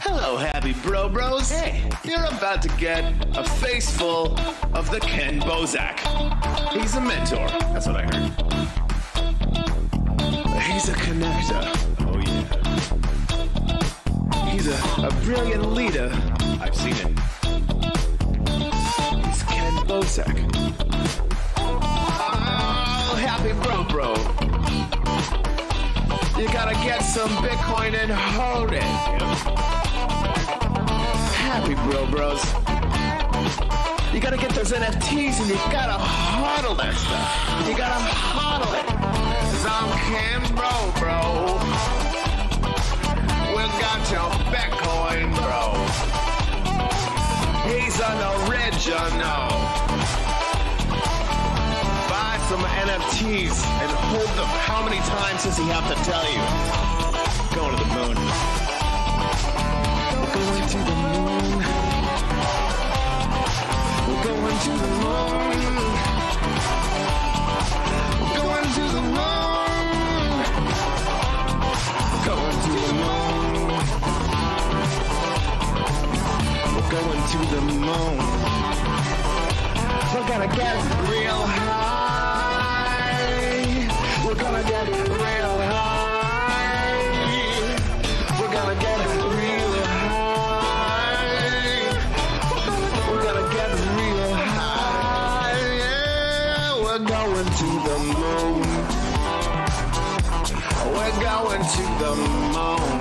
Hello, happy bro bros. Hey, you're about to get a face full of the Ken Bozak. He's a mentor. That's what I heard. He's a connector. Oh, yeah. He's a brilliant leader. I've seen it. He's Ken Bozak. Oh, happy bro. You gotta get some Bitcoin and hold it. Happy bros. You gotta get those NFTs and you gotta hodl that stuff. You gotta hodl it. 'Cause I'm Ken bro. We got your Bitcoin, bro. He's an original. Buy some NFTs and hold them. How many times does he have to tell you? Going to the moon. We're going to the moon. We're going to the moon. We're going to the moon. Going to the moon. We're going to the moon. We're gonna get real high. We're gonna get real high. We're gonna get real high. We're gonna get real high. Yeah, we're going to the moon. We're going to the moon.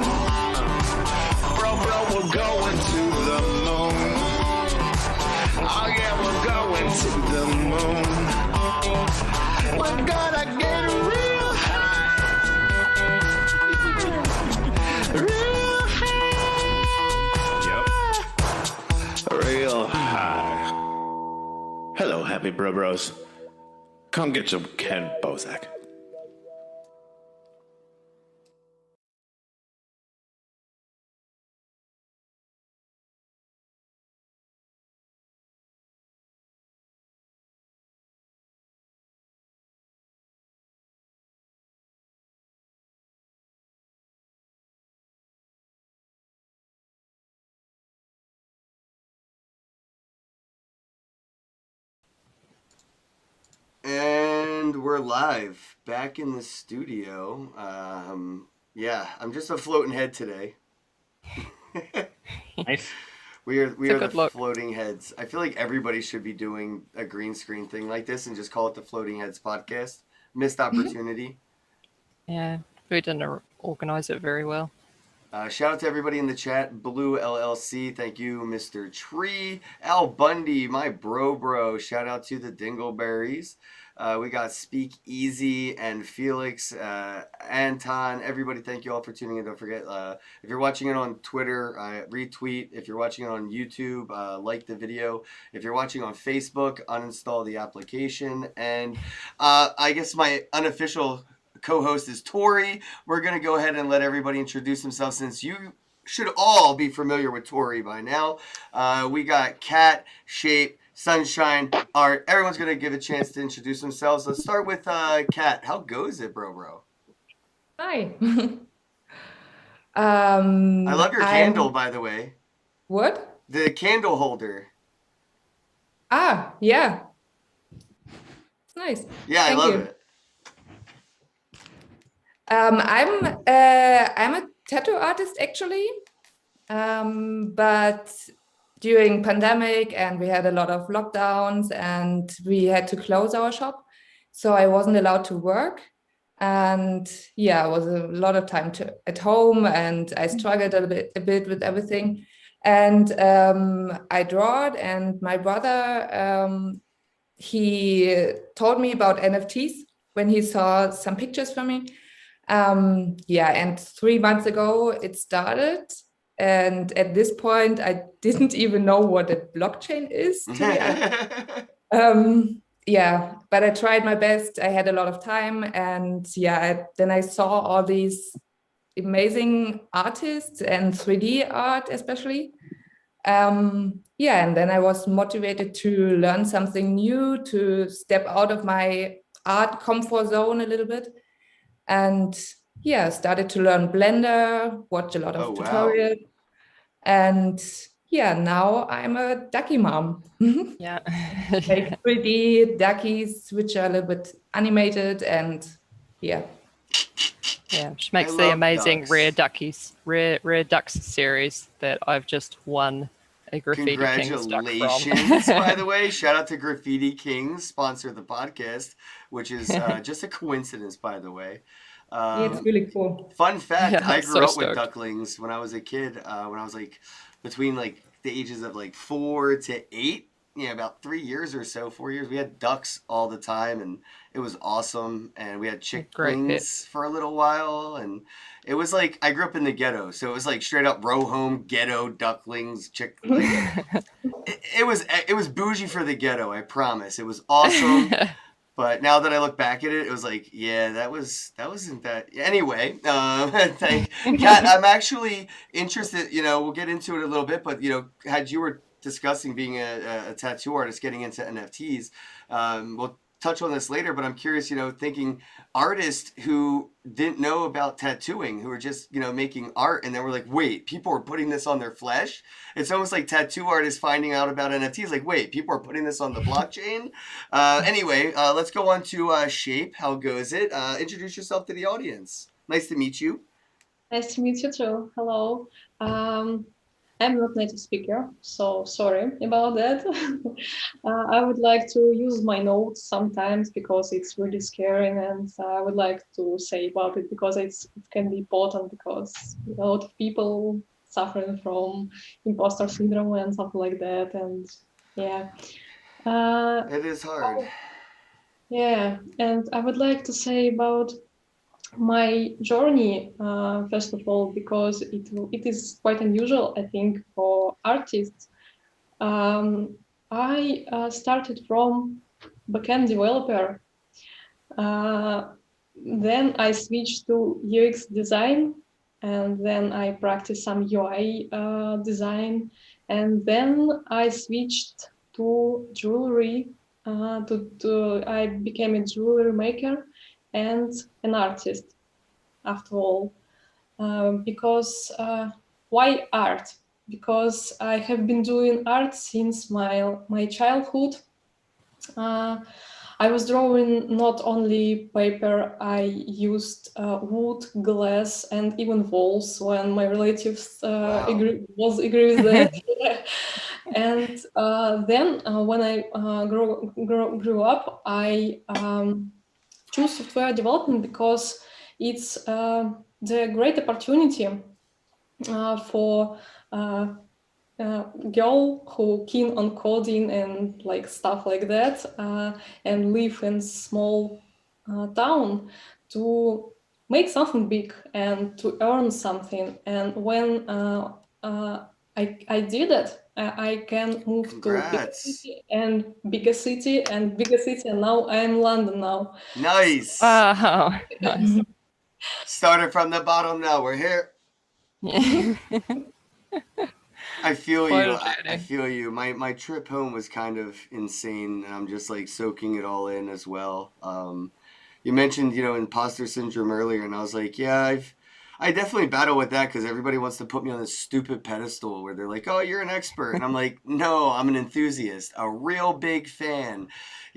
Bro, we're going to the moon. Oh yeah, we're going to the moon. We're gonna get real high. Real high. Yep. Real high. Hello, happy bros. Come get some Ken Bozak. And we're live, back in the studio. Yeah, I'm just a floating head today. Nice. We are the look. floating heads. I feel like everybody should be doing a green screen thing like this and just call it the Floating Heads podcast. Missed opportunity. Yeah, we didn't organize it very well. Shout out to everybody in the chat. Blue LLC, thank you, Mr. Tree. Al Bundy, my bro. Shout out to the Dingleberries. We got Speak Easy and Felix, Anton. Everybody, thank you all for tuning in. Don't forget, if you're watching it on Twitter, retweet. If you're watching it on YouTube, like the video. If you're watching on Facebook, uninstall the application. And I guess my unofficial co-host is Tori. We're going to go ahead and let everybody introduce themselves since you should all be familiar with Tori by now. We got Cat, Shape, Sunshine, Art. Everyone's going to give a chance to introduce themselves. Let's start with Cat. How goes it, bro? Hi. I love your candle, by the way. What? The candle holder. Ah, yeah. It's nice. Yeah, Thank I love you. it. I'm a tattoo artist actually, but during pandemic and we had a lot of lockdowns and we had to close our shop, so I wasn't allowed to work, and yeah, it was a lot of time at home, and I struggled a bit with everything, and I drawed, and my brother he told me about NFTs when he saw some pictures from me. Yeah, and 3 months ago it started, and at this point I didn't even know what a blockchain is, to be honest. Yeah, but I tried my best. I had a lot of time, and yeah, then I saw all these amazing artists and 3D art especially. Yeah, and then I was motivated to learn something new, to step out of my art comfort zone a little bit. And yeah, started to learn Blender, watch a lot of tutorials. And yeah, now I'm a ducky mom. Yeah. Like 3D duckies, which are a little bit animated, and yeah. Yeah, she makes I the love amazing ducks. Rare Ducks series that I've just won a Graffiti Kings duck from. Congratulations, by the way. Shout out to Graffiti Kings, sponsor of the podcast, which is just a coincidence, by the way. Yeah, it's really cool. Fun fact, Yeah, I I'm grew so up with stoked. ducklings when I was a kid, when I was like between like the ages of like 4 to 8. Yeah, about 3 years or so, 4 years. We had ducks all the time, and it was awesome. And we had Great pet. chicklings for a little while, and it was like I grew up in the ghetto, so it was like straight up row home ghetto ducklings, chick. Like, it was bougie for the ghetto. I promise. It was awesome. But now that I look back at it, it was like, yeah, that wasn't that. Anyway, Kat, I'm actually interested. We'll get into it a little bit, but had you were discussing being a tattoo artist, getting into NFTs, we'll touch on this later. But I'm curious, thinking artists who didn't know about tattooing, who were just making art, and then we're like, wait, people are putting this on their flesh. It's almost like tattoo artists finding out about NFTs. Like, wait, people are putting this on the blockchain. Anyway, let's go on to Shape. How goes it? Introduce yourself to the audience. Nice to meet you. Nice to meet you too. Hello. I'm not native speaker, so sorry about that. I would like to use my notes sometimes because it's really scary, and I would like to say about it because it can be important because a lot of people suffering from imposter syndrome and something like that, and yeah. It is hard. Yeah, and I would like to say about my journey, first of all, because it is quite unusual, I think, for artists. I started from backend developer. Then I switched to UX design, and then I practiced some UI design, and then I switched to jewelry. I became a jewelry maker and an artist, after all. Because why art? Because I have been doing art since my childhood. I was drawing not only paper, I used wood, glass, and even walls when my relatives Wow. agree with that. And then when I grew up, I choose software development because it's the great opportunity for girl who keen on coding and like stuff like that, and live in small town to make something big and to earn something. And when I did it, I can move to bigger Congrats. city and bigger city and bigger city, and now I'm in London now. Nice. Wow. Nice. Started from the bottom, now we're here. I feel Quite you. a I journey. feel you. My trip home was kind of insane. I'm just like soaking it all in as well. You mentioned imposter syndrome earlier, and I was like, yeah, I definitely battle with that because everybody wants to put me on this stupid pedestal where they're like, oh, you're an expert, and I'm like, no, I'm an enthusiast, a real big fan.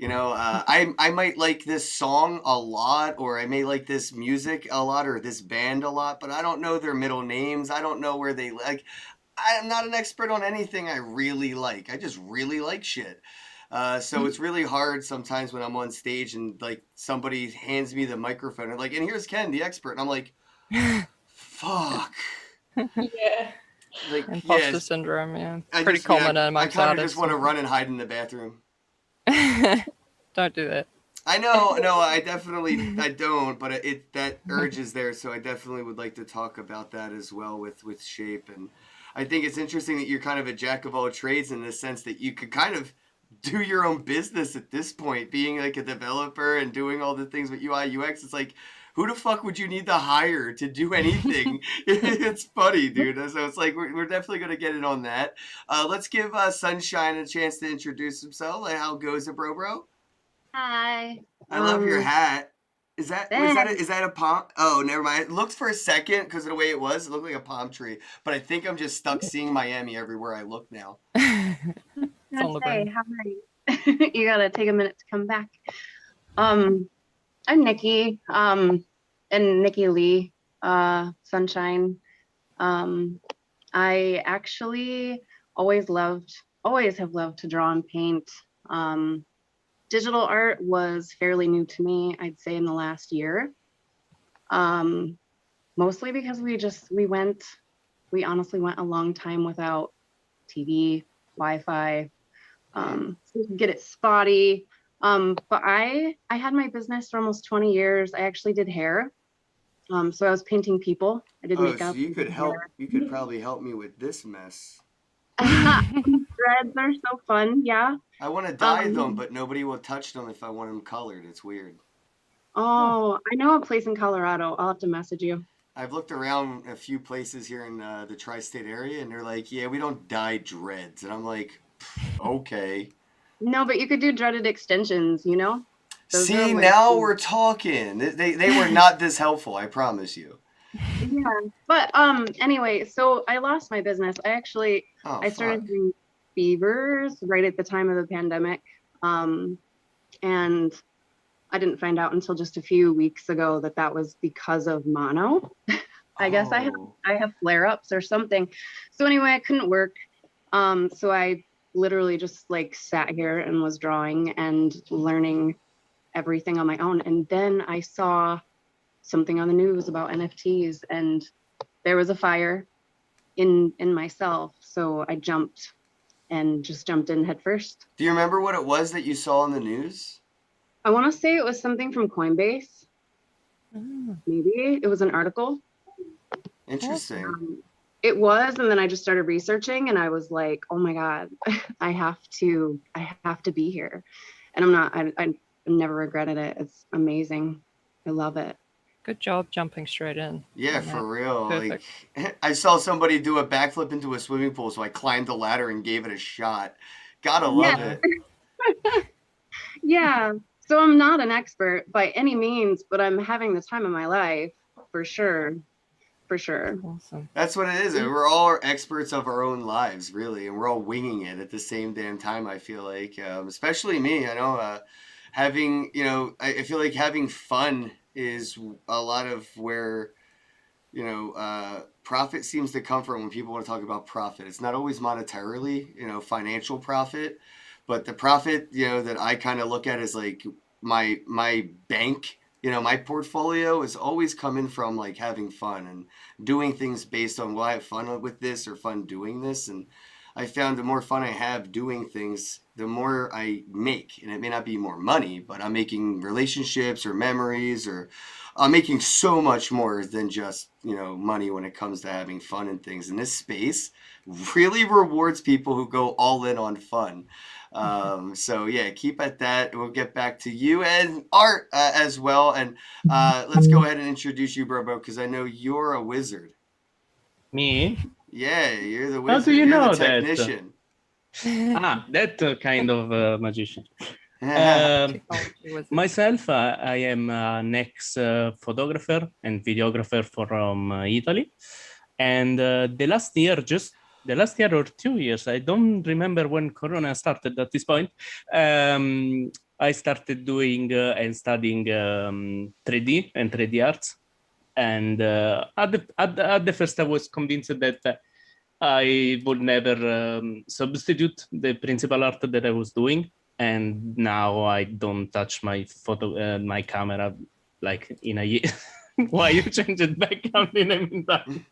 I might like this song a lot, or I may like this music a lot, or this band a lot, but I don't know their middle names. I don't know where they like. I'm not an expert on anything I really like. I just really like shit. So it's really hard sometimes when I'm on stage and like somebody hands me the microphone and like, and here's Ken, the expert, and I'm like, fuck. Yeah. Like, Imposter yes, syndrome, yeah. I Pretty just, yeah, common I amongst kind of artists. just want to run and hide in the bathroom. Don't do that. I know, no, I don't, but that urge is there, so I definitely would like to talk about that as well with Shape. And I think it's interesting that you're kind of a jack of all trades in the sense that you could kind of do your own business at this point, being like a developer and doing all the things with UI, UX. It's like, who the fuck would you need to hire to do anything? It's funny, dude. So it's like, we're definitely going to get it on that. Let's give Sunshine a chance to introduce himself. Like, how goes it, bro? Hi. I love your hat. Is that a palm? Oh, never mind. It looked for a second because of the way it was. It looked like a palm tree. But I think I'm just stuck seeing Miami everywhere I look now. It's on the brain. Hi. You gotta take a minute to come back. I'm Nikki, and Nikki Lee, Sunshine. I actually always have loved to draw and paint. Digital art was fairly new to me, I'd say in the last year. Mostly because we honestly went a long time without TV, Wi-Fi, so we could get it spotty. But I had my business for almost 20 years. I actually did hair. So I was painting people. I did makeup. So you could help. You could probably help me with this mess. Threads are so fun. Yeah. I want to dye them, but nobody will touch them if I want them colored. It's weird. Oh, I know a place in Colorado. I'll have to message you. I've looked around a few places here in the tri-state area, and they're like, "Yeah, we don't dye dreads," and I'm like, "Okay." No, but you could do dreaded extensions. You know. Those are See, like- now we're talking. They were not this helpful. I promise you. Yeah. But anyway, so I lost my business. I started doing beavers right at the time of the pandemic. And I didn't find out until just a few weeks ago that was because of mono. I guess I have flare-ups or something. So anyway, I couldn't work. So I literally just like sat here and was drawing and learning everything on my own. And then I saw something on the news about NFTs, and there was a fire in myself. So I jumped in head first. Do you remember what it was that you saw on the news? I want to say it was something from Coinbase. Maybe it was an article. Interesting. It was, and then I just started researching, and I was like, "Oh my God, I have to be here." And I never regretted it. It's amazing. I love it. Good job jumping straight in. Yeah, for real. Perfect. Like, I saw somebody do a backflip into a swimming pool, so I climbed the ladder and gave it a shot. Gotta love it. Yeah. So I'm not an expert by any means, but I'm having the time of my life for sure. For sure. Awesome. That's what it is. We're all experts of our own lives, really, and we're all winging it at the same damn time, I feel like. Especially me. I know I feel like having fun is a lot of where, profit seems to come from when people want to talk about profit. It's not always monetarily, financial profit, but the profit, that I kind of look at as like my bank, my portfolio is always coming from like having fun and doing things based on, well, I have fun with this or fun doing this. And I found the more fun I have doing things, the more I make. And it may not be more money, but I'm making relationships or memories, or I'm making so much more than just, money when it comes to having fun and things. And this space really rewards people who go all in on fun. So yeah, keep at that. We'll get back to you and Art as well. And let's go ahead and introduce you, Brobo, because I know you're a wizard. Me? Yeah, you're the wizard. How do you you're know the technician. That kind of magician. Technology was Myself, I am an ex-photographer and videographer from Italy. And the last year or 2 years, I don't remember when Corona started at this point, I started doing and studying 3D and 3D arts. And at the first, I was convinced that I would never substitute the principal art that I was doing. And now I don't touch my my camera like in a year. Why you changed it back up in the meantime?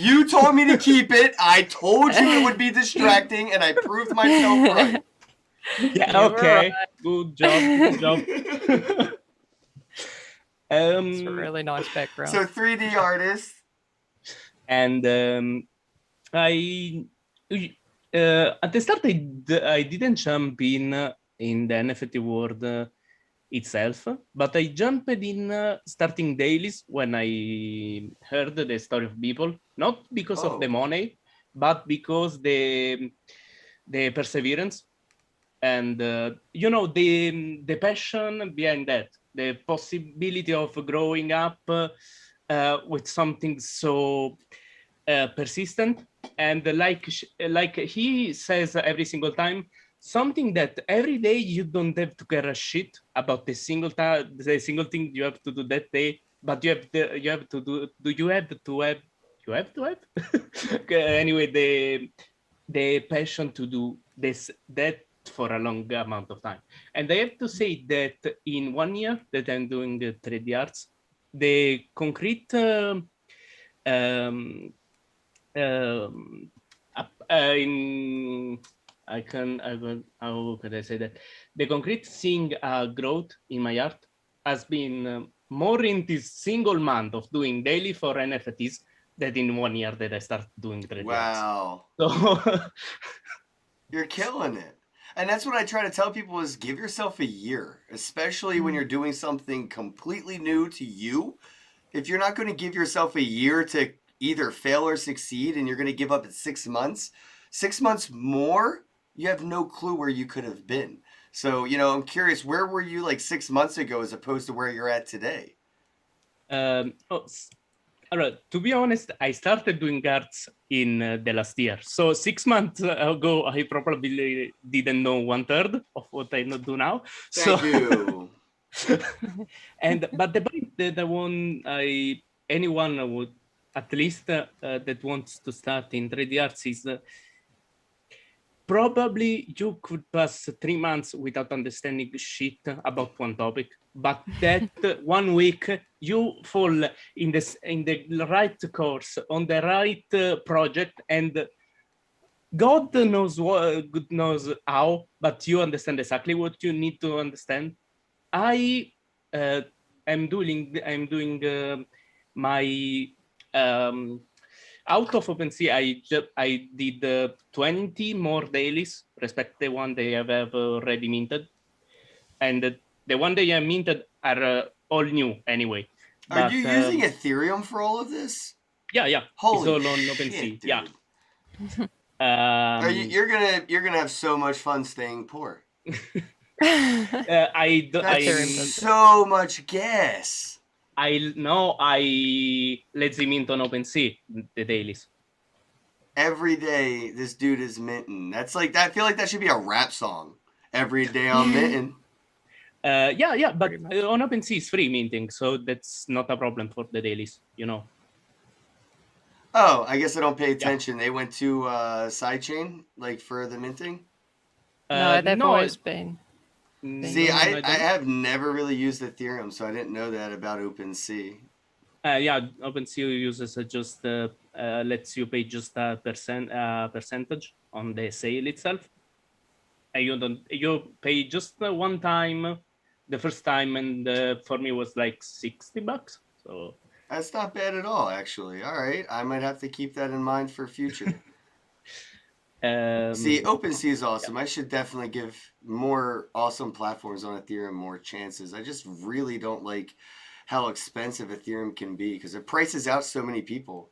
You told me to keep it. I told you it would be distracting, and I proved myself right. Yeah, okay. Right. Good job. It's a really nice background. So 3D artist. And at the start, I didn't jump in the NFT world itself, but I jumped in starting dailies when I heard the story of Beeple, not because of the money, but because the perseverance. and the passion behind that, the possibility of growing up with something so persistent, and like he says every single time, something that every day you don't have to care a shit about the single thing you have to do that day, but you have to have anyway the passion to do that for a long amount of time. And I have to say that in 1 year that I'm doing 3D arts, the concrete how could I say that? The concrete thing growth in my art has been more in this single month of doing daily for NFTs than in 1 year that I start doing 3D arts. Wow. So You're killing it. And that's what I try to tell people is give yourself a year, especially when you're doing something completely new to you. If you're not going to give yourself a year to either fail or succeed and you're going to give up at 6 months, 6 months more, you have no clue where you could have been. So, I'm curious, where were you like 6 months ago as opposed to where you're at today? All right, to be honest, I started doing arts in the last year. So 6 months ago, I probably didn't know 1/3 of what I do now. Thank you. But the point that anyone would, at least that wants to start in 3D arts is probably you could pass 3 months without understanding shit about one topic, but that 1 week you fall in the right course on the right project, and God knows how, but you understand exactly what you need to understand. I'm doing my out of OpenSea. I did 20 more dailies, respect the one they have already minted, and the one they have minted are all new anyway. Are you using Ethereum for all of this? Yeah. Holy it's all on shit, OpenSea. dude. Yeah. You're gonna have so much fun staying poor. That's so much gas. I let's mint on OpenSea the dailies. Every day this dude is minting. That's like I feel like that should be a rap song. Every day I'm minting. Yeah, but on OpenSea is free minting, so that's not a problem for the dailies, Oh, I guess I don't pay attention. Yeah. They went to sidechain like for the minting. No, they've always been. See, I have never really used Ethereum, so I didn't know that about OpenSea. Yeah, OpenSea uses just lets you pay just a percentage on the sale itself, and you pay just one time, the first time, and for me was like $60. So that's not bad at all, actually. All right, I might have to keep that in mind for future. See, OpenSea is awesome. Yeah. I should definitely give more awesome platforms on Ethereum more chances. I just really don't like how expensive Ethereum can be because it prices out so many people.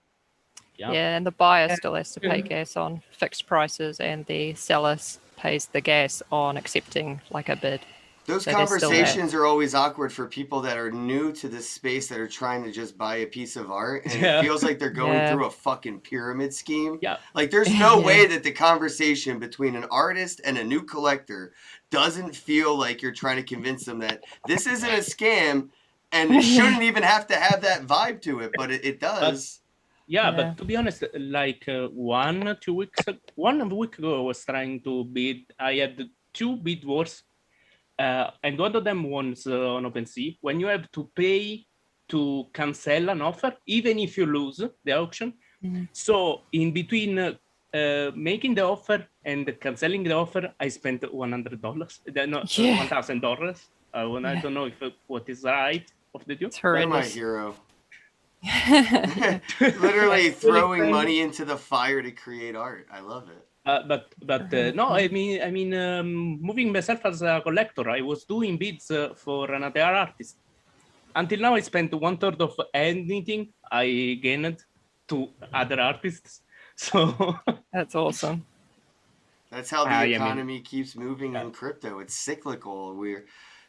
Yeah, and the buyer still has to pay gas on fixed prices, and the seller pays the gas on accepting like a bid. Those conversations are always awkward for people that are new to this space that are trying to just buy a piece of art, and it feels like they're going through a fucking pyramid scheme. Yeah. Like there's no way that the conversation between an artist and a new collector doesn't feel like you're trying to convince them that this isn't a scam, and it shouldn't even have to have that vibe to it, but it does. But to be honest, like 1 week ago, I was trying to bid. I had 2 bid wars. And one of them was on OpenSea. When you have to pay to cancel an offer, even if you lose the auction. Mm-hmm. So in between making the offer and canceling the offer, I spent $100. $1,000. I don't know what is right of the two. You're my hero. Literally throwing money into the fire to create art. I love it. But no, I mean, moving myself as a collector, I was doing bids for another artist. Until now, I spent 1/3 of anything I gained to other artists. So that's awesome. That's how the I mean, economy keeps moving in crypto. It's cyclical.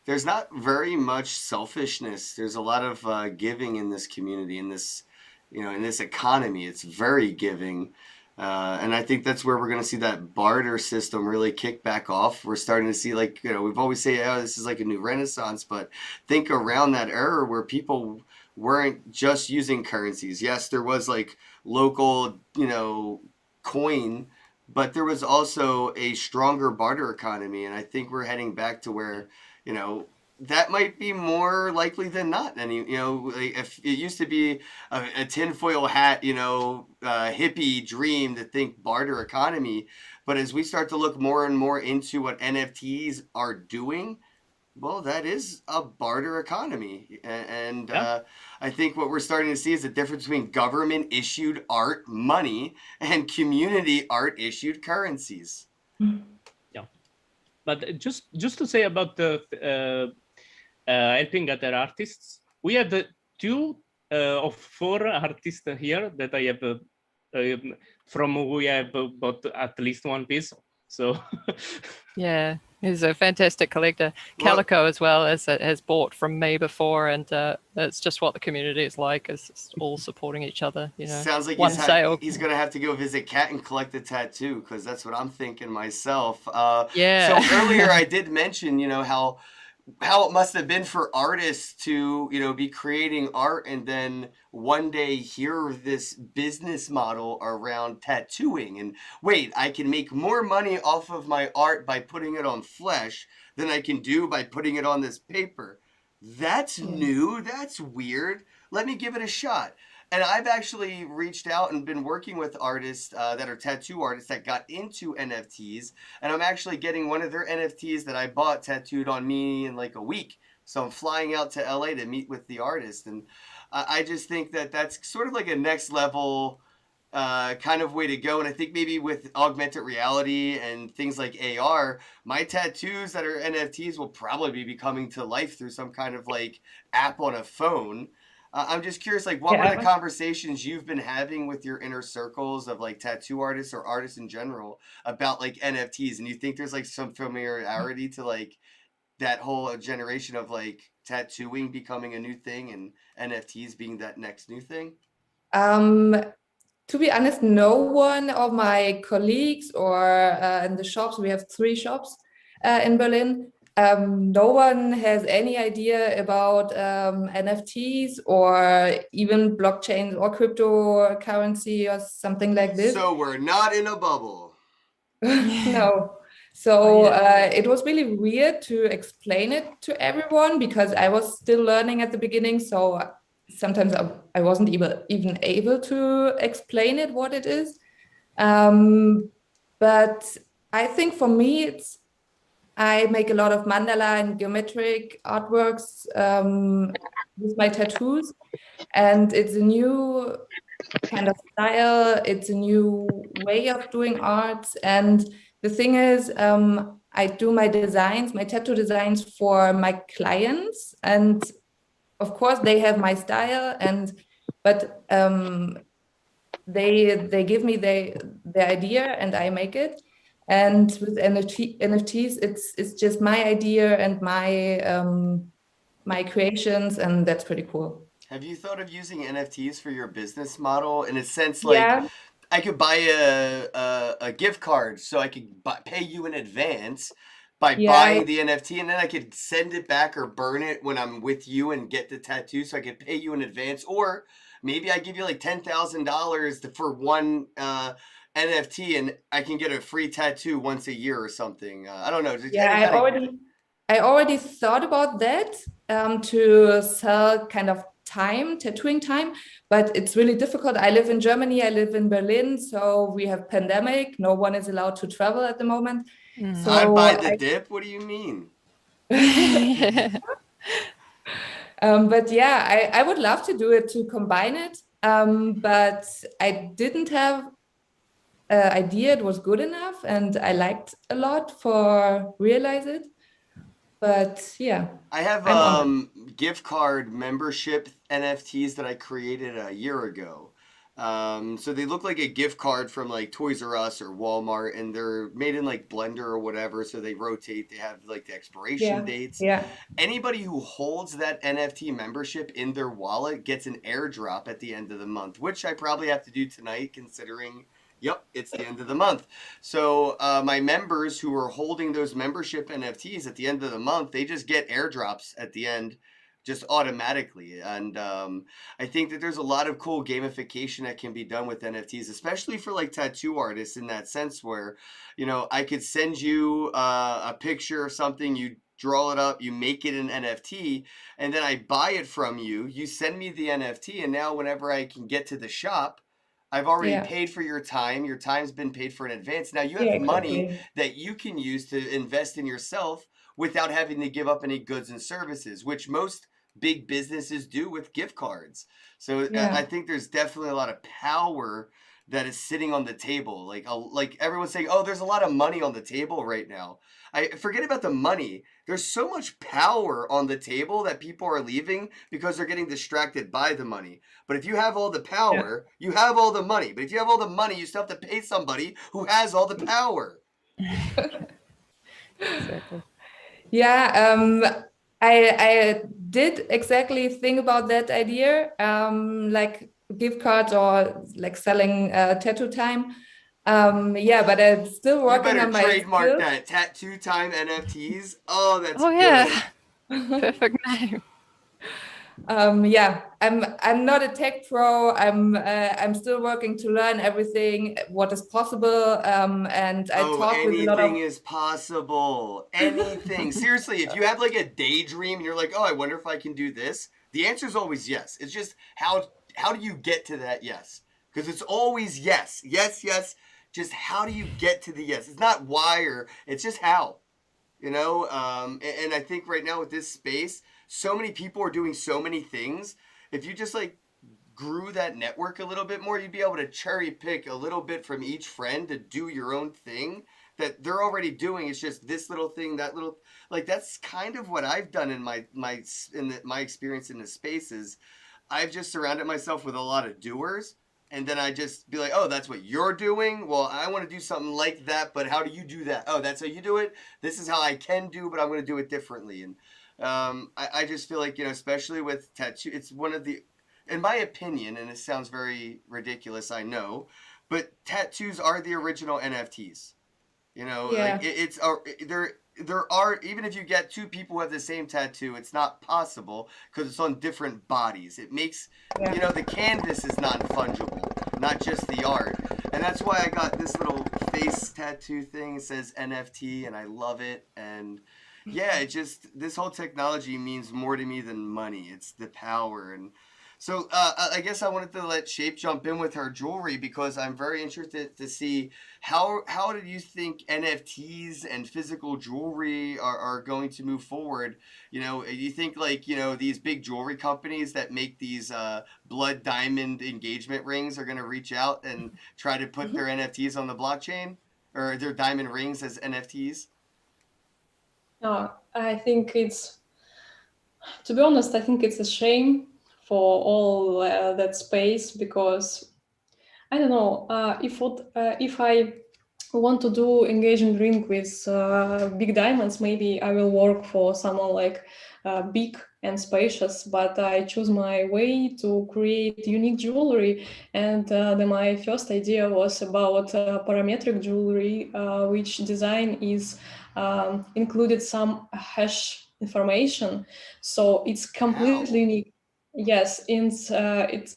There's not very much selfishness. There's a lot of giving in this community, in this, in this economy. It's very giving. And I think that's where we're going to see that barter system really kick back off. We're starting to see, like, we've always say, oh, this is like a new renaissance, but think around that era where people weren't just using currencies. Yes, there was like local, coin, but there was also a stronger barter economy. And I think we're heading back to where, that might be more likely than not. And, like if it used to be a tinfoil hat, hippie dream to think barter economy. But as we start to look more and more into what NFTs are doing, well, that is a barter economy. And I think what we're starting to see is the difference between government issued art money and community art issued currencies. Yeah. But just to say about the helping other artists, we have 2 of 4 artists here that I have from who we have bought at least one piece. So Yeah, he's a fantastic collector. Well- Calico as well has bought from me before, and it's just what the community is like. Is just all supporting each other. Sounds like one sale. he's gonna have to go visit Cat and collect a tattoo, because that's what I'm thinking myself. Yeah. So earlier I did mention, how it must have been for artists to, be creating art and then one day hear this business model around tattooing and wait, I can make more money off of my art by putting it on flesh than I can do by putting it on this paper. That's new. That's weird. Let me give it a shot. And I've actually reached out and been working with artists that are tattoo artists that got into NFTs. And I'm actually getting one of their NFTs that I bought tattooed on me in like a week. So I'm flying out to LA to meet with the artist. And I just think that that's sort of like a next level kind of way to go. And I think maybe with augmented reality and things like AR, my tattoos that are NFTs will probably be coming to life through some kind of like app on a phone. I'm just curious, like, what were the conversations you've been having with your inner circles of like tattoo artists or artists in general about like NFTs? And you think there's like some familiarity to like that whole generation of like tattooing becoming a new thing and NFTs being that next new thing? To be honest, no one of my colleagues or in the shops, we have 3 shops in Berlin. No one has any idea about NFTs or even blockchains or cryptocurrency or something like this. So we're not in a bubble. No. So it was really weird to explain it to everyone because I was still learning at the beginning. So sometimes I wasn't even able to explain it, what it is. But I think for me, I make a lot of mandala and geometric artworks with my tattoos, and it's a new kind of style. It's a new way of doing art. And the thing is, I do my designs, my tattoo designs for my clients, and of course they have my style, but they give me the idea and I make it. And with NFTs, it's just my idea and my creations, and that's pretty cool. Have you thought of using NFTs for your business model in a sense, like I could buy a gift card, so I could pay you in advance by buying the NFT, and then I could send it back or burn it when I'm with you and get the tattoo, so I could pay you in advance, or maybe I give you like $10,000 for one NFT, and I can get a free tattoo once a year or something. I don't know. I already thought about that to sell kind of tattooing time, but it's really difficult. I live in Germany, I live in Berlin, so we have pandemic. No one is allowed to travel at the moment. So I buy the dip. What do you mean? But yeah, I would love to do it, to combine it, but I didn't have idea it was good enough, and I liked a lot for realize it. But yeah, I have gift card membership NFTs that I created a year ago. So they look like a gift card from like Toys R Us or Walmart, and they're made in like Blender or whatever. So they rotate. They have like the expiration dates. Yeah. Anybody who holds that NFT membership in their wallet gets an airdrop at the end of the month, which I probably have to do tonight, considering, yep, it's the end of the month. So my members who are holding those membership NFTs at the end of the month, they just get airdrops at the end, just automatically. And I think that there's a lot of cool gamification that can be done with NFTs, especially for like tattoo artists, in that sense where, you know, I could send you a picture of something, you draw it up, you make it an NFT, and then I buy it from you. You send me the NFT, and now whenever I can get to the shop, I've already paid for your time. Your time's been paid for in advance. Now you have money that you can use to invest in yourself without having to give up any goods and services, which most big businesses do with gift cards. So I think there's definitely a lot of power that is sitting on the table. Like everyone's saying, oh, there's a lot of money on the table right now. I forget about the money. There's so much power on the table that people are leaving because they're getting distracted by the money. But if you have all the power, you have all the money. But if you have all the money, you still have to pay somebody who has all the power. Exactly. Yeah, I did exactly think about that idea, like gift cards or like selling tattoo time. Yeah, but I'm still working on my You better trademark skills. that. Tattoo time NFTs. Oh, that's Oh good. yeah. Perfect name. Yeah, I'm not a tech pro. I'm still working to learn everything what is possible. And I talk with a lot of anything is possible. Anything. Seriously, if you have like a daydream and you're like, oh, I wonder if I can do this, the answer is always yes. It's just how do you get to that yes? Because it's always yes. Yes, yes. Just how do you get to the yes? It's not why, or it's just how. You know, and I think right now with this space, so many people are doing so many things. If you just like grew that network a little bit more, you'd be able to cherry pick a little bit from each friend to do your own thing that they're already doing. It's just this little thing, that little, like that's kind of what I've done in my experience in the spaces. I've just surrounded myself with a lot of doers. And then I just be like, oh, that's what you're doing? Well, I want to do something like that, but how do you do that? Oh, that's how you do it? This is how I can do, but I'm going to do it differently. And I just feel like, you know, especially with tattoo, it's one of the, in my opinion, and it sounds very ridiculous, I know, but tattoos are the original NFTs. You know, like there are, even if you get two people who have the same tattoo, it's not possible because it's on different bodies. It makes, you know, the canvas is non-fungible, not just the art. And that's why I got this little face tattoo thing. It says NFT and I love it. And yeah, it just, this whole technology means more to me than money. It's the power. And so I guess I wanted to let Shape jump in with her jewelry because I'm very interested to see how do you think NFTs and physical jewelry are going to move forward? You know, you think like, you know, these big jewelry companies that make these blood diamond engagement rings are going to reach out and try to put their NFTs on the blockchain or their diamond rings as NFTs? I think it's, to be honest, I think it's a shame for all that space because I don't know if I want to do engagement ring with big diamonds, maybe I will work for someone like big and spacious, but I choose my way to create unique jewelry. And my first idea was about parametric jewelry, which design is included some hash information, so it's completely unique. Yes, it's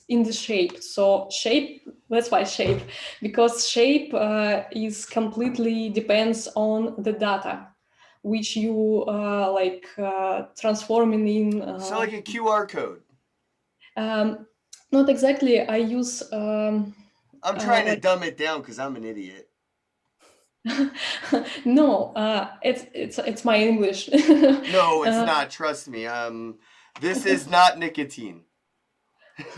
in the shape. So shape, that's why shape, because shape is completely depends on the data, which you transforming in. So like a QR code. Not exactly. I use. I'm trying to dumb it down because I'm an idiot. No, it's my English. No, it's not. Trust me. This is not nicotine.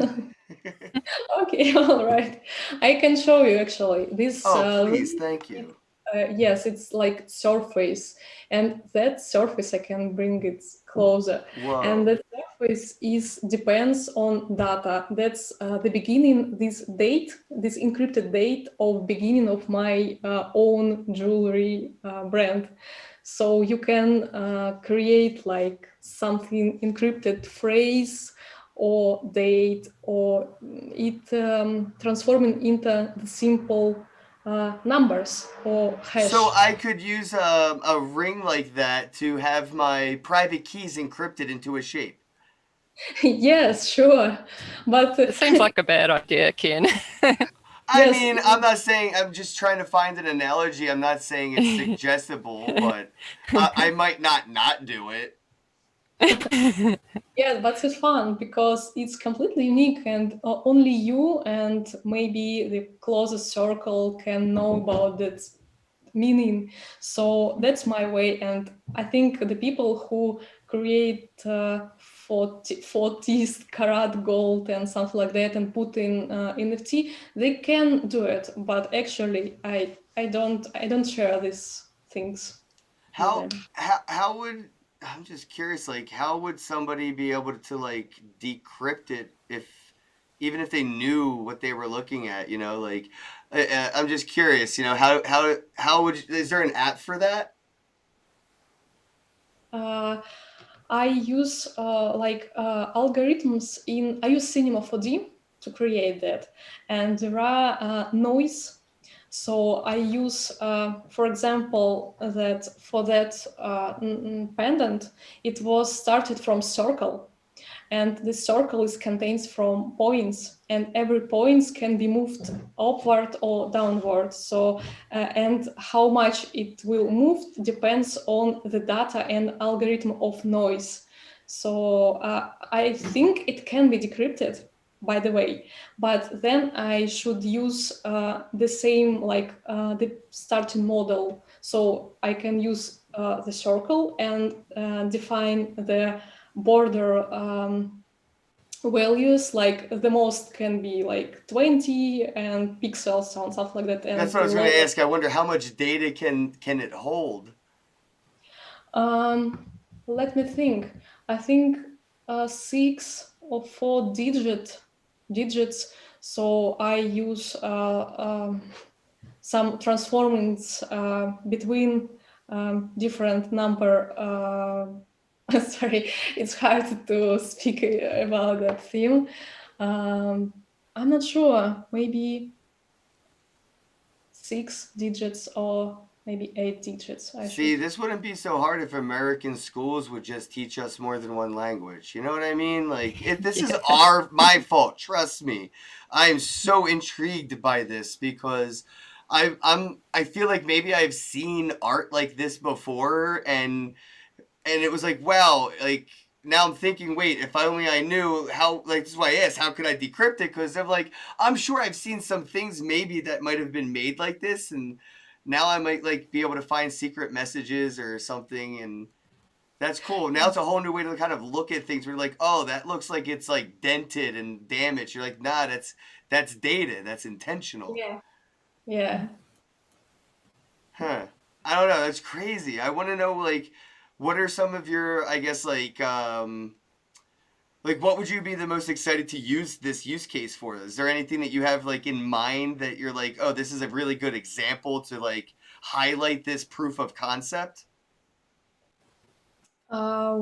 Okay, all right. I can show you actually. This please, thank you. yes, it's like surface, and that surface I can bring it closer. Whoa. And that surface depends on data. That's the beginning, this encrypted date of beginning of my own jewelry brand. So you can create like something encrypted phrase or date, or it transforming into the simple numbers or hash. So I could use a ring like that to have my private keys encrypted into a shape. Yes, sure, but It seems like a bad idea, Ken. I Yes. mean, I'm not saying, I'm just trying to find an analogy. I'm not saying it's suggestible, but I might not do it. yeah, but it's fun because it's completely unique, and only you and maybe the closest circle can know about that meaning. So that's my way, and I think the people who create 40 karat gold and something like that and put in NFT, they can do it. But actually, I don't share these things. with them. How would, I'm just curious, like how would somebody be able to like decrypt it if, even if they knew what they were looking at, you know, like I'm just curious, you know, how would is there an app for that? I use algorithms I use Cinema 4D to create that, and there are noise. So I use, for example, that for that pendant, it was started from circle, and the circle is contains from points, and every points can be moved upward or downward. So and how much it will move depends on the data and algorithm of noise. So I think it can be decrypted, by the way, but then I should use the same the starting model. So I can use the circle and define the border values, like the most can be like 20 and pixels and stuff like that. And That's what I was going to ask. I wonder how much data can it hold? Let me think. I think 6 or 4 digits. So I use some transformings between different number. Sorry, it's hard to speak about that theme. I'm not sure. Maybe 6 digits or maybe 8 digits. See, this wouldn't be so hard if American schools would just teach us more than one language. You know what I mean? Like, if this is my fault, trust me. I am so intrigued by this because I feel like maybe I've seen art like this before, and it was like, wow, like now I'm thinking, wait, if only I knew how, like, this is why I asked, how could I decrypt it? Because I'm like, I'm sure I've seen some things maybe that might have been made like this, and now I might like be able to find secret messages or something, and that's cool. Now it's a whole new way to kind of look at things. We're like, oh, that looks like it's like dented and damaged. You're like, nah, that's data. That's intentional. Yeah. Huh. I don't know. That's crazy. I want to know, like, what are some of your, I guess, like what would you be the most excited to use this use case for? Is there anything that you have like in mind that you're like, oh, this is a really good example to like highlight this proof of concept? I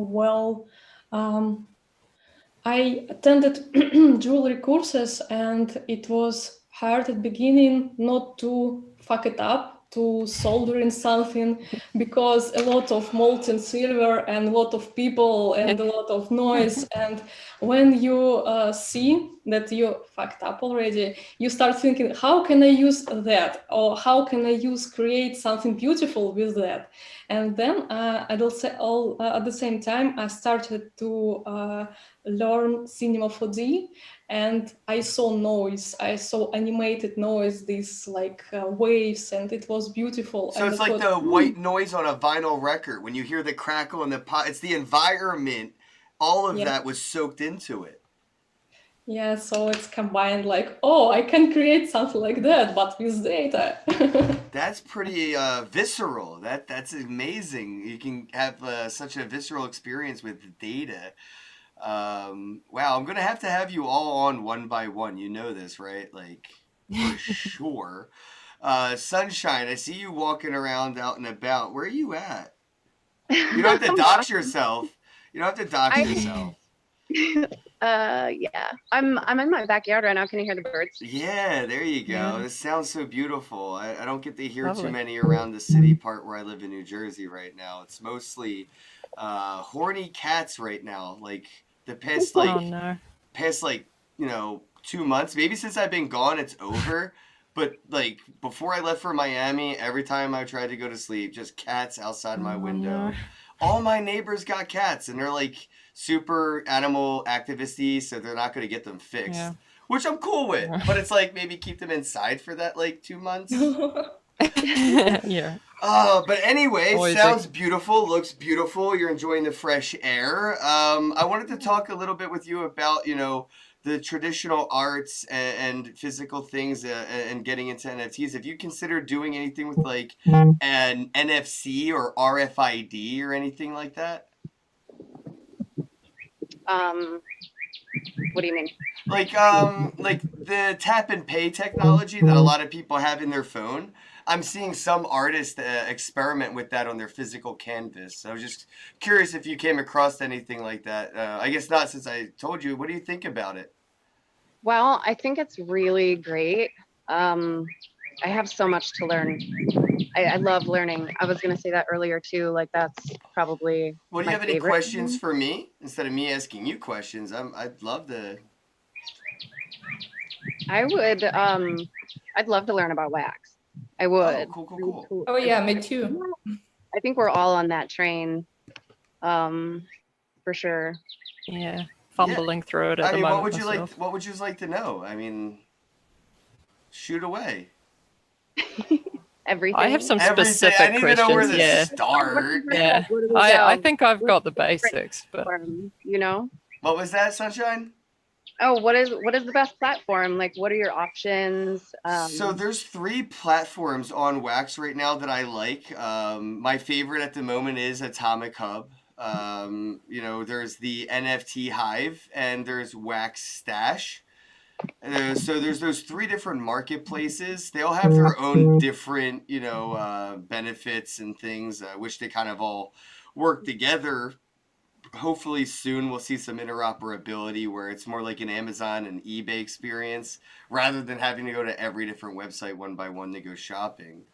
attended jewelry courses, and it was hard at beginning not to fuck it up, to soldering something, because a lot of molten silver and a lot of people and a lot of noise. And when you see that you fucked up already, you start thinking, how can I use that? Or how can I create something beautiful with that? And then at the same time, I started to learn Cinema 4D, and I saw noise. I saw animated noise, these like waves, and it was beautiful. So it's like the white noise on a vinyl record. When you hear the crackle and the pop, it's the environment. All of that was soaked into it. Yeah, so it's combined like, oh, I can create something like that, but with data. That's pretty visceral. That's amazing. You can have such a visceral experience with data. Wow, I'm gonna have to have you all on one by one. You know this, right? Like for sure. Sunshine, I see you walking around out and about. Where are you at? You don't have to dox yourself. You don't have to dox I- yourself. Yeah. I'm in my backyard right now. Can you hear the birds? Yeah, there you go. Yeah. This sounds so beautiful. I don't get to hear too Lovely. many around the city part where I live in New Jersey right now. It's mostly horny cats right now. Like the past Oh no. past 2 months. Maybe since I've been gone, it's over. But like before I left for Miami, every time I tried to go to sleep, just cats outside my Oh, window. no. All my neighbors got cats, and they're like super animal activisty, so they're not going to get them fixed, Yeah. which I'm cool with. Yeah. But it's like maybe keep them inside for that like 2 months. Yeah. But anyway, Always sounds beautiful, looks beautiful. You're enjoying the fresh air. I wanted to talk a little bit with you about, the traditional arts and physical things and getting into NFTs. Have you considered doing anything with like an NFC or RFID or anything like that? What do you mean? Like the tap and pay technology that a lot of people have in their phone. I'm seeing some artists experiment with that on their physical canvas. So I was just curious if you came across anything like that. I guess not, since I told you. What do you think about it? Well, I think it's really great. I have so much to learn. I love learning. I was gonna say that earlier too. Like that's probably Well, do my you have any favorite. questions for me instead of me asking you questions? I'd love to. I would. I'd love to learn about wax. I Oh, would. cool. Oh yeah, me too. I think we're all on that train. For sure. Yeah. Fumbling through it at I the mean, what moment would you like? myself. What would you like to know? I mean, shoot away. Everything. I have some Everything. specific I need to know where questions. to Yeah. start. Yeah. Where do we I go? think I've got the What's the basics, but platform, you know? What was that, Sunshine? Oh, what is the best platform? Like, what are your options? So there's 3 platforms on Wax right now that I like. My favorite at the moment is Atomic Hub. There's the NFT Hive and there's Wax Stash. So there's those 3 different marketplaces. They all have their own different, benefits and things, which they kind of all work together. Hopefully soon we'll see some interoperability where it's more like an Amazon and eBay experience rather than having to go to every different website one by one to go shopping.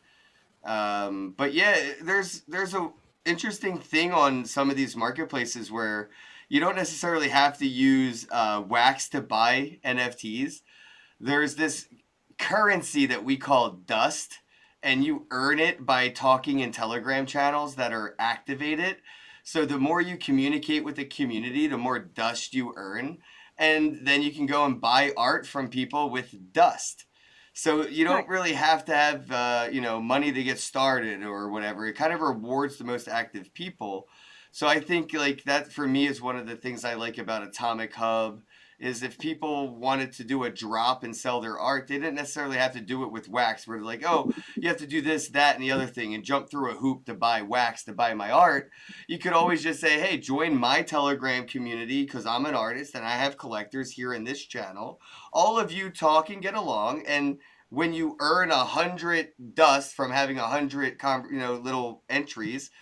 But yeah, there's a interesting thing on some of these marketplaces where you don't necessarily have to use Wax to buy NFTs. There's this currency that we call dust, and you earn it by talking in Telegram channels that are activated. So the more you communicate with the community, the more dust you earn. And then you can go and buy art from people with dust. So you don't really have to have, money to get started or whatever. It kind of rewards the most active people. So I think like that for me is one of the things I like about Atomic Hub is if people wanted to do a drop and sell their art, they didn't necessarily have to do it with Wax. Where they're like, oh, you have to do this, that, and the other thing and jump through a hoop to buy Wax, to buy my art. You could always just say, hey, join my Telegram community because I'm an artist and I have collectors here in this channel. All of you talk and get along. And when you earn 100 dust from having 100 little entries,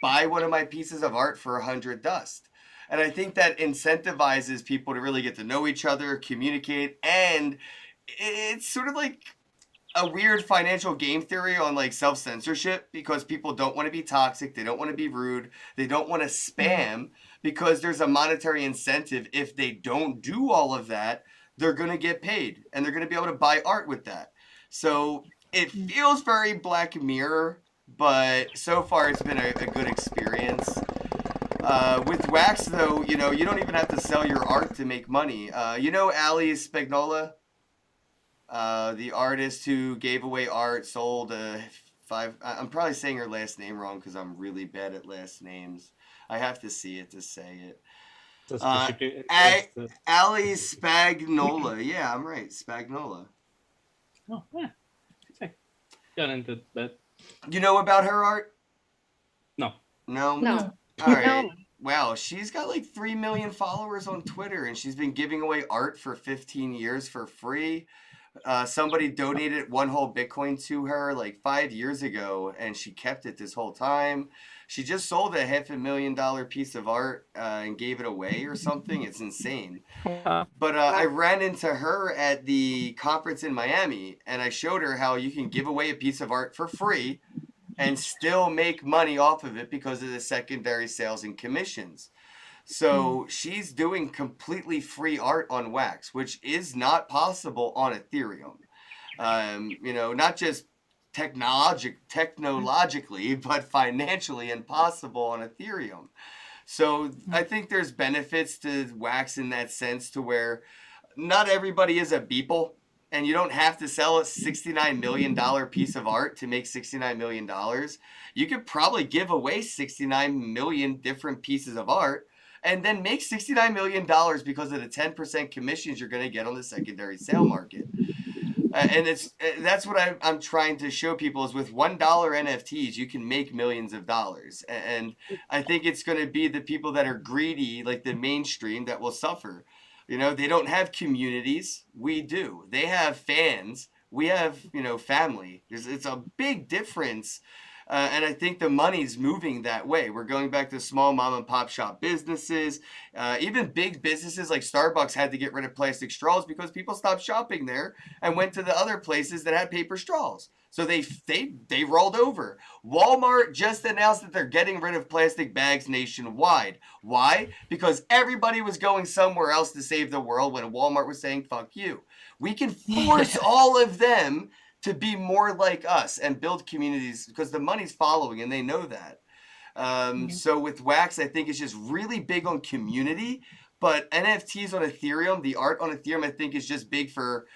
buy one of my pieces of art for 100 dust. And I think that incentivizes people to really get to know each other, communicate, and it's sort of like a weird financial game theory on like self-censorship because people don't want to be toxic, they don't want to be rude, they don't want to spam because there's a monetary incentive. If they don't do all of that, they're going to get paid and they're going to be able to buy art with that. So it feels very Black Mirror, but so far it's been a good experience. With Wax, though, you don't even have to sell your art to make money. Ali Spagnola, the artist who gave away art, sold I'm probably saying her last name wrong because I'm really bad at last names. I have to see it to say it. Ali Spagnola. Yeah, I'm right. Spagnola. Oh, yeah. Got into that. You know about her art? No. No? No. All right. No. Wow, she's got like 3 million followers on Twitter, and she's been giving away art for 15 years for free. Somebody donated one whole Bitcoin to her like 5 years ago, and she kept it this whole time. She just sold a $500,000 piece of art and gave it away or something. It's insane. But I ran into her at the conference in Miami, and I showed her how you can give away a piece of art for free and still make money off of it because of the secondary sales and commissions. So she's doing completely free art on Wax, which is not possible on Ethereum. You know, not just technologically, but financially impossible on Ethereum. So I think there's benefits to Wax in that sense, to where not everybody is a Beeple, and you don't have to sell a $69 million piece of art to make $69 million. You could probably give away 69 million different pieces of art and then make $69 million because of the 10% commissions you're going to get on the secondary sale market. And that's what I'm trying to show people, is with $1 NFTs, you can make millions of dollars. And I think it's going to be the people that are greedy, like the mainstream, that will suffer. You know, they don't have communities. We do. They have fans. We have, you know, family. It's a big difference. And I think the money's moving that way. We're going back to small mom and pop shop businesses. Even big businesses like Starbucks had to get rid of plastic straws because people stopped shopping there and went to the other places that had paper straws. So they rolled over. Walmart just announced that they're getting rid of plastic bags nationwide. Why? Because everybody was going somewhere else to save the world when Walmart was saying, fuck you. We can force all of them to be more like us and build communities, because the money's following and they know that. So with Wax, I think it's just really big on community, but NFTs on Ethereum, the art on Ethereum, I think is just big for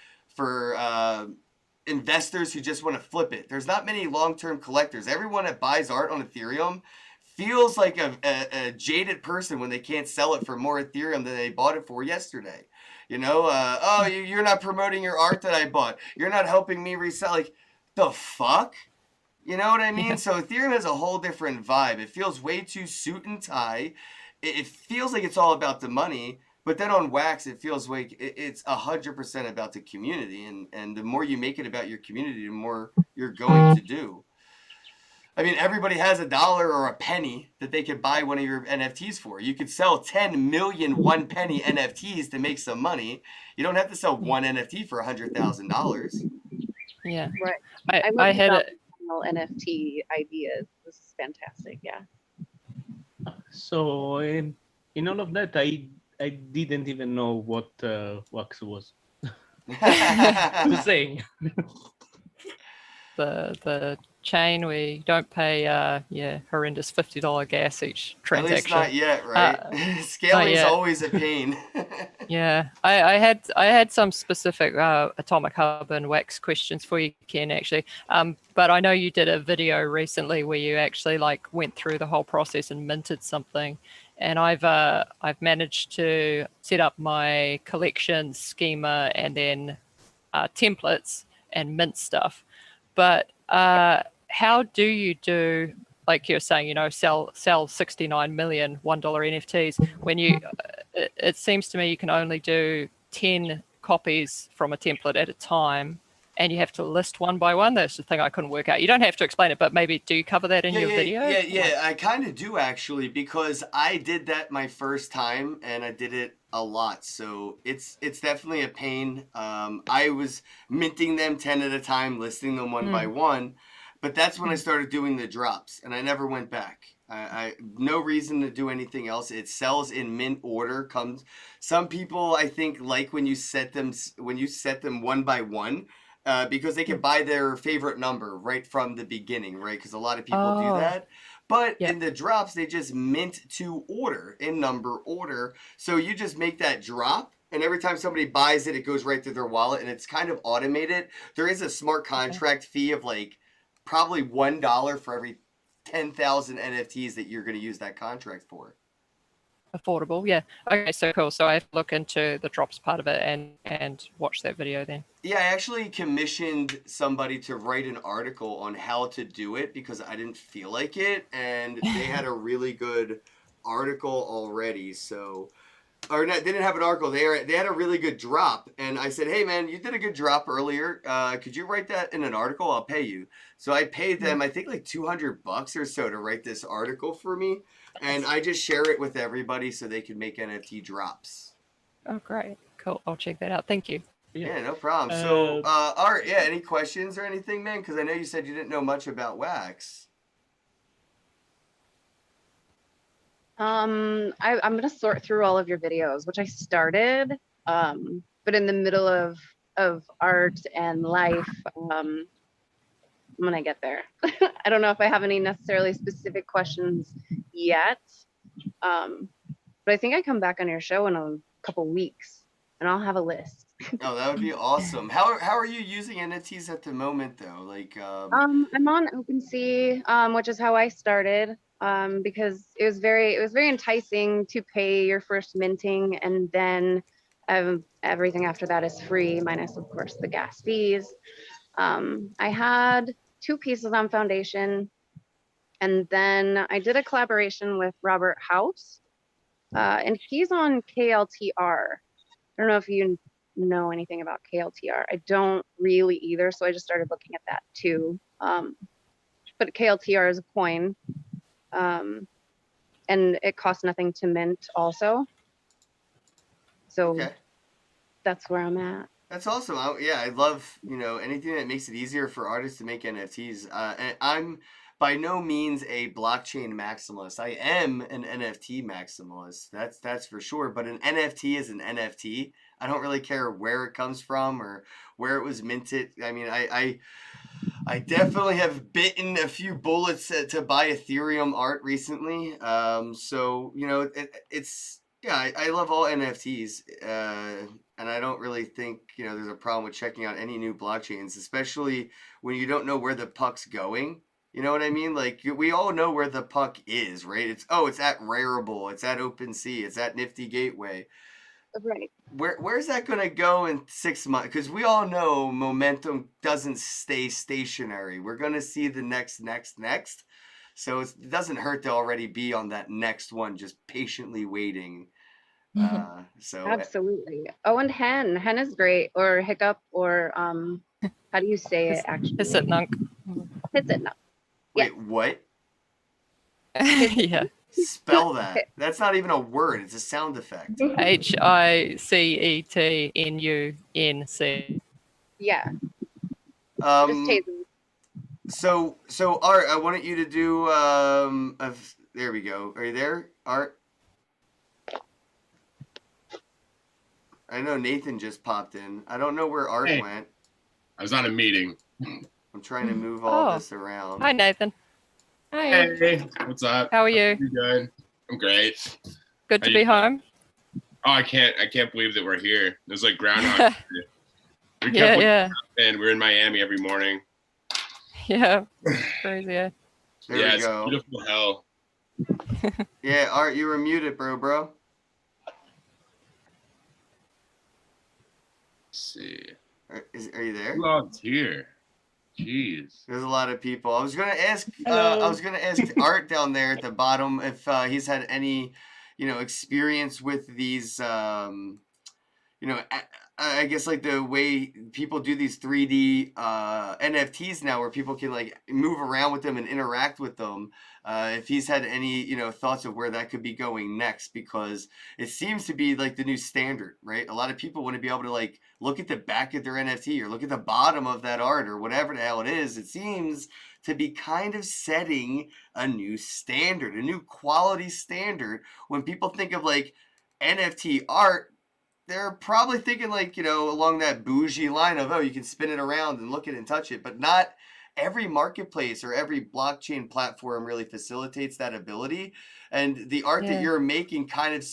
investors who just want to flip it. There's not many long-term collectors. Everyone that buys art on Ethereum feels like a jaded person when they can't sell it for more Ethereum than they bought it for yesterday. You know, you're not promoting your art that I bought. You're not helping me resell. Like, the fuck? You know what I mean? Yeah. So Ethereum has a whole different vibe. It feels way too suit and tie. It feels like it's all about the money. But then on Wax, it feels like it's 100% about the community. And the more you make it about your community, the more you're going to do. I mean, everybody has $1 or a penny that they could buy one of your NFTs for. You could sell 10 million 1 penny NFTs to make some money. You don't have to sell one NFT for $100,000. Yeah. Right. I had a NFT ideas. This is fantastic. Yeah. So in all of that, I didn't even know what Wax was. Just saying. The chain where you don't pay horrendous $50 gas each transaction. At least not yet, right? Scaling is always a pain. Yeah, I had some specific Atomic Hub and Wax questions for you, Ken, actually. But I know you did a video recently where you actually like went through the whole process and minted something. And I've managed to set up my collection schema and then templates and mint stuff. But how do you do, like you're saying, you know, sell 69 million $1 NFTs when you, it seems to me you can only do 10 copies from a template at a time, and you have to list one by one. That's the thing I couldn't work out. You don't have to explain it, but maybe do you cover that in your video? Yeah, I kind of do actually, because I did that my first time and I did it a lot. So it's definitely a pain. I was minting them 10 at a time, listing them one by one, but that's when I started doing the drops and I never went back. I no reason to do anything else. It sells in mint order. Some people I think like when you set them one by one. Because they can buy their favorite number right from the beginning, right? Because a lot of people do that. But in the drops, they just mint to order, in number order. So you just make that drop, and every time somebody buys it, it goes right through their wallet, and it's kind of automated. There is a smart contract fee of like probably $1 for every 10,000 NFTs that you're going to use that contract for. affordable. Yeah. Okay, so cool. So I have to look into the drops part of it and watch that video then. Yeah, I actually commissioned somebody to write an article on how to do it because I didn't feel like it, and they had a really good article already. So, or not, they didn't have an article. They had a really good drop, and I said, "Hey, man, you did a good drop earlier. Could you write that in an article? I'll pay you." So I paid them, I think, like $200 or so to write this article for me, and I just share it with everybody so they can make NFT drops. Oh, great. Cool. I'll check that out. Thank you. Yeah, no problem. So, Art, yeah, any questions or anything, man? Because I know you said you didn't know much about Wax. I'm gonna sort through all of your videos, which I started, but in the middle of art and life, when I get there. I don't know if I have any necessarily specific questions yet, but I think I come back on your show in a couple weeks, and I'll have a list. Oh, that would be awesome. How are you using NFTs at the moment, though? Like, I'm on OpenSea, which is how I started, because it was very enticing to pay your first minting, and then everything after that is free, minus of course the gas fees. I had 2 pieces on Foundation, and then I did a collaboration with Robert House, and he's on KLTR. I don't know if you know anything about KLTR. I don't really either, so I just started looking at that too. But KLTR is a coin, and it costs nothing to mint also. So okay. that's where I'm at. That's awesome. Yeah, I love, anything that makes it easier for artists to make NFTs. And I'm by no means a blockchain maximalist. I am an NFT maximalist. That's for sure. But an NFT is an NFT. I don't really care where it comes from or where it was minted. I mean, I definitely have bitten a few bullets to buy Ethereum art recently. So, it's, yeah, I love all NFTs. And I don't really think, there's a problem with checking out any new blockchains, especially when you don't know where the puck's going. You know what I mean? Like, we all know where the puck is, right? It's at Rarible, it's at OpenSea, it's at Nifty Gateway. Right. Where's that going to go in 6 months? Because we all know momentum doesn't stay stationary. We're going to see the next. So it doesn't hurt to already be on that next one, just patiently waiting. So Absolutely. Oh, and hen is great, or hiccup, or how do you say it actually? Hisitnunk. Hisitnunk. wait, what? Yeah. Spell that. That's not even a word. It's a sound effect. HICETNUNC. Yeah. Um, Just tasing. So Art, I wanted you to do there we go. Are you there, Art? I know Nathan just popped in. I don't know where Art Hey. went. I was on a meeting. I'm trying to move all Oh. this around. Hi, Nathan. Hi. Hey, what's up? How are you? You good? I'm great. Good to How be you- home. Oh, I can't believe that we're here. It was like Groundhog Day. We Yeah, kept yeah, and we're in Miami every morning. yeah. Crazy. Yeah. There yeah, we it's go. beautiful hell. Yeah, Art, you were muted, bro. Let's see. Are you there? Who all's here? Jeez. There's a lot of people. I was gonna ask. Hello. I was gonna ask Art down there at the bottom if he's had any, experience with these. I guess like the way people do these 3D NFTs now, where people can like move around with them and interact with them. If he's had any, thoughts of where that could be going next, because it seems to be like the new standard, right? A lot of people want to be able to like look at the back of their NFT or look at the bottom of that art or whatever the hell it is. It seems to be kind of setting a new standard, a new quality standard. When people think of like NFT art, they're probably thinking like, along that bougie line of, oh, you can spin it around and look at it and touch it, but not every marketplace or every blockchain platform really facilitates that ability. And the art that Yeah. you're making kind of,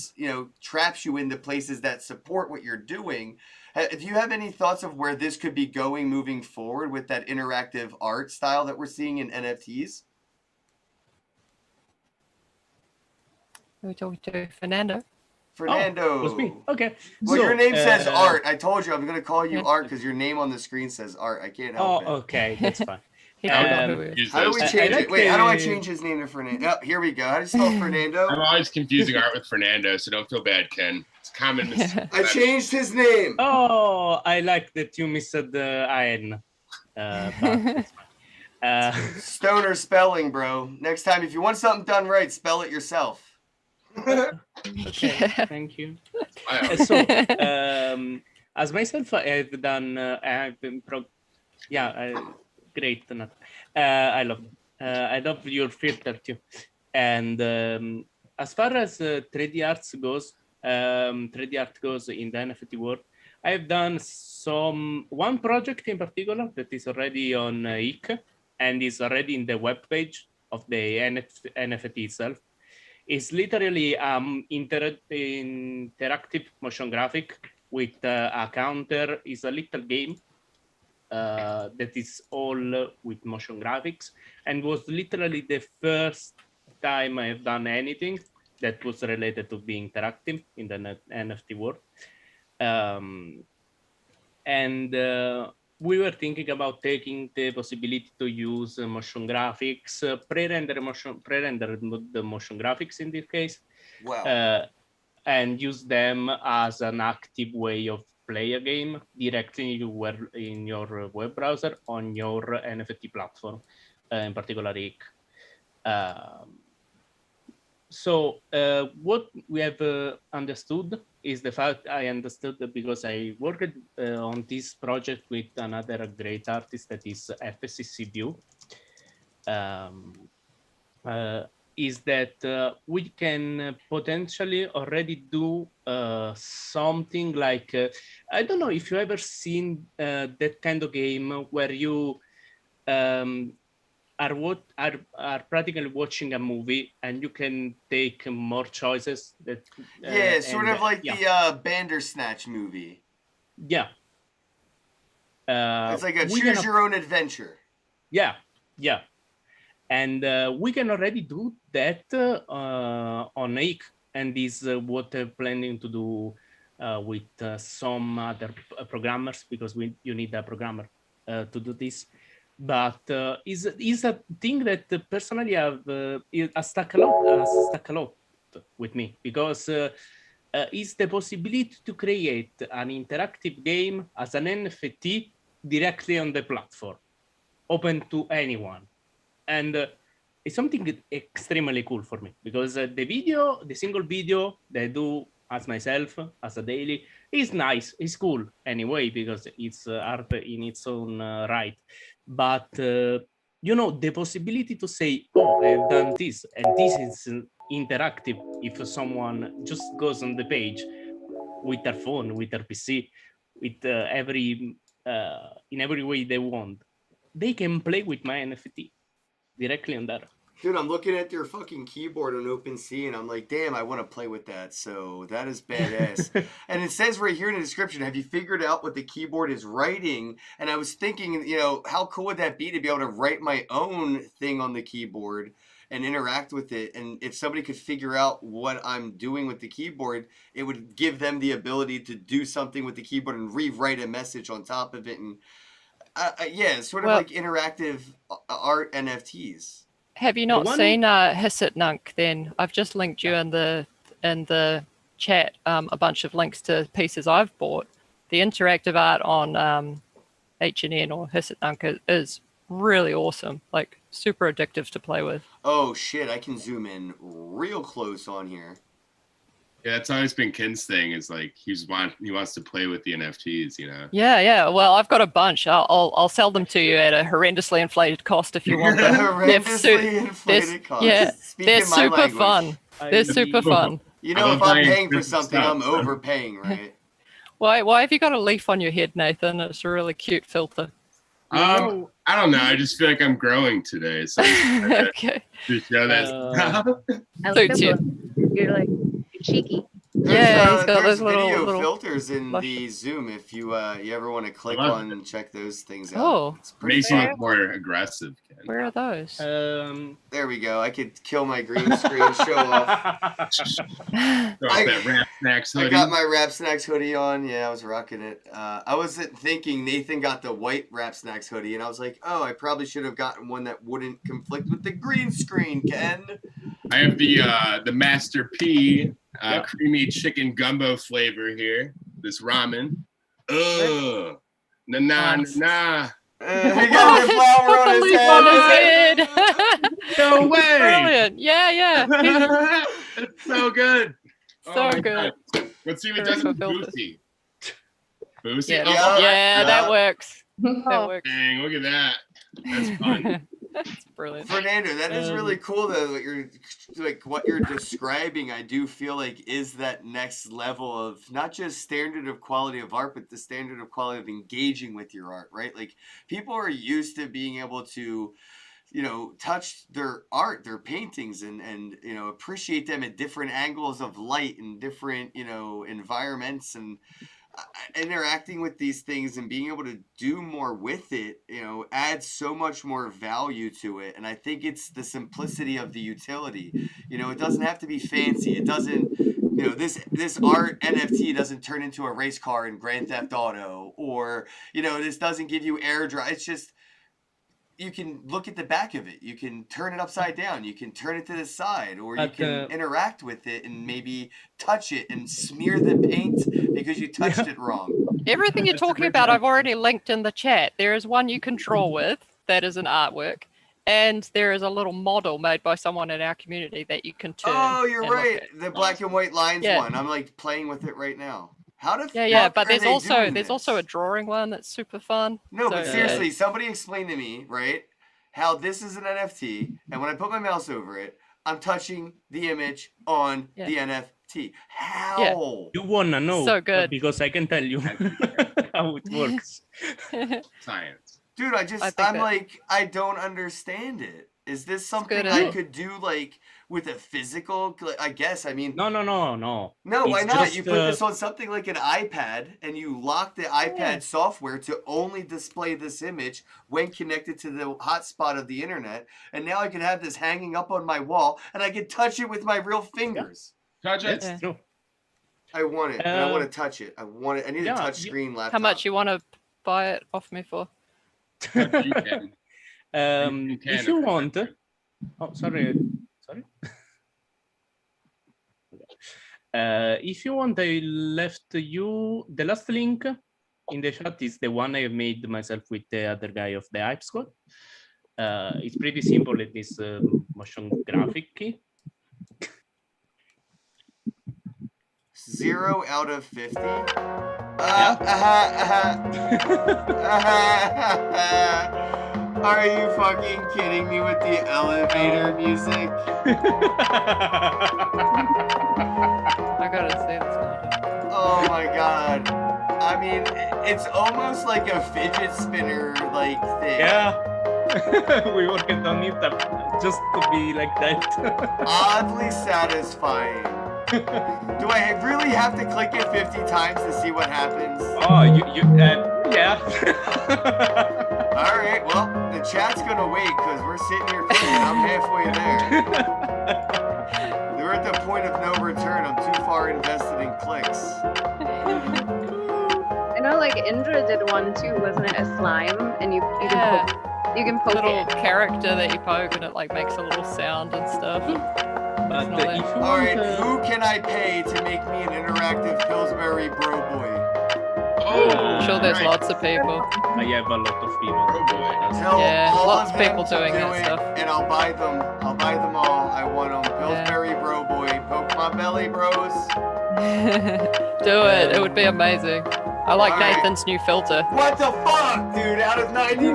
traps you into places that support what you're doing. Do you have any thoughts of where this could be going moving forward with that interactive art style that we're seeing in NFTs? Who are we talking to? Fernando? Fernando. Oh, was me. Okay. Well, So, your name says uh, Art. I told you I'm gonna call you Yeah. Art because your name on the screen says Art. I can't Oh, help it. okay, that's fine. He forgot Um, who he was. Use How do those. we I change like it? Wait, how do I the- change his name to Fernando? Oh, here we go. How do you spell Fernando? I'm always confusing Art with Fernando, so don't feel bad, Ken. It's a common mistake. I changed his name. Oh, I like that you missed the IN. But it's fine. Stoner spelling, bro. Next time, if you want something done right, spell it yourself. Okay, Yeah. thank you. Wow. So, as myself, I've done. I've been great. Not, I love your filter too. And as far as 3D arts goes, 3D art goes in the NFT world, I've done one project in particular that is already on IC and is already in the web page of the NFT itself. It's literally interactive motion graphic with a counter. Is a little game that is all with motion graphics, and was literally the first time I've done anything that was related to being interactive in the NFT world. We were thinking about taking the possibility to use motion graphics, pre-render the motion graphics in this case, Wow. and use them as an active way of play a game directly in your web browser on your NFT platform, in particular IC. So what we have understood is the fact I understood that because I worked on this project with another great artist that is FSCC View, is that we can potentially already do something like, I don't know if you ever seen that kind of game where you are practically watching a movie and you can take more choices that Yeah, sort of like yeah. the Bandersnatch movie. Yeah. It's like a we choose can- your own adventure. Yeah, yeah. And we can already do that on IC, and is what I'm planning to do with some other programmers, because you need a programmer to do this. But is a thing that personally has stuck a lot with me, because is the possibility to create an interactive game as an NFT directly on the platform, open to anyone. And it's something extremely cool for me, because the single video that I do as myself, as a daily, is nice, it's cool anyway, because it's art in its own right. But, the possibility to say, oh, I've done this, and this is interactive if someone just goes on the page with their phone, with their PC, with in every way they want, they can play with my NFT directly on that. Dude, I'm looking at your fucking keyboard on OpenSea and I'm like, damn, I want to play with that. So that is badass. And it says right here in the description, have you figured out what the keyboard is writing? And I was thinking, how cool would that be to be able to write my own thing on the keyboard and interact with it? And if somebody could figure out what I'm doing with the keyboard, it would give them the ability to do something with the keyboard and rewrite a message on top of it. And yeah, it's sort of like interactive art NFTs. Have you not seen Hisset Nunk? Then I've just linked you in the chat a bunch of links to pieces I've bought. The interactive art on HNN or Hisset Nunk is really awesome, like super addictive to play with. Oh shit, I can zoom in real close on here. Yeah, that's always been Ken's thing. Is like he wants to play with the NFTs, Yeah. Well, I've got a bunch. I'll sell them to you at a horrendously inflated cost if you want them. Horrendously inflated cost. Yeah, Speaking they're my super language. fun. They're super fun. If I'm paying for something, I'm overpaying, right? Why have you got a leaf on your head, Nathan? It's a really cute filter. I don't know. I just feel like I'm growing today. So okay. To show that. I like Suits that. You're like cheeky. Yeah, he's got there's those little filters in the Zoom if you ever want to click on and check those things out. Oh, it's pretty makes you fun. look more aggressive, Ken. Where are those? There we go. I could kill my green screen, show off. Throw up that Rap Snacks I hoodie. got my Rap Snacks hoodie on. Yeah, I was rocking it. I wasn't thinking Nathan got the white Rap Snacks hoodie, and I was like, oh, I probably should have gotten one that wouldn't conflict with the green screen, Ken. I have the Master P creamy chicken gumbo flavor here. This ramen. Ugh. Nah. He got the flower on his Leaf head. on his head. No way. Brilliant. Yeah. It's so good. So my good. God. Let's see if it Very does with fulfilled. Boosie. Boosie? Yeah, Oh, that works. That works. dang, look at that. That's fun. That's brilliant. Fernando, that is really cool though. What you're describing, I do feel like is that next level of not just standard of quality of art, but the standard of quality of engaging with your art, right? Like people are used to being able to, touch their art, their paintings, and appreciate them at different angles of light and different, environments, and interacting with these things and being able to do more with it, adds so much more value to it. And I think it's the simplicity of the utility. It doesn't have to be fancy. It doesn't, this art NFT doesn't turn into a race car in Grand Theft Auto, or, this doesn't give you airdrop. It's just, you can look at the back of it. You can turn it upside down. You can turn it to the side, or you can interact with it and maybe touch it and smear the paint because you touched it wrong. Everything you're talking about, I've already linked in the chat. There is one you can draw with that is an artwork, and there is a little model made by someone in our community that you can turn. Oh, you're and look right. at. The black and white lines Yeah. one. I'm like playing with it right now. How the Yeah, fuck but are there's they doing also a this? drawing one that's super fun. No, So, but seriously, somebody explain to me, right, how this is an NFT, and when I put my mouse over it, I'm touching the image on the NFT. How? You wanna know? So good. Because I can tell you how it works. Science. Dude, I think I'm that- like, I don't understand it. Is this something good, I isn't it? could do like with a physical? I guess. I mean, No. No, why It's not? just, You put this on something like an iPad, and you lock the iPad software to only display this image when connected to the hotspot of the internet. And now I can have this hanging up on my wall, and I can touch it with my real fingers. Touch it. That's true. I want it. and I want to touch it. I want it. I need a touch screen laptop. How much you want to buy it off me for? You can. You can If you if- want, sorry. If you want, I left you the last link in the chat is the one I made myself with the other guy of the Hype Squad. It's pretty simple. It is motion graphic key. 0 out of 50. Are you fucking kidding me with the elevator music? I gotta see this one. Oh my god. I mean, it's almost like a fidget spinner like thing. Yeah. We worked on it just to be like that. Oddly satisfying. Do I really have to click it 50 times to see what happens? Oh, yeah. All right, well, the chat's gonna wait because we're sitting here clicking. I'm halfway there. We're at the point of no return. I'm too far invested in clicks. I know, like Indra did one too, wasn't it? A slime, and you can Yeah. poke, you can poke Little it. character that you poke and it like makes a little sound and stuff. But It's not if you All right, want, who can I pay to make me an interactive Pillsbury bro boy? Oh, I'm sure there's nice. lots of people. I have a lot of people. Oh, boy. Tell Yeah, all lots of of people them to doing do that it, stuff. and I'll buy them. I'll buy them all. I want them. Pillsbury bro boy, poke my belly, bros. Do it. It would be amazing. I like All right. Nathan's new filter. What the fuck, dude? Out of 99.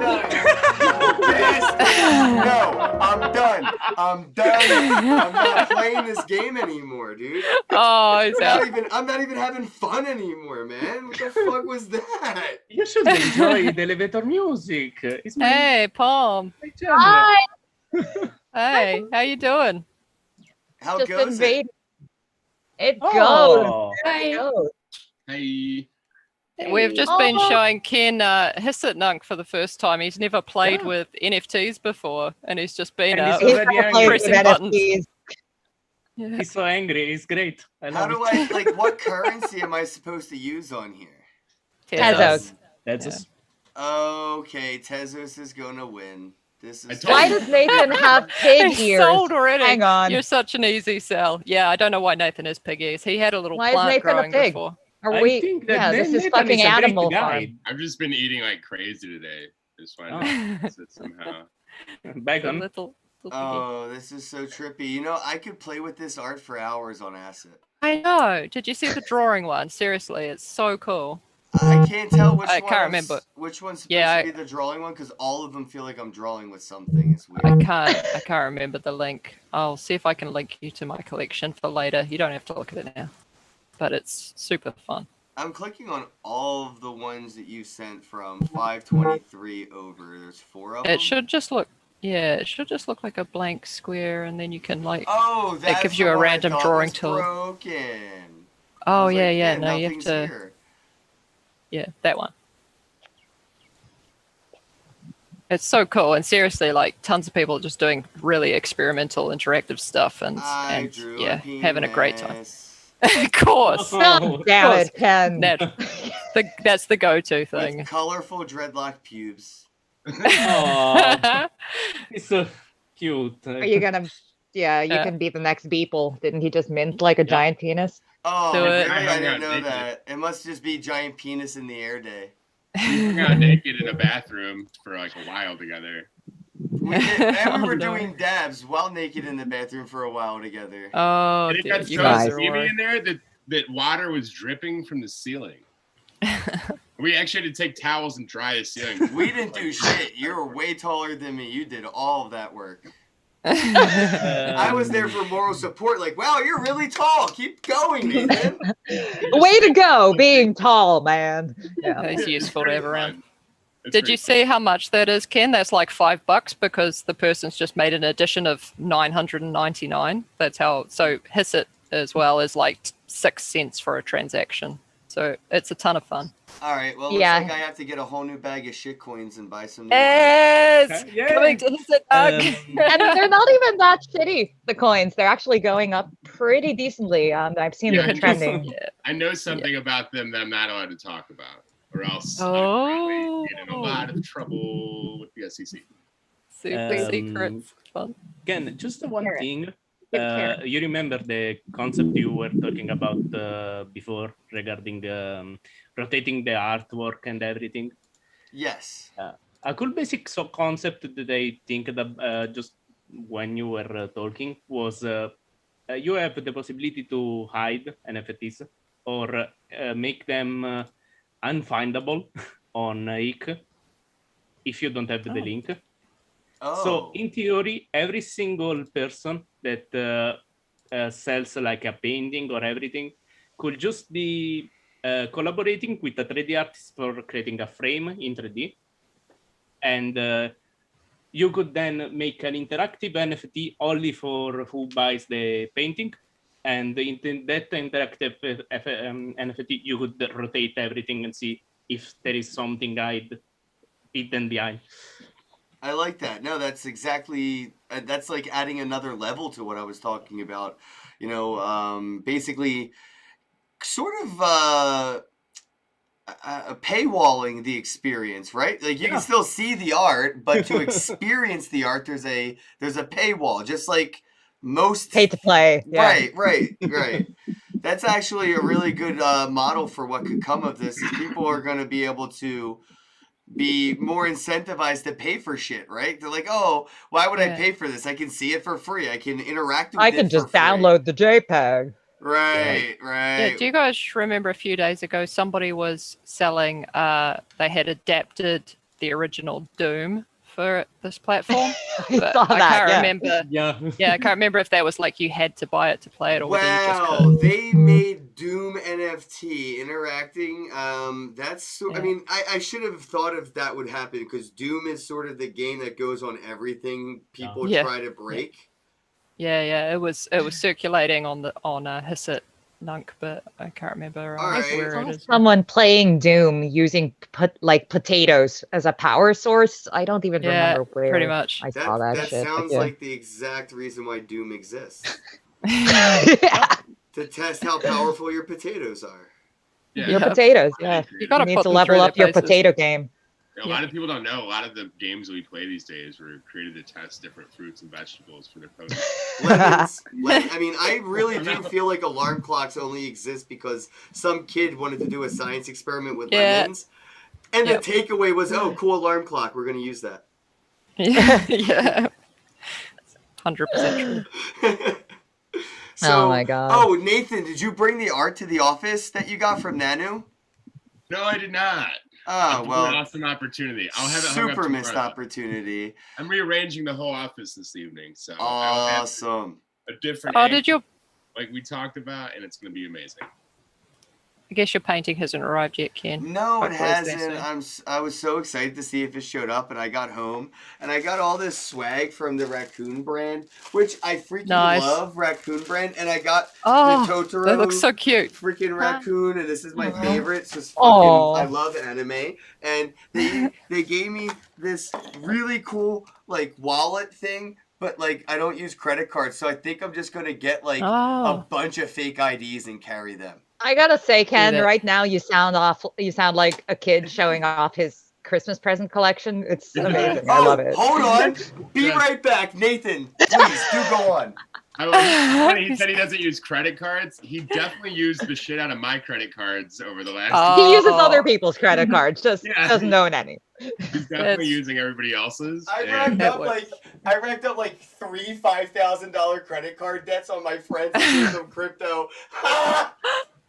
Best. No, I'm done. I'm not playing this game anymore, dude. Oh, he's out. I'm not even having fun anymore, man. What the fuck was that? You should enjoy the elevator music. It's my, Hey, Palm. my genre. Hey, how you doing? How Just goes it? invaded. It goes. Oh, It goes. Hey. We've just been Oh. showing Ken Hisset Nunk for the first time. He's never played Yeah. with NFTs before, and he's just been And he's out He's already never played with pressing buttons. NFTs. Yeah. He's so angry. He's great. I How love do it. I like? What currency am I supposed to use on here? Tezos. That's Yeah. us. Okay, Tezos is gonna win. This I is told Why you. does Nathan have pig He's ears? sold already. Hang on. You're such an easy sell. Yeah, I don't know why Nathan has pig ears. He had a little Why is plant Nathan a growing pig? before. Are I we? think that Yeah, this is Nathan fucking a great Animal guy. Farm. I've just been eating like crazy today. Just Oh. wanted to sit somehow. The Bacon. little piggy. Oh, this is so trippy. You know, I could play with this art for hours on Asset. I know. Did you see the drawing one? Seriously, it's so cool. I can't tell which I one. can't remember. Which one's supposed Yeah, to be the drawing one because all of them feel like I'm drawing with something. It's weird. I can't remember the link. I'll see if I can link you to my collection for later. You don't have to look at it now, but it's super fun. I'm clicking on all of the ones that you sent from 523 over. There's 4 of them. It should just look, yeah, it should just look like a blank square, and then you can like. Oh, that's gives the you a one I random thought drawing was tool. Broken. I Oh was yeah, like, yeah. "Damn, No, you have nothing's to. here." Yeah, that one. It's so cool, and seriously, like tons of people are just doing really experimental, interactive stuff, and drew yeah, a having a great time. penis Of course, Oh, Damn course. it, Ken. that's the go-to with thing. colorful dreadlock pubes. oh, he's so cute. Are you gonna? Yeah, you Yeah. can be the next Beeple. Didn't he just mint like a giant penis? Oh, Do really? it. I hung didn't out know naked. that. It must just be giant penis in the air day. We hung out naked in a bathroom for like a while together. We did, and we Oh, were no. doing dabs while naked in the bathroom for a while together. Oh, And it dude, got you so guys are steamy wild. in there that water was dripping from the ceiling. We actually had to take towels and dry the ceiling. We didn't do shit. You were way taller than me. You did all of that work. Um, I was there for moral support. Like, wow, you're really tall. Keep going, Nathan. Way to go, being tall, man. Yeah. It's useful to Pretty have around. fun. It's Did pretty you see how much that is, Ken? That's like $5 because the person's just made an addition of 999. That's how. So Hisset as well is like 6 cents for a transaction. So it's a ton of fun. All right. Well, Yeah. looks like I have to get a whole new bag of shit coins and buy some new ones. Yes, Yeah. coming to Hisset Nunk. And they're not even that shitty, the coins. They're actually going up pretty decently. I've seen Yeah, them trending. I know something about them that I'm not allowed to talk about, or else Oh. I'd get in a lot of trouble with the E SEC. Super Um, secrets. Fun. Ken, just one Carrot. thing. Carrot. You remember the concept you were talking about before regarding rotating the artwork and everything? Yes. A cool basic concept that I think that just when you were talking was you have the possibility to hide NFTs or make them unfindable on IC if you don't have the Oh. link. Oh. So in theory, every single person that sells like a painting or everything could just be collaborating with a 3D artist for creating a frame in 3D. And you could then make an interactive NFT only for who buys the painting. And in that interactive NFT, you could rotate everything and see if there is something hidden behind. I like that. No, that's exactly, that's like adding another level to what I was talking about. You know, basically sort of paywalling the experience, right? Like you can still see the art, but to experience the art, there's a paywall, just like most Pay to play. Yeah. Right. That's actually a really good model for what could come of this. Is people are going to be able to be more incentivized to pay for shit, right? They're like, oh, why would I Yeah. pay for this? I can see it for free. I can interact with it I can for just free. download the JPEG. Right. Yeah, do you guys remember a few days ago somebody was selling they had adapted the original Doom for this platform? I But saw I that. can't Yeah. remember. Yeah. Yeah, I can't remember if that was like you had to buy it to play it or whether you just Wow, could. they made Doom NFT interacting. That's so. I Yeah. mean, I should have thought if that would happen because Doom is sort of the game that goes on everything people Yeah. try to break. Yeah, it was circulating on Hisset Nunk, but I can't remember All right. where it is. Someone playing Doom using like potatoes as a power source. I don't even Yeah, remember where pretty much. I saw that shit. sounds but yeah. like the exact reason why Doom exists. Yeah. To test how powerful your potatoes are. Yeah. Your potatoes, yeah. You gotta need put to them level through up their your paces. potato game. A lot of people don't know. A lot of the games that we play these days were created to test different fruits and vegetables for their potency. Lemons. I mean, I really do feel like alarm clocks only exist because some kid wanted to do a science experiment with Yeah. lemons. And Yep. the takeaway was, oh, cool alarm clock. We're going to use that. Yeah. 100% true. So, Oh my God. Oh, Nathan, did you bring the art to the office that you got from Nanu? No, I did not. Oh, An well, awesome opportunity. I'll have it hung up super missed tomorrow. opportunity. I'm rearranging the whole office this evening, so I'll have Awesome. a different. Oh, angle did you? like we talked about, and it's going to be amazing. I guess your painting hasn't arrived yet, Ken. No, it Hopefully it's there hasn't. soon. I was so excited to see if it showed up, and I got home and I got all this swag from the Raccoon brand, which I freaking Nice. love Raccoon brand, and I got Oh, the Totoro. that looks so cute. Freaking raccoon, and this is my Aw. favorite. It's just Aw. fucking. I love anime, and they gave me this really cool like wallet thing. But like I don't use credit cards, so I think I'm just gonna get like a Oh, bunch of fake IDs and carry them. I gotta say, Ken, that. right now you sound awful. You sound like a kid showing off his Christmas present collection. It's amazing. I love it. Hold on. Be right back. Nathan, please do go on. When he said he doesn't use credit cards, he definitely used the shit out of my credit cards over the last. He uses Oh. other people's credit cards, just Yeah. doesn't own any. He's definitely That's- using everybody else's. I and- racked That up works. like three $5,000 credit card debts on my friends to do some crypto.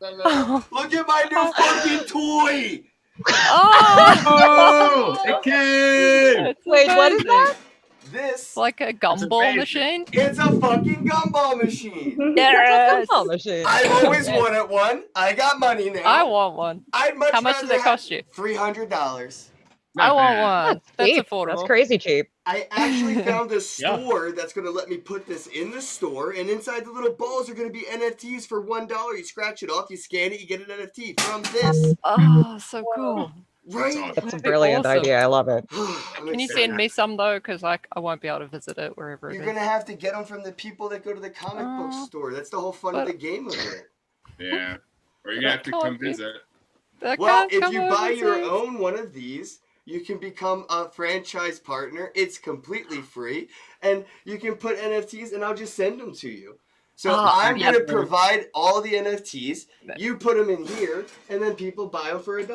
Look at my new fucking toy. Oh, it came! It's Wait, what is amazing. that? This It's like a gumball amazing. machine. it's a fucking gumball machine. Yes. Gumball machine. I've always wanted one. I got money now. I want one. I'd much How much did rather that cost you? $300. I Not want bad. one. That's That's cheap. affordable. That's crazy cheap. I actually found a store that's going to let me put this in the store, and inside the little balls are going to be NFTs for $1. You scratch it off, you scan it, you get an NFT from this. Oh, so cool. Right? awesome. That's a That'd be brilliant awesome. idea. I love it. I'm Can you excited. send me some though? Because like I won't be able to visit it wherever it You're is. going to have to get them from the people that go to the comic book Oh. store. That's the whole fun of But- the game of it. Yeah. Or you're going to have to Can't come be- visit. I Well, can't if come you over buy your to- own one of these, you can become a franchise partner. It's completely free, and you can put NFTs, and I'll just send them to you. So Oh, I'm yeah. going to provide all the NFTs. You put them in here, and then people buy them for $1.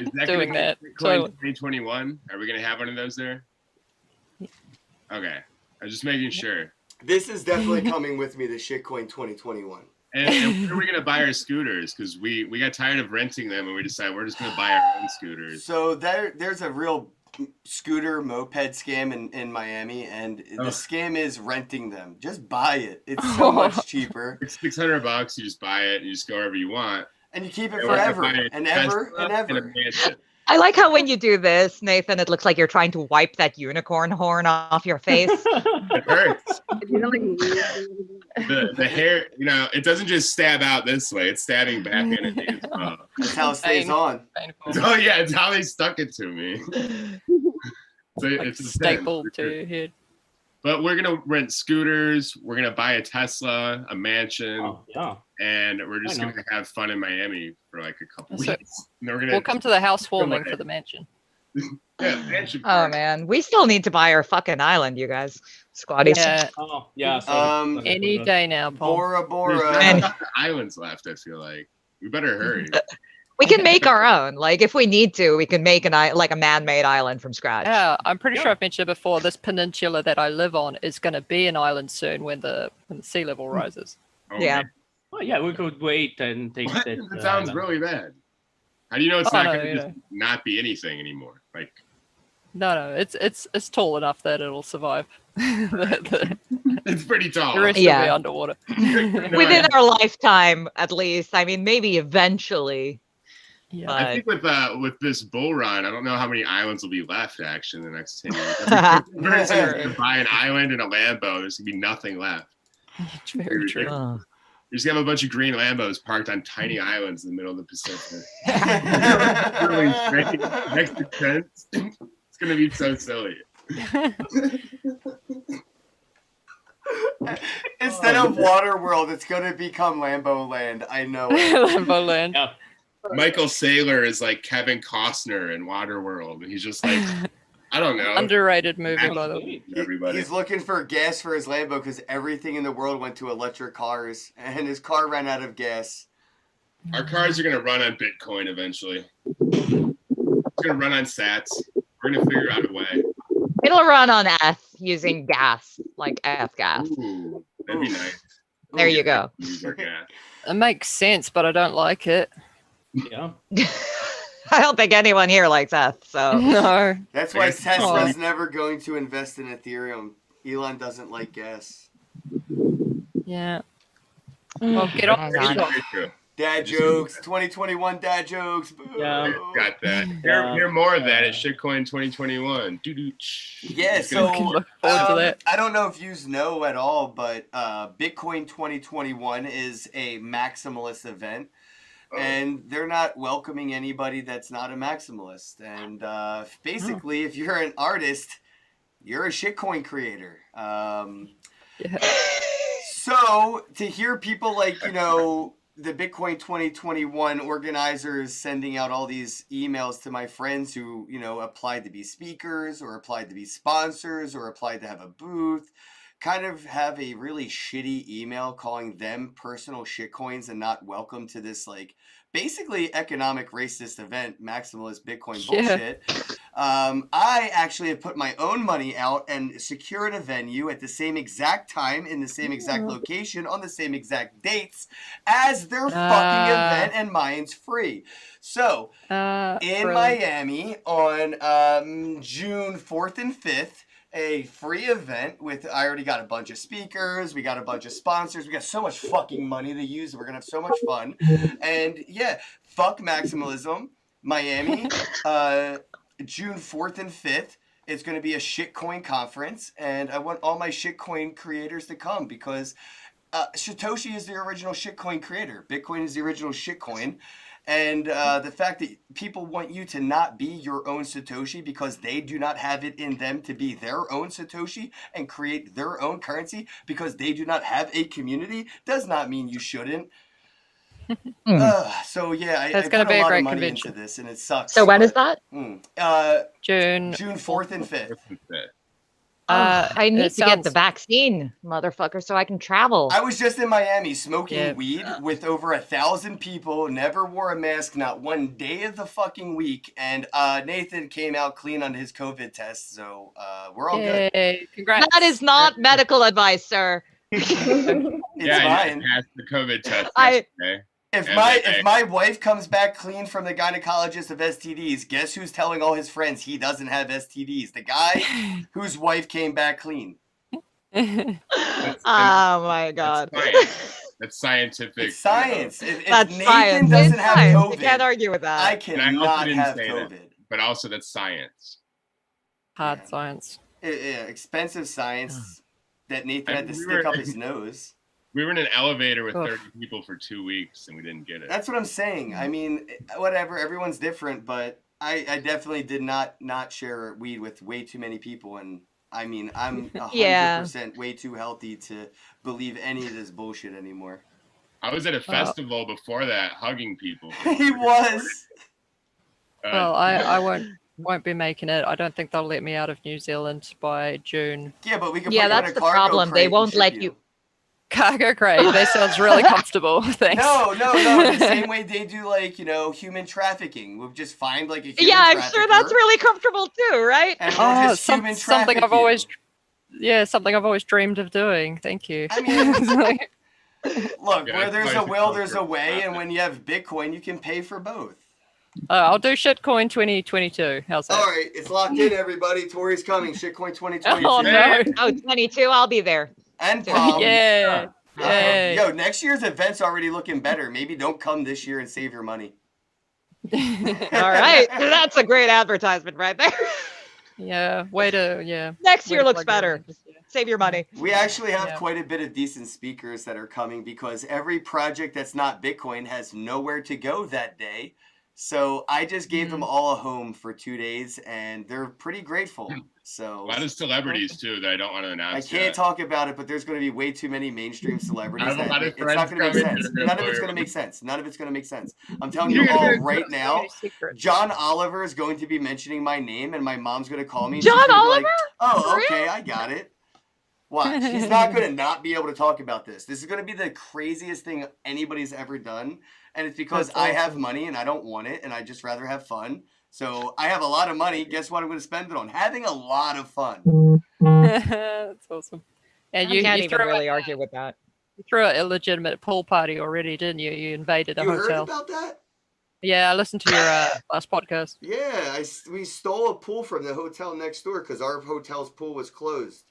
Is that doing gonna that. be Bitcoin So 2021? Are we going to have one of those there? Okay. I'm just making sure. This is definitely coming with me to Shitcoin 2021. And where are we going to buy our scooters? Because we got tired of renting them, and we decided we're just going to buy our own scooters. So there's a real scooter moped scam in Miami, and the scam is renting them. Just buy it. It's so much cheaper. It's $600. You just buy it, and you just go wherever you want. And you keep it And we're gonna forever buy a and ever Tesla and a ever. mansion. I like how when you do this, Nathan, it looks like you're trying to wipe that unicorn horn off your face. It hurts. You know, like, The hair, it doesn't just stab out this way. It's stabbing back in at me as well. That's how it stays on. painful. Oh yeah, it's how they stuck it to me. So Like it's a stapled thing. to your head. But we're gonna rent scooters. We're gonna buy a Tesla, a mansion, Oh, yeah. and we're just Why gonna have fun in Miami for like a couple So- weeks. And then we're gonna We'll come to the housewarming away. for the mansion. mansion. Oh party. man, we still need to buy our fucking island, you guys. Squatties. Yeah, Oh, yeah. sorry. any day now, Paul. Bora There's Bora. not And- enough islands left. I feel like we better hurry. We can make our own. Like if we need to, we can make like a man-made island from scratch. Yeah, I'm pretty sure I've mentioned it before. This peninsula that I live on is going to be an island soon when the sea level rises. Oh, Yeah. man. Oh, yeah, we could wait and take What? that. That sounds island. really bad. How do you know it's Oh, not no, gonna you just know. not be anything anymore? Like No, it's tall enough that it'll survive. the it's pretty tall. rest will be Yeah. underwater. Within our lifetime, at least. I mean, maybe eventually. Yeah. But I think with this bull run, I don't know how many islands will be left actually in the next 10 years. Every person is gonna buy an island and a Lambo. There's gonna be nothing left. Very true. Oh. You just have a bunch of green Lambos parked on tiny islands in the middle of the Pacific. Really strange. Next to tents. It's gonna be so silly. Instead of Waterworld, it's going to become Lambo Land. I know it. Lambo Land. Yeah. Michael Saylor is like Kevin Costner in Waterworld, and he's just like, I don't know. Underrated movie, by the way. Everybody. He's looking for gas for his Lambo because everything in the world went to electric cars, and his car ran out of gas. Our cars are gonna run on Bitcoin eventually. It's gonna run on Sats. We're gonna figure out a way. It'll run on F using gas, like F gas. Ooh, that'd be nice. There you go. Use our gas. It makes sense, but I don't like it. Yeah. I don't think anyone here likes F, so. No. That's why I guess- Tesla's never going to invest in Ethereum. Elon doesn't like gas. Yeah. Well, get on. Hang on. Very true. Dad jokes, 2021 dad jokes. Boo. Yeah. Got that. Yeah. Hear more of that at Shitcoin 2021. Doo-doo. Yeah, It's gonna so Look forward to that. I don't know if you know at all, but Bitcoin 2021 is a maximalist event. And they're not welcoming anybody that's not a maximalist. And basically, if you're an artist, you're a shitcoin creator. Yeah. So to hear people like, the Bitcoin 2021 organizers sending out all these emails to my friends who, applied to be speakers or applied to be sponsors or applied to have a booth, kind of have a really shitty email calling them personal shitcoins and not welcome to this, like, basically economic racist event, maximalist Bitcoin Yeah. bullshit. I actually have put my own money out and secured a venue at the same exact time, in the same exact location, on the same exact dates as their fucking event, and mine's free. So, in Brilliant. Miami on June 4th and 5th, a free event with, I already got a bunch of speakers, we got a bunch of sponsors, we got so much fucking money to use, we're gonna have so much fun. And yeah, fuck maximalism. Miami, June 4th and 5th. It's going to be a shitcoin conference, and I want all my shitcoin creators to come because Satoshi is the original shitcoin creator. Bitcoin is the original shitcoin. And the fact that people want you to not be your own Satoshi because they do not have it in them to be their own Satoshi and create their own currency because they do not have a community does not mean you shouldn't. So yeah, I That's put gonna be a a lot great of money convention. into this, and it sucks. So when is but- that? June. June 4th and 5th. I need it to get the sounds- vaccine, motherfucker, so I can travel. I was just in Miami smoking Yeah. weed with over 1,000 people, never wore a mask, not one day of the fucking week, and Nathan came out clean on his COVID test, so we're all good. Yay. Congrats. That is not medical advice, sir. It's Yeah, fine. I passed the COVID test I- yesterday. If Yeah, my they- if my wife comes back clean from the gynecologist of STDs, guess who's telling all his friends he doesn't have STDs? The guy whose wife came back clean. Oh my god. That's science. That's scientific. It's science. If That's Nathan science. doesn't It's have science. COVID, You can't argue with that. I And I also cannot didn't have say that. COVID. But also, that's science. Hard science. Yeah, expensive science that Nathan had to We stick were- up his nose. We were in an elevator with Ugh. 30 people for 2 weeks and we didn't get it. That's what I'm saying. I mean, whatever. Everyone's different, but I definitely did not share weed with way too many people, and I mean, I'm 100% way too healthy to believe any of this bullshit anymore. I was at a festival before that hugging people. He was. Well, I won't be making it. I don't think they'll let me out of New Zealand by June. Yeah, but we could. Yeah, put you in that's a the cargo problem. crate They and won't ship let you. Cargo crate. That sounds really comfortable. Thanks. No. The same way they do, like, human trafficking. We'll just find like a human Yeah, I'm trafficker, sure that's really comfortable too, right? And we'll Oh, just human something traffic I've always, you. something I've always dreamed of doing. Thank you. I mean, It's like- look, Yeah, where that's there's nice a to will, come there's a from. way, and when you have Bitcoin, you can pay for both. I'll do shitcoin 2022. How's that? All right, it's locked in, everybody. Tori's coming. Shitcoin 2022. Oh no! Oh, 22, I'll be there. And Palm. Yeah. Yay. Yo, next year's event's already looking better. Maybe don't come this year and save your money. All right, that's a great advertisement right there. Yeah. Way to Next way year to looks plug your better. event this year. Save your money. We actually have Yeah. quite a bit of decent speakers that are coming because every project that's not Bitcoin has nowhere to go that day. So I just gave them all a home for 2 days, and they're pretty grateful. A So lot of celebrities too that I don't want to I announce. can't yet. talk about it, but there's going to be way too many mainstream celebrities. I have a that lot of it's not friends going to make coming. sense. They're None of gonna it's blow going to your make sense. None of it's going to make sense. I'm telling You're you gonna all be right So now. many secrets. John Oliver is going to be mentioning my name, and my mom's going to call me. And John she's gonna be Oliver? like, "Oh, For real? okay, I got it." Watch. He's not going to not be able to talk about this. This is going to be the craziest thing anybody's ever done. And it's because That's I have awesome. money and I don't want it and I just rather have fun. So I have a lot of money. Guess what I'm going to spend it on? Having a lot of fun. That's awesome. And I you, can't you even threw really a, argue with that. you threw an illegitimate pool party already, didn't you? You invaded a You heard hotel. about that? Yeah, I listened to your last podcast. Yeah, we stole a pool from the hotel next door because our hotel's pool was closed.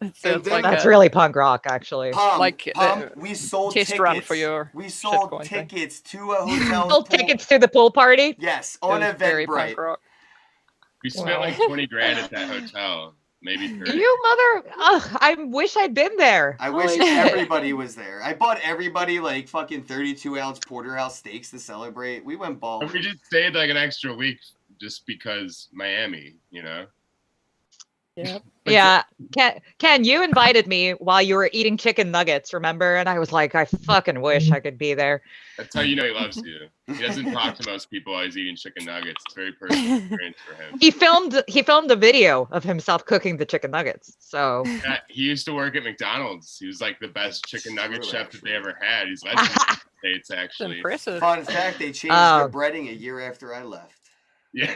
It sounds then- like That's a really punk rock, actually. Pom, Like, we sold test tickets. run for your we sold shitcoin thing. tickets to a hotel. Sold tickets to the pool party. Yes, it on was very Eventbrite. punk rock. We spent like 20 grand at that hotel, maybe 30. You mother! Ugh, I wish I'd been there. I wish Holy shit. everybody was there. I bought everybody like fucking 32-ounce porterhouse steaks to celebrate. We went ball. But we just stayed like an extra week just because Miami, you know. Yeah. Yeah, Ken, you invited me while you were eating chicken nuggets, remember? And I was like, I fucking wish I could be there. That's how you know he loves you. He doesn't talk to most people while he's eating chicken nuggets. It's a very personal experience for him. He filmed a video of himself cooking the chicken nuggets. So Yeah, he used to work at McDonald's. He was like the best chicken nugget True, chef that they actually. ever had. He's legendary in the States, It's actually. impressive. Fun fact, they changed Oh. the breading a year after I left. Yeah.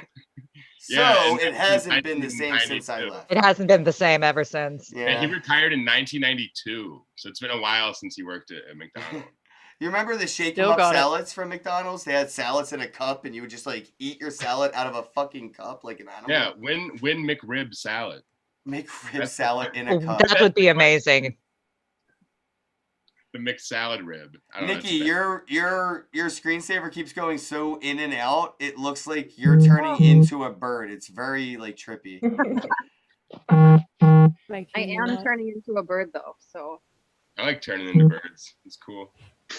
So Yeah, and it hasn't been the same 1992. since I left. it hasn't been the same ever since. Yeah, he Yeah. retired in 1992. So it's been a while since he worked at McDonald's. You remember the shake 'em Still up got it. salads from McDonald's? They had salads in a cup and you would just like eat your salad out of a fucking cup like an animal. Yeah, win McRib salad. Make rib That's- salad in a Oh, cup. that would be amazing. The McSalad rib. I don't know, Nikki, it's your screensaver keeps going so in and out. It looks like you're turning into a bird. It's very like trippy. I Making am that. turning into a bird though, so I like turning into birds. It's cool.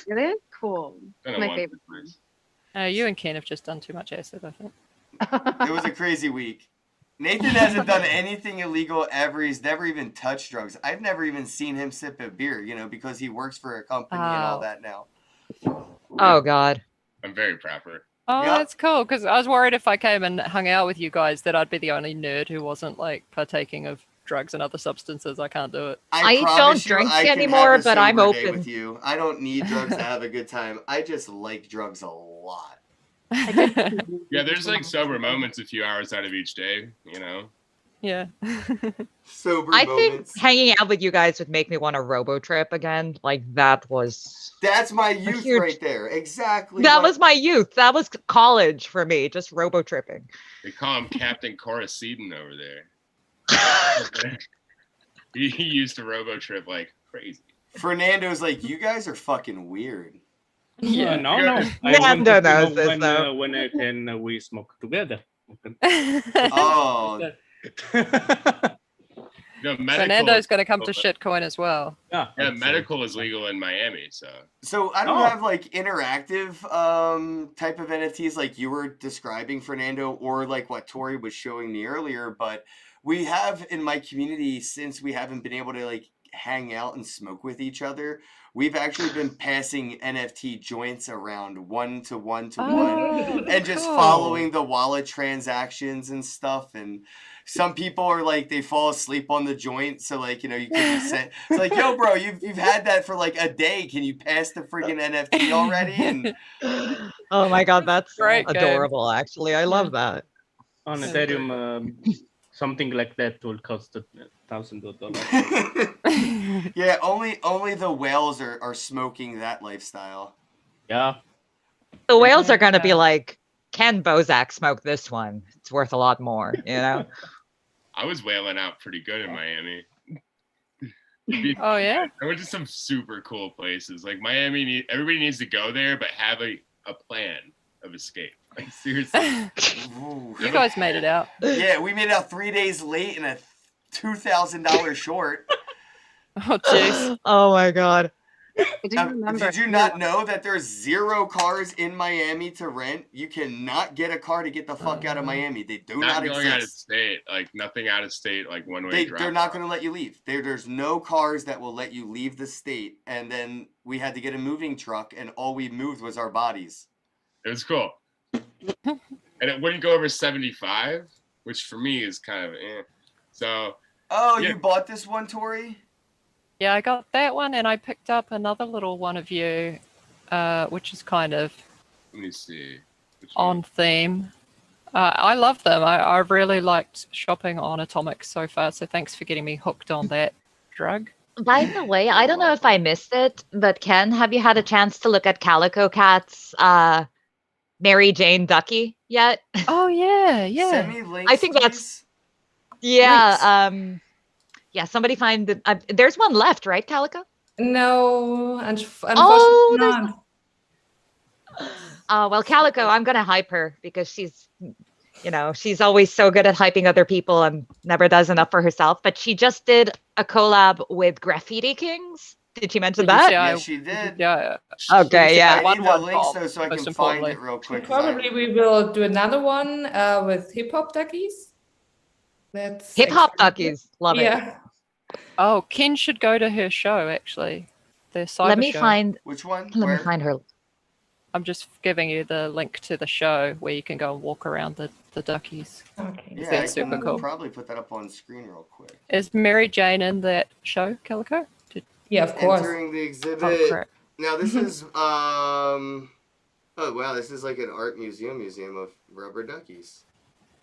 it is cool. Done it My once favorite or twice. You and Ken have just done too much acid, I think. It was a crazy week. Nathan hasn't done anything illegal ever. He's never even touched drugs. I've never even seen him sip a beer, because he works for a company and all Oh. that now. Oh God. I'm very proper. Oh, Yeah. that's cool. Because I was worried if I came and hung out with you guys that I'd be the only nerd who wasn't like partaking of drugs and other substances. I can't do it. I promise don't you, drink I can anymore, have a but I'm sober day open. with you. I don't need drugs to have a good time. I just like drugs a lot. Yeah, there's like sober moments a few hours out of each day, you know. Yeah. Sober I moments. think hanging out with you guys would make me want to robo trip again. Like that was That's my youth huge- right there. Exactly. that what- was my youth. That was college for me, just robo tripping. They call him Captain Coruscant over there. He used to robo trip like crazy. Fernando's like, you guys are fucking weird. Yeah. No. I Nando wanted to know knows this, though. when we smoke together. Oh, No, medical. Fernando's going to come to shitcoin as well. Yeah, Yeah, that's, medical is legal in Miami, so so I don't Oh. have like interactive type of NFTs like you were describing, Fernando, or like what Tori was showing me earlier. But we have in my community, since we haven't been able to like hang out and smoke with each other, we've actually been passing NFT joints around one to one to one. Oh, And just cool. following the wallet transactions and stuff. And some people are like, they fall asleep on the joint. So like, you can be sent. It's like, yo, bro, you've had that for like a day. Can you pass the friggin' NFT already? And Oh my God, that's Great game. adorable. Actually, I love that. on So Ethereum, something like that will cost $1,000. yeah, only the whales are smoking that lifestyle. Yeah. The whales are gonna be Yeah. like, can Bozak smoke this one? It's worth a lot more, you know? I was whaling out pretty good in Miami. Oh, yeah. I went to some super cool places. Like Miami, everybody needs to go there, but have a plan of escape. Like seriously. Ooh. You guys made it out. Yeah, we made it out 3 days late and $2,000 short. Oh, jeez. Oh my God. I do remember. Did you not know that there's 0 cars in Miami to rent? You cannot get a car to get the fuck out of Miami. They do Not not going out of exist. state, like nothing out of state, like one way. They're not going to let you leave. There's no cars that will let you leave the state. And then we had to get a moving truck, and all we moved was our bodies. It was cool, and it wouldn't go over 75, which for me is kind of So. Oh, Yeah. you bought this one, Tori? Yeah, I got that one, and I picked up another little one of you, which is kind of Let me see. Which one? on theme. I love them. I really liked shopping on Atomic so far, so thanks for getting me hooked on that drug. By the way, I don't know if I missed it, but Ken, have you had a chance to look at Calico Cat's Mary Jane Ducky yet? Oh, yeah, Send yeah. me links, I think that's- please. Yeah. Yeah, somebody find the. There's one left, right, Calico? No, unfortunately Oh, there's not. Well, Calico, I'm gonna hype her because she's, she's always so good at hyping other people and never does enough for herself. But she just did a collab with Graffiti Kings. Did she mention Did you that? see Yeah, she did. Yeah. Okay, yeah. I need the one links bomb, though so I most can find importantly. it real quick. 'cause Probably we will do another one with hip hop duckies. That's Hip hop exciting. duckies, love it. Yeah. Oh, Ken should go to her show, actually. Their cyber Let me show. find. Which one? Let Where? me find her. I'm just giving you the link to the show where you can go and walk around the duckies. Okay. Yeah, I That's can super cool. probably put that up on screen real quick. Is Mary Jane in that show, Calico? Yeah, of course. Entering the exhibit. Oh, crap. Now this is oh wow, this is like an art museum of rubber duckies.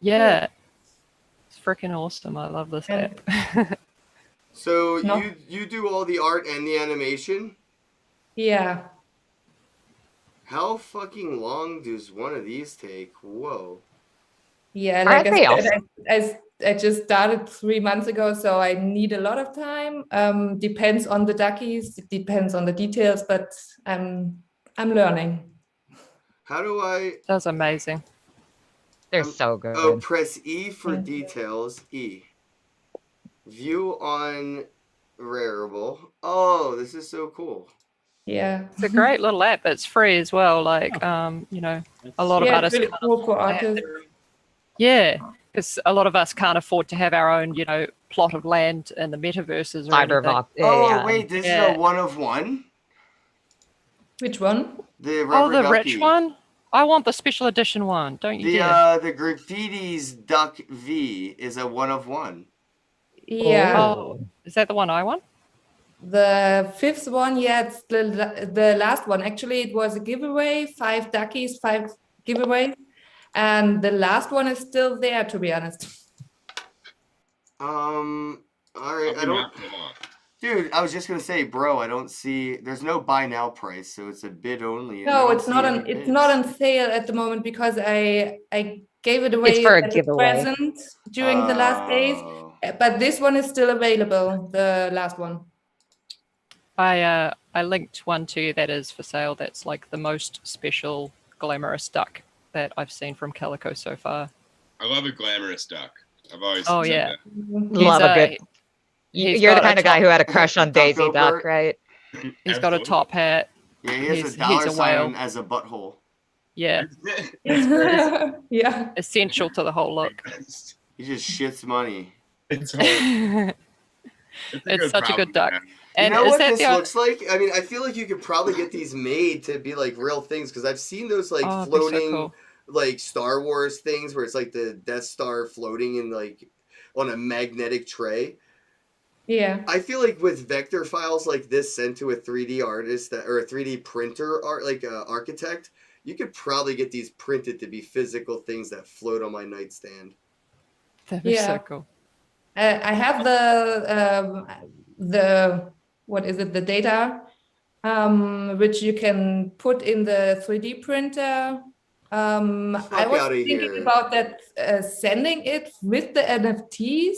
Yeah. It's freaking awesome. I love this And- app. So No. you do all the art and the animation? Yeah. How fucking long does one of these take? Whoa. Yeah, Aren't like they I said, I just started 3 months ago, so I need a lot of time. Depends on the duckies, it depends on the details, but I'm learning. How do I That's amazing. They're so good. Oh, press E for Thank you. details. E. View on Rarible. Oh, this is so cool. Yeah. It's a great little app. It's free as well. Like, a lot of Yeah, it's artists. really cool for artists. Yeah, because a lot of us can't afford to have our own, plot of land in the metaverses or anything. Cybervox. Oh, Yeah. wait, this is Yeah. a 1 of 1? Which one? The Oh, rubber the ducky. rich one? I want the special edition one. Don't you The dare. the Graffiti's Duck V is a 1 of 1. Yeah. Oh, is that the one I want? The fifth one, yeah, it's the last one. Actually, it was a giveaway, 5 duckies, 5 giveaways. And the last one is still there, to be honest. All right, I I'll don't. be off. Dude, I was just gonna say, bro, I don't see. There's no buy now price, so it's a bid only. and I No, don't it's not see on. any It's bids. not on sale at the moment because I gave it away for a as giveaway. present during the last days. Oh. But this one is still available. The last one. I linked one to you that is for sale. That's like the most special glamorous duck that I've seen from Calico so far. I love a glamorous duck. I've always Oh, said yeah. that. Love a good. he's You're the got a kind of guy top- who had a crush on Daisy Taco Duck, Bert. right? He's got a Absolutely. top hat. Yeah, he has He's- a dollar he's a sign whale. as a butthole. Yeah, Yeah. essential to the whole look. He just shits money. It's horrible. It's such a good duck. problem, And you know is what that this the looks like? I mean, I feel like you could probably get these made to be like real things because I've seen those like Oh, it'd be so floating cool. like Star Wars things where it's like the Death Star floating in like on a magnetic tray. Yeah. I feel like with vector files like this sent to a 3D artist or a 3D printer art like architect, you could probably get these printed to be physical things that float on my nightstand. That'd be so Yeah. cool. I have the what is it? The data, which you can put in the 3D printer. I Fuck was outta thinking here. about that, sending it with the NFTs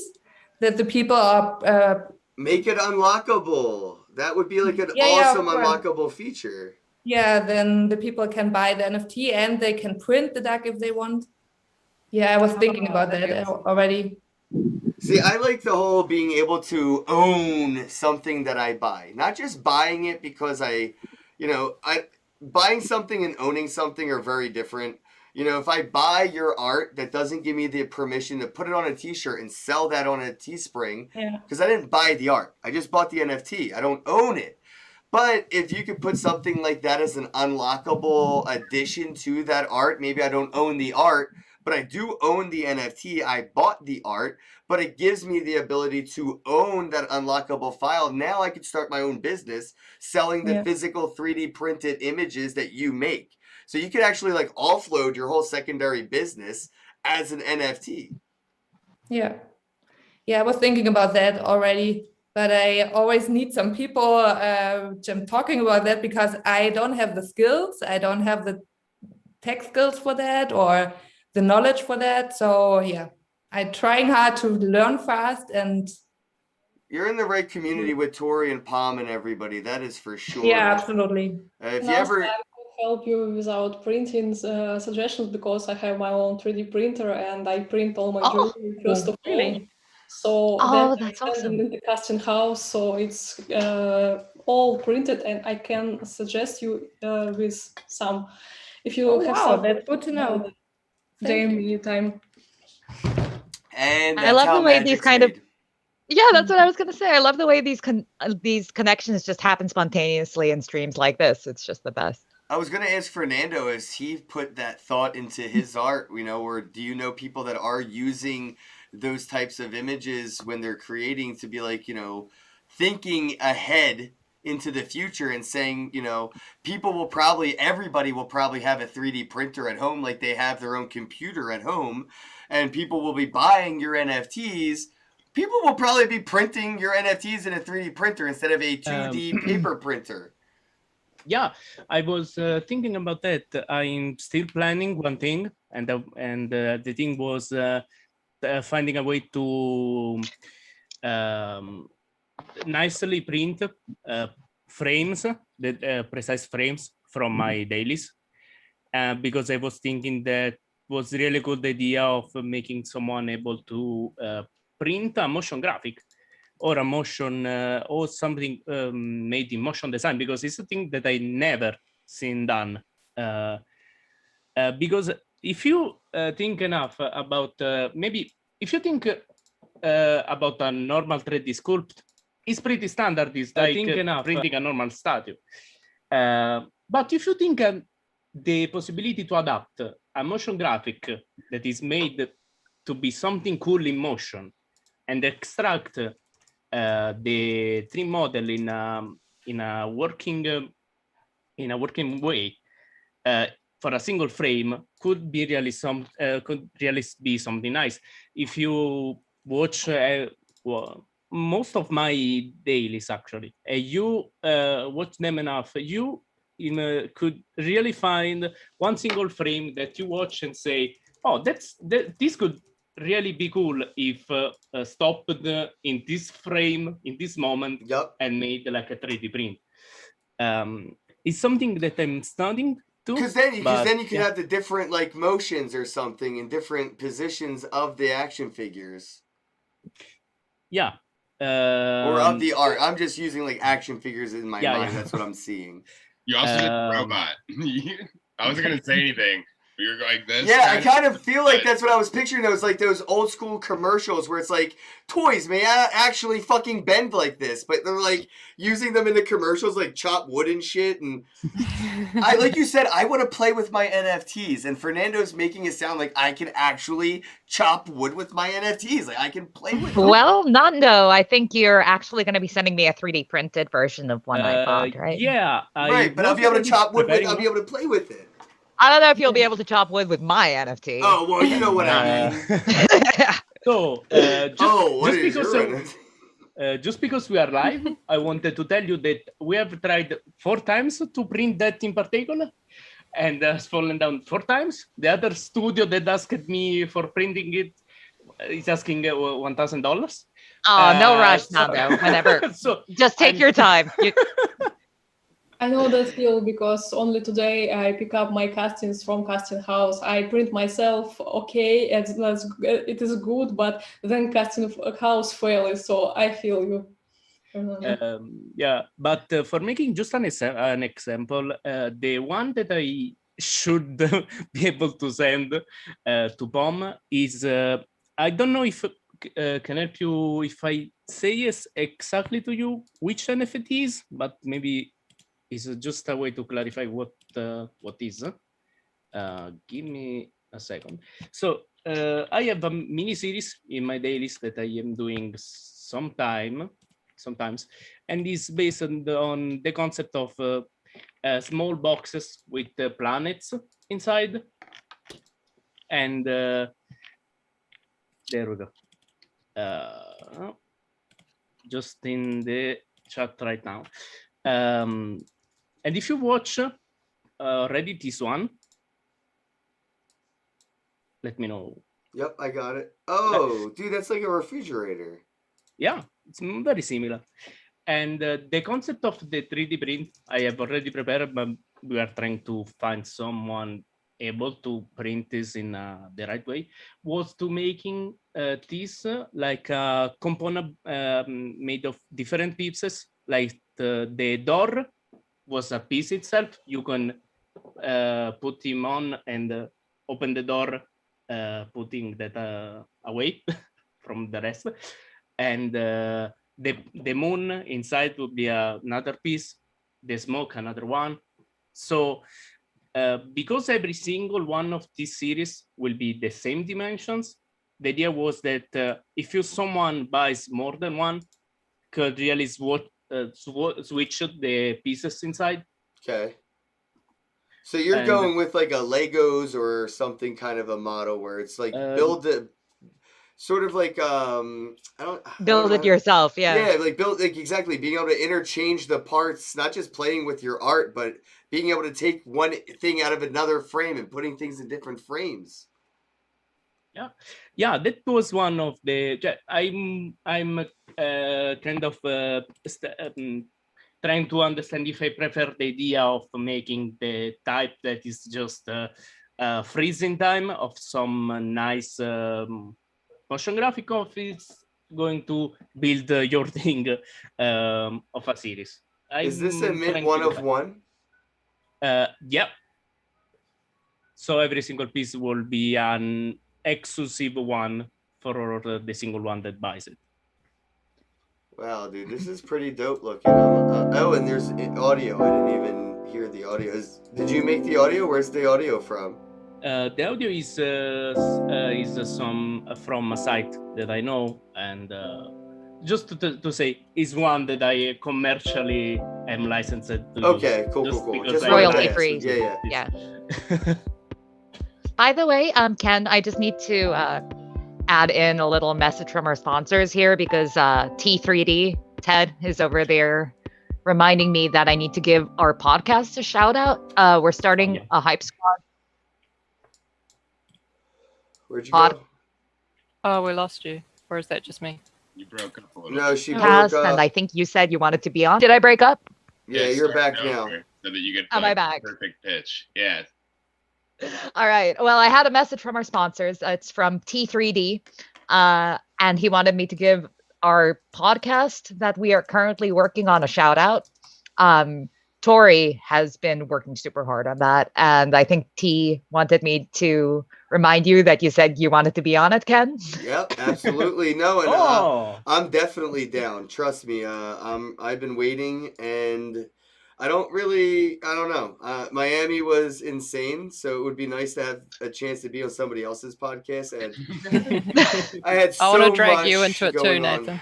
that the people are. Make it unlockable. That would be like an Yeah, yeah, of awesome course. unlockable feature. Yeah, then the people can buy the NFT and they can print the duck if they want. Yeah, I was thinking Oh, about that'd that be awesome. already. See, I like the whole being able to own something that I buy, not just buying it because buying something and owning something are very different. If I buy your art, that doesn't give me the permission to put it on a t-shirt and sell that on a Teespring, because I didn't buy the art. I just bought the NFT. I don't own it. But if you could put something like that as an unlockable addition to that art, maybe I don't own the art, but I do own the NFT. I bought the art, but it gives me the ability to own that unlockable file. Now I could start my own business selling the physical 3D printed images that you make. So you could actually like offload your whole secondary business as an NFT. Yeah, I was thinking about that already, but I always need some people talking about that, because I don't have the skills. I don't have the tech skills for that or the knowledge for that. So yeah, I'm trying hard to learn fast. And you're in the right community with Tori and Palm and everybody. That is for sure. Yeah, absolutely. If you ever help you without printing suggestions, because I have my own 3D printer and I print all my jewelry first of all. So that's I awesome. in the casting house, so it's all printed, and I can suggest you with some. If you have some, that's good to know. DM time. And I love the way these kind of. Yeah, that's what I was going to say. I love the way these connections just happen spontaneously in streams like this. It's just the best. I was going to ask Fernando, as he put that thought into his art, or do you know people that are using those types of images when they're creating to be like, thinking ahead into the future and saying, everybody will probably have a 3D printer at home, like they have their own computer at home, and people will be buying your NFTs. People will probably be printing your NFTs in a 3D printer instead of a 2D paper printer. Yeah, I was thinking about that. I'm still planning one thing, and the thing was finding a way to nicely print frames, the precise frames from my dailies, because I was thinking that was really good idea of making someone able to print a motion graphic or a motion or something made in motion design, because it's a thing that I never seen done. Because if you think enough about maybe if you think about a normal 3D sculpt, it's pretty standard. It's like printing a normal statue. But if you think the possibility to adapt a motion graphic that is made to be something cool in motion and extract the 3D model in a working way for a single frame could be really be something nice. If you watch most of my dailies, actually, you watch them enough, you could really find one single frame that you watch and say, oh, this could really be cool if stopped in this frame, in this moment, and made like a 3D print. It's something that I'm studying too. Because then you can have the different like motions or something in different positions of the action figures. Yeah. Or of the art. I'm just using like action figures in my mind. That's what I'm seeing. You also did the robot. I wasn't going to say anything. You're like this. Yeah, I kind of feel like that's what I was picturing. It was like those old school commercials where it's like, toys may actually fucking bend like this, but they're like using them in the commercials, like chop wood and shit. And like you said, I want to play with my NFTs, and Fernando's making it sound like I can actually chop wood with my NFTs. Like I can play with them. Well, Nando, I think you're actually going to be sending me a 3D printed version of one I bought, right? Yeah. Right, but I'll be able to chop wood with. I'll be able to play with it. I don't know if you'll be able to chop wood with my NFT. Oh, well, you know what I mean. So, just because we are live, I wanted to tell you that we have tried 4 times to print that in particular, and has fallen down 4 times. The other studio that asked me for printing it is asking $1,000. Oh, no rush, Nando. Whenever. So just take your time. I know that feel because only today I pick up my castings from casting house. I print myself, okay, it is good, but then casting house fails, so I feel you. Yeah, but for making just an example, the one that I should be able to send to Bomb is, I don't know if can help you if I say yes exactly to you which NFT is, but maybe it's just a way to clarify what is. Give me a second. So I have a mini series in my dailies that I am doing sometimes, and is based on the concept of small boxes with planets inside, and there we go. Just in the chat right now. And if you watch Reddit is one, let me know. Yep, I got it. Oh, dude, that's like a refrigerator. Yeah, it's very similar. And the concept of the 3D print, I have already prepared, but we are trying to find someone able to print this in the right way, was to making this like a component made of different pieces. Like the door was a piece itself. You can put him on and open the door, putting that away from the rest. And the moon inside would be another piece, the smoke another one. So because every single one of this series will be the same dimensions, the idea was that if someone buys more than one, could really switch the pieces inside. Okay. So you're going with like a Legos or something kind of a model where it's like build it, sort of like build it yourself. Yeah, like build, like exactly, being able to interchange the parts, not just playing with your art, but being able to take one thing out of another frame and putting things in different frames. Yeah, that was one of the. I'm kind of trying to understand if I prefer the idea of making the type that is just freezing time of some nice motion graphic, of it's going to build your thing of a series. Is this a mint one of one? Yeah. So every single piece will be an exclusive one for the single one that buys it. Wow, dude, this is pretty dope looking. Oh, and there's audio. I didn't even hear the audio. Did you make the audio? Where's the audio from? The audio is some from a site that I know, and just to say, is one that I commercially am licensed to use. Okay, cool. Just royalty free. Yeah. By the way, Ken, I just need to add in a little message from our sponsors here, because T3D, Ted, is over there reminding me that I need to give our podcast a shout out. We're starting a Hype Squad. Where'd you go? Oh, we lost you. Or is that just me? You broke up a little. No, she broke up. And I think you said you wanted to be on. Did I break up? Yeah, you're back now. So that you get Am I back? Perfect pitch. Yeah. All right. Well, I had a message from our sponsors. It's from T3D. And he wanted me to give our podcast that we are currently working on a shout out. Tori has been working super hard on that. And I think T wanted me to remind you that you said you wanted to be on it, Ken. Yep, absolutely. No, and I'm definitely down. Trust me. I've been waiting, and I don't know. Miami was insane, so it would be nice to have a chance to be on somebody else's podcast. And I had so much. I want to drag you into it too, Nathan.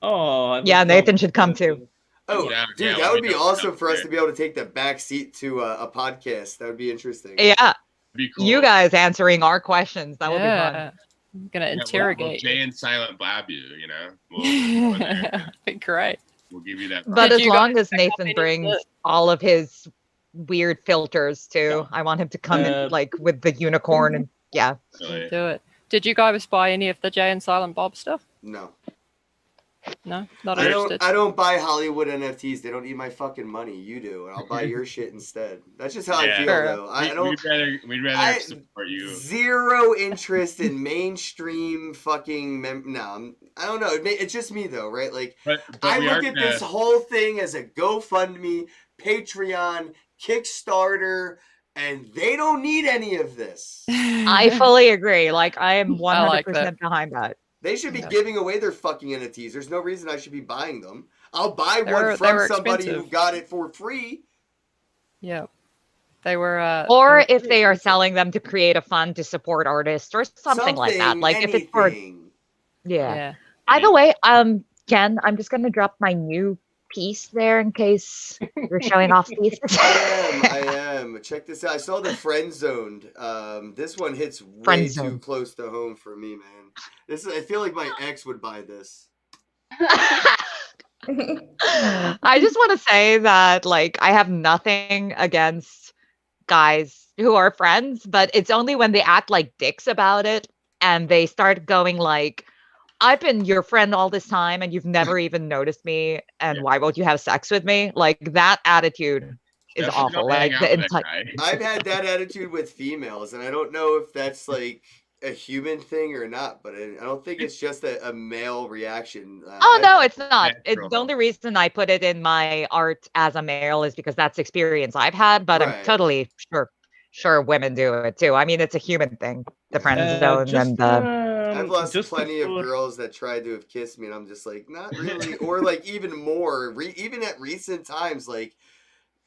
Oh, yeah, Nathan should come too. Oh, dude, that would be awesome for us to be able to take the back seat to a podcast. That would be interesting. Yeah. Be cool. You guys answering our questions. That would be fun. I'm going to interrogate. We'll Jay and Silent Blab you, know? Be great. We'll give you that. But as long as Nathan brings all of his weird filters too, I want him to come in like with the unicorn and do it. Did you guys buy any of the Jay and Silent Bob stuff? No. No, not I interested. don't buy Hollywood NFTs. They don't need my fucking money. You do, and I'll buy your shit instead. That's just how I feel, Fair. though. I don't. We'd rather support you. Zero interest in mainstream fucking. I don't know. It's just me though, right? Like, But I we look are at gonna- this whole thing as a GoFundMe, Patreon, Kickstarter, and they don't need any of this. I fully agree. Like I am 100% I like that. behind that. They should be Yeah. giving away their fucking NFTs. There's no reason I should be buying them. I'll buy They one were from somebody expensive. who got it for free. Yeah, they were. Or if they are selling them to create a fund to support artists or something like that. Like if it's for anything. yeah. Yeah. By the way, Ken, I'm just gonna drop my new piece there in case you're showing off pieces. I am. Check this out. I saw the Friend Zoned. This one hits way Friend too Zone. close to home for me, man. I feel like my ex would buy this. I just want to say that like I have nothing against guys who are friends, but it's only when they act like dicks about it and they start going like, I've been your friend all this time and you've never even noticed me, and why won't you have sex with me? Like that attitude is Definitely awful. not Like hang the out with that entire guy. I've had that attitude with females, and I don't know if that's like a human thing or not, but I don't think it's just a male reaction. Oh no, it's not. Natural. The only reason I put it in my art as a male is because that's experience I've had, but Right. I'm totally sure women do it too. I mean, it's a human thing, the friend zone and I've lost just plenty of before- girls that tried to have kissed me, and I'm just like, not really. Or like even more, even at recent times, like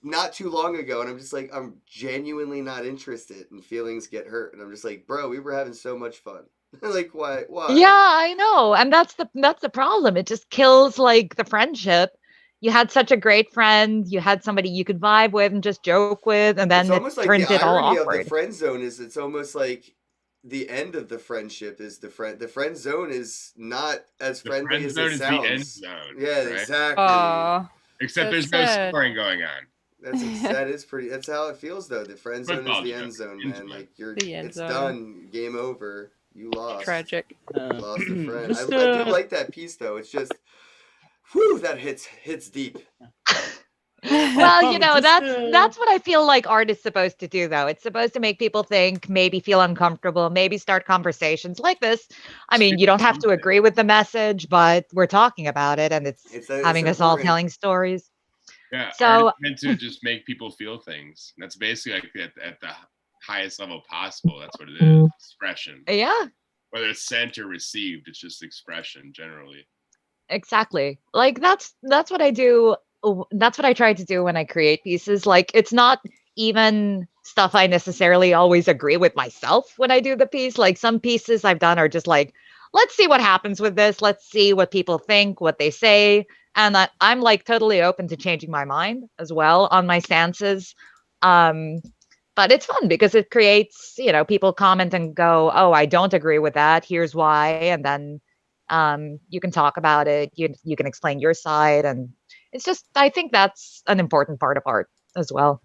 not too long ago, and I'm just like, I'm genuinely not interested, and feelings get hurt, and I'm just like, bro, we were having so much fun. Like, why? yeah, I know. And that's the problem. It just kills like the friendship. You had such a great friend, you had somebody you could vibe with and just joke with, and then It's it almost like turns the it all irony of the awkward. friend zone is it's almost like the end of the friendship is the friend zone is not as The friendly friend as zone it is the sounds. end zone. Yeah, right? exactly. Aw, Except That's there's no sad. scoring going on. That is pretty. That's how it feels though. The friend zone Football is the joke. end zone, man. Like you're, The end it's zone. done. Game over. You lost. tragic. Lost a friend. Just, I do like that piece though. It's just, whew, that hits deep. Well, you know, Just, that's what I feel like art is supposed to do though. It's supposed to make people think, maybe feel uncomfortable, maybe start conversations like this. I mean, you don't have to agree with the message, but we're talking about it and it's It's having us all important. telling stories. Yeah. So- art is meant to just make people feel things. That's basically like at the highest level possible. That's what it is. Expression. Yeah, Whether it's sent or received, it's just expression generally. exactly. Like that's what I do. That's what I try to do when I create pieces. Like it's not even stuff I necessarily always agree with myself when I do the piece. Like some pieces I've done are just like, let's see what happens with this. Let's see what people think, what they say. And I'm like totally open to changing my mind as well on my stances. But it's fun because it creates, you know, people comment and go, oh, I don't agree with that. Here's why. And then you can talk about it. You can explain your side. And it's just, I think that's an important part of art as well.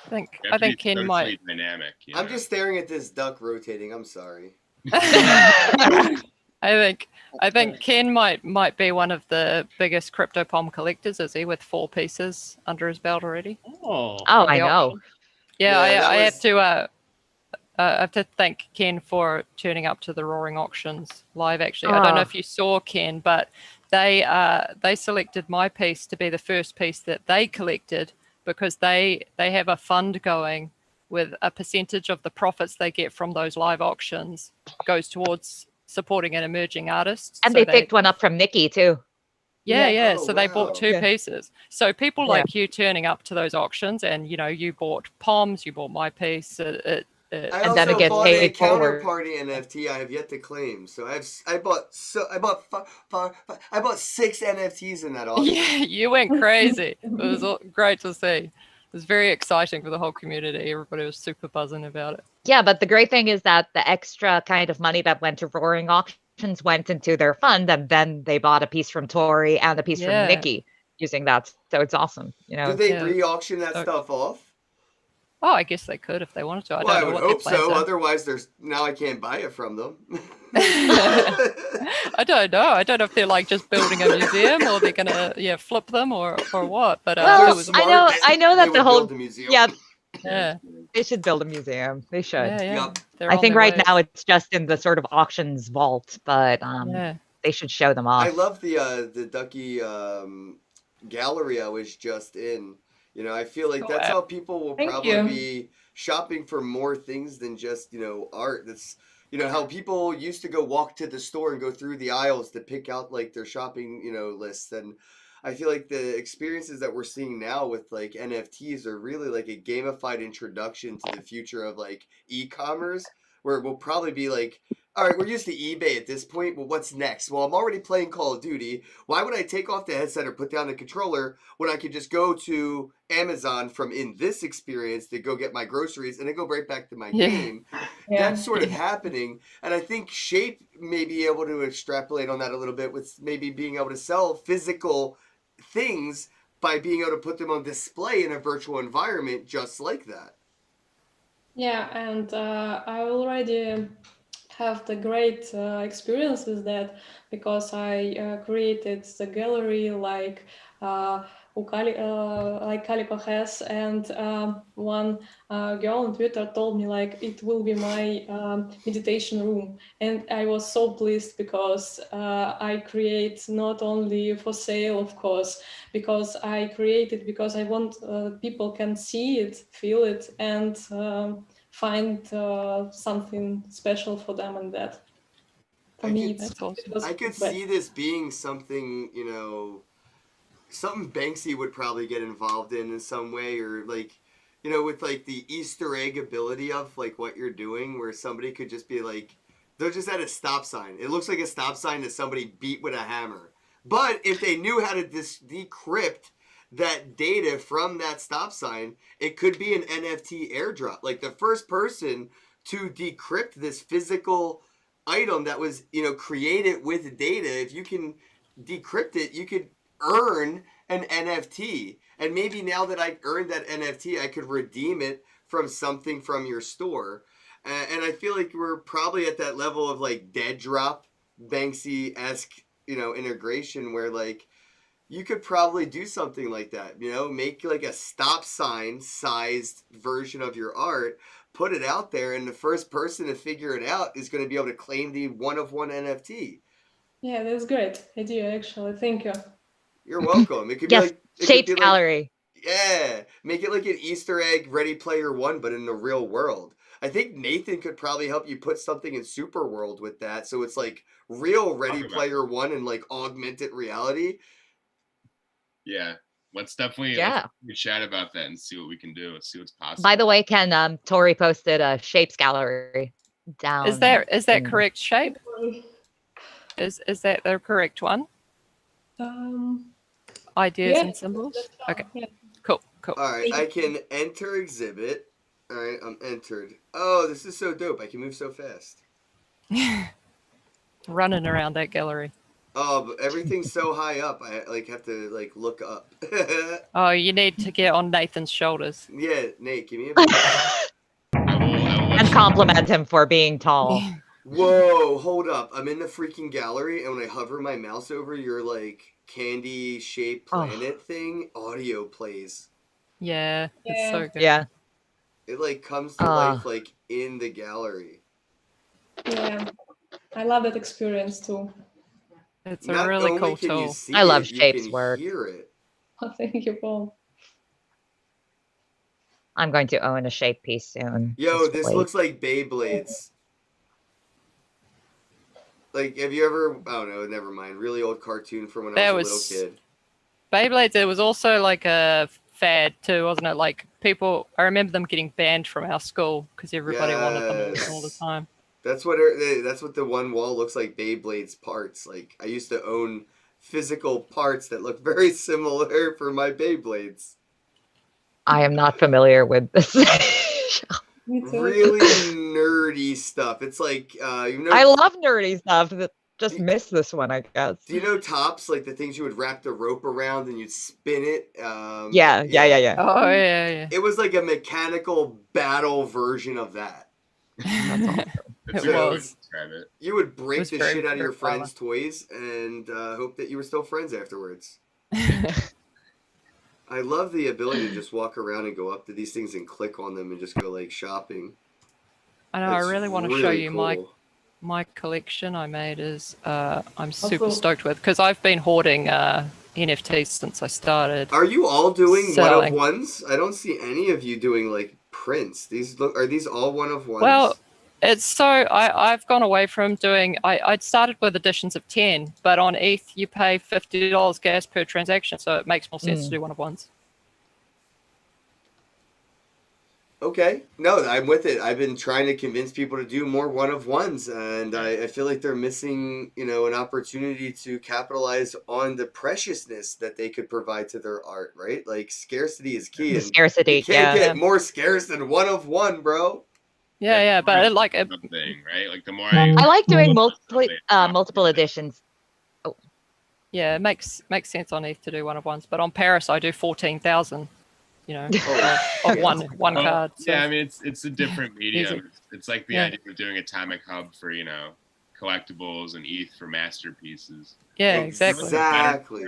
I think You I have to think be Ken socially might. dynamic. You I'm know? just staring at this duck rotating. I'm sorry. I think Ken might be one of the biggest CryptoPom collectors, is he, with 4 pieces under his belt already? Oh, Oh, the I know. auction. Yeah, Yeah, that I have was- to. I have to thank Ken for turning up to the Roaring Auctions live. Actually, I don't know Ah. if you saw Ken, but they selected my piece to be the first piece that they collected because they have a fund going with a percentage of the profits they get from those live auctions goes towards supporting an emerging artist. And So they picked one up from Nikki too. yeah. Oh, So they wow. bought 2 Yeah. pieces. So people Yeah. like you turning up to those auctions, and you know, you bought Poms, you bought my piece. I And then it also gets bought a paid forward. counterparty NFT I have yet to claim. So I bought 6 NFTs in that auction. Yeah, you went crazy. It was great to see. It was very exciting for the whole community. Everybody was super buzzing about it. Yeah, but the great thing is that the extra kind of money that went to Roaring Auctions went into their fund, and then they bought a piece from Tori and a piece Yeah. from Nikki using that. So it's awesome. You know, Do they Yeah. re-auction that So- stuff off? Oh, I guess they could if they wanted to. I Well, I don't know would what their hope plans so. are. Otherwise, now I can't buy it from them. I don't know. I don't know if they're like just building a museum or they're gonna flip them or what. But Well, it was smart, I know they that the would whole build a museum. yeah, yeah they should build a museum. They should. yeah. Yep. They're I on think their right way. now it's just in the sort of auctions vault, but Yeah. they should show them off. I love the Ducky gallery I was just in. You know, I feel like that's how people will Thank probably you. be shopping for more things than just, art. That's, how people used to go walk to the store and go through the aisles to pick out like their shopping, lists. And I feel like the experiences that we're seeing now with like NFTs are really like a gamified introduction to the future of like e-commerce, where it will probably be like, all right, we're used to eBay at this point, but what's next? Well, I'm already playing Call of Duty. Why would I take off the headset or put down the controller when I could just go to Amazon from in this experience to go get my groceries and then go right back to my Yeah. game? Yeah. That's sort of happening. And I think Shape may be able to extrapolate on that a little bit with maybe being able to sell physical things by being able to put them on display in a virtual environment just like that. Yeah, and I already have the great experience with that because I created the gallery like like Calico has, and one girl on Twitter told me like it will be my meditation room, and I was so pleased because I create not only for sale, of course, because I created because I want people can see it, feel it, and find something special for them in that. For me, That's awesome. it was I could great. see this being something, something Banksy would probably get involved in some way, or like, with like the Easter egg ability of like what you're doing, where somebody could just be like, they're just at a stop sign. It looks like a stop sign that somebody beat with a hammer. But if they knew how to decrypt that data from that stop sign, it could be an NFT airdrop. Like the first person to decrypt this physical item that was, created with data, if you can decrypt it, you could earn an NFT. And maybe now that I earned that NFT, I could redeem it from something from your store. And I feel like we're probably at that level of like dead drop Banksy-esque, integration where like you could probably do something like that, make like a stop sign sized version of your art, put it out there, and the first person to figure it out is going to be able to claim the one of one NFT. Yeah, that's great idea actually. Thank you. You're welcome. It could Yes, be like it Shape's could be gallery. Like, yeah, make it like an Easter egg Ready Player One, but in the real world. I think Nathan could probably help you put something in Super World with that, so it's like real Ready Player One and like augmented reality. Yeah, let's definitely chat about that and see what we can do. Let's see what's possible. By the way, Ken, Tori posted a Shapes gallery down. Is that correct, Shape? Is that the correct one? Ideas yeah, and symbols? Okay. Yeah. Cool. All right, I can enter exhibit. All right, I'm entered. Oh, this is so dope. I can move so fast. Running around that gallery. Oh, but everything's so high up. I like have to like look up. Oh, you need to get on Nathan's shoulders. Yeah, Nate, give me a and compliment him for being tall. Whoa, hold up. I'm in the freaking gallery, and when I hover my mouse over your like candy shaped planet thing, audio plays. Yeah, it's so good. Yeah. It like comes to life like in the gallery. Yeah, I love that experience too. It's a really cool tool. I love Shape's work. Hear it. Oh, thank you, Paul. I'm going to own a Shape piece soon. Yo, Just this wait. looks like Beyblades. Like, have you ever? Oh no, never mind. Really old cartoon from when I was a little kid. Beyblades. It was also like a fad too, wasn't it? Like people, I remember them getting banned from our school because everybody wanted them all the time. That's what the one wall looks like. Beyblades parts. Like I used to own physical parts that look very similar for my Beyblades. I am not familiar with this. Really nerdy stuff. It's like I love nerdy stuff. just missed this one, I guess. Do you know tops, like the things you would wrap the rope around and you'd spin it? Yeah. Oh yeah. It was like a mechanical battle version of that. That's It a good way to was. describe it. You would It break was the very, shit out of your very friends' toys and hope that you were still friends afterwards. I love the ability to just walk around and go up to these things and click on them and just go like shopping. I know. That's I really want to show really you cool. my collection I made is I'm super Also- stoked with because I've been hoarding NFTs since I started. Are you all doing one selling. of ones? I don't see any of you doing like prints. Are these all one of ones? Well, it's so I've gone away from doing. I'd started with editions of 10, but on ETH you pay $50 gas per transaction, so it makes more sense to do one of ones. okay. No, I'm with it. I've been trying to convince people to do more one of ones, and I feel like they're missing, an opportunity to capitalize on the preciousness that they could provide to their art, right? Like scarcity is key. The and scarcity, you can't yeah. get more scarce than one of one, bro. Yeah, but it, like it, Something, right? Like the more I like doing multiple Yeah. multiple editions. yeah, it makes sense on ETH to do one of ones, but on Paris I do 14,000. Of one Well, card. So. Yeah, I mean it's a different medium. Easy. It's like the Yeah. idea of doing Atomic Hub for collectibles and ETH for masterpieces. Yeah, exactly. Exactly.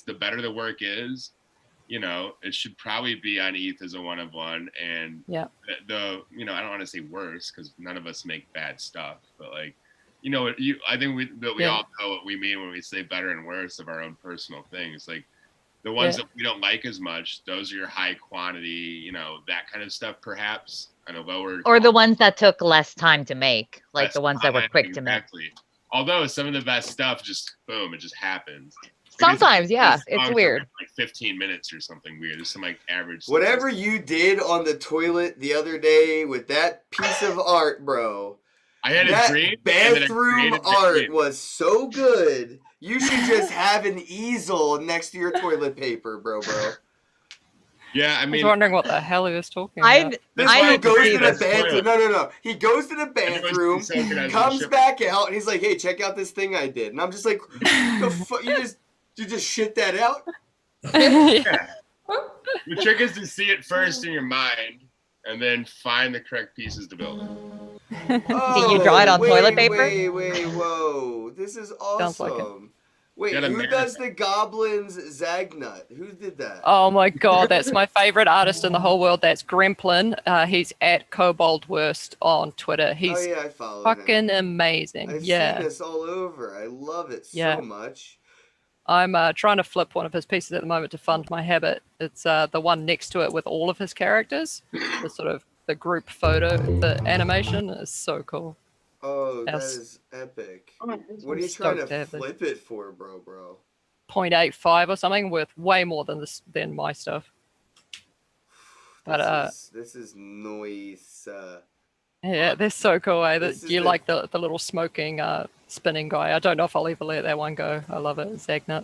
The better the work is, it should probably be on ETH as a one of one. And Yeah. I don't want to say worse because none of us make bad stuff, but like, I think we Yeah. all know what we mean when we say better and worse of our own personal things. Like the ones Yeah. that we don't like as much, those are your high quantity, that kind of stuff, perhaps on a lower. Or the ones that took less time to make, like less the ones that were time, quick to make. exactly. Although some of the best stuff just boom, it just happens. Because Sometimes, yeah, these it's songs are weird. Like 15 minutes or something weird. There's some like average. Whatever you did on the toilet the other day with that piece of art, bro. I had a That dream. and then I bathroom created the art dream. was so good. You should just have an easel next to your toilet paper, bro. Yeah, I I was mean, wondering what the hell he was talking I about. This I one didn't goes see to the this. bathroom. No. He goes to the bathroom, so good as a comes ship. back out, and he's like, "Hey, check out this thing I did." And I'm just like, "The fuck? You just shit that out?" yeah. The trick is to see it first in your mind, and then find the correct pieces to build it. Oh, you draw it on toilet paper? Wait, whoa! This is awesome. Sounds like it. Wait, Gotta who manifest. does the goblins Zagnut? Who did that? Oh my god, that's my favorite artist in the whole world. That's Gremplin. He's at Kobold Worst on Twitter. He's oh yeah, I follow him. fucking amazing. I've Yeah. seen this all over. I love it Yeah. so much. I'm trying to flip one of his pieces at the moment to fund my habit. It's the one next to it with all of his characters. The sort of the group photo, the animation is so cool. Oh, that Yes. is epic. Oh, What are you stoked trying to to have this. flip it for, bro? 0.85 or something, worth way more than my stuff. But This is noise. yeah, they're so cool. This is You the- like the little smoking spinning guy. I don't know if I'll ever let that one go. I love it. Zagnut.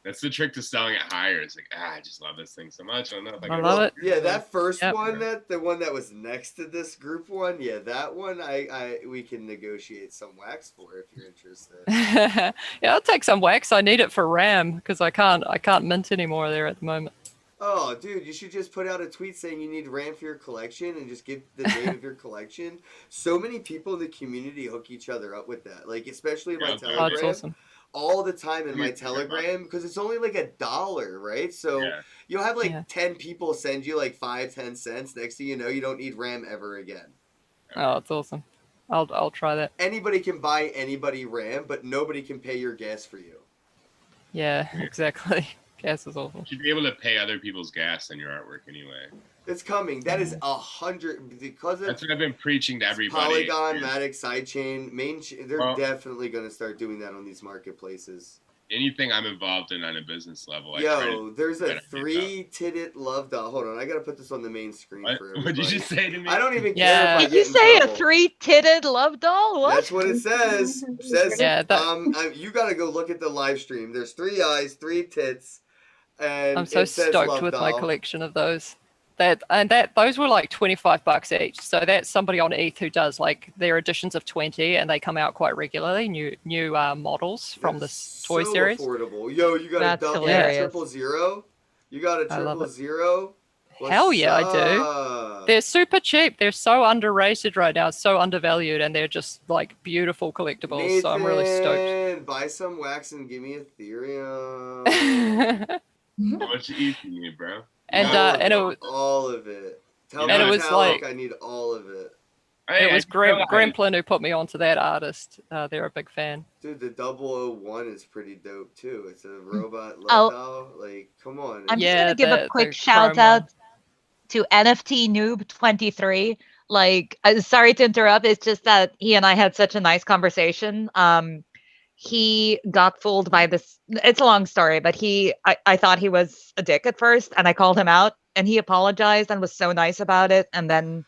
That's the trick to selling it higher. It's like, I just love this thing so much. I don't know if I I can love it. Yeah, that first Yep. one, the one that was next to this group one, yeah, that one we can negotiate some wax for if you're interested. Yeah, I'll take some wax. I need it for RAM because I can't mint anymore there at the moment. Oh, dude, you should just put out a tweet saying you need RAM for your collection and just give the name of your collection. So many people in the community hook each other up with that, like especially in my Yeah, Oh, Telegram. it's awesome. All the time in my Yeah. Telegram because it's only like $1, right? So Yeah. you'll have like Yeah. 10 people send you like 5-10 cents. Next thing you know, you don't need RAM ever again. Oh, it's awesome. I'll try that. Anybody can buy anybody RAM, but nobody can pay your gas for you. Yeah, exactly. Gas is awful. You should be able to pay other people's gas on your artwork anyway. It's coming. That is 100 because of That's what I've been preaching to everybody. Polygon, Matic, Sidechain, they're Well- definitely going to start doing that on these marketplaces. Anything I'm involved in on a business level, I try Yo, to there's a benefit from. 3-titted love doll. Hold on, I gotta put this on the main screen What? for What'd everybody. you just say to me? I don't even Yeah. care if I Did you get in say a trouble. three-titted love doll? What? That's what it says. Says Yeah, that- you gotta go look at the live stream. There's 3 eyes, 3 tits, and I'm so it says stoked love with my doll. collection of those. those were like $25 each. So that's somebody on ETH who does like their editions of 20, and they come out quite regularly. New models from this toy so series. affordable. Yo, you got That's a hilarious. 000? You got a I love it. 000? Hell yeah, I do. do. They're super cheap. They're so underrated right now. It's so undervalued, and they're just like beautiful collectibles. Nathan, So I'm really stoked. buy some wax and give me Ethereum. How much ETH you need, bro? and it was, all of it. Tell And me it was Metallic, like- I need all of it. it was I feel like- Gremplin who put me onto that artist. They're a big fan. Dude, the 001 is pretty dope too. It's a robot love Oh. doll. Like, come on. I'm Yeah, just gonna give the- a quick the shout chrome out one. to NFT Noob 23. Like, sorry to interrupt. It's just that he and I had such a nice conversation. He got fooled by this. It's a long story, but I thought he was a dick at first, and I called him out, and he apologized and was so nice about it. And then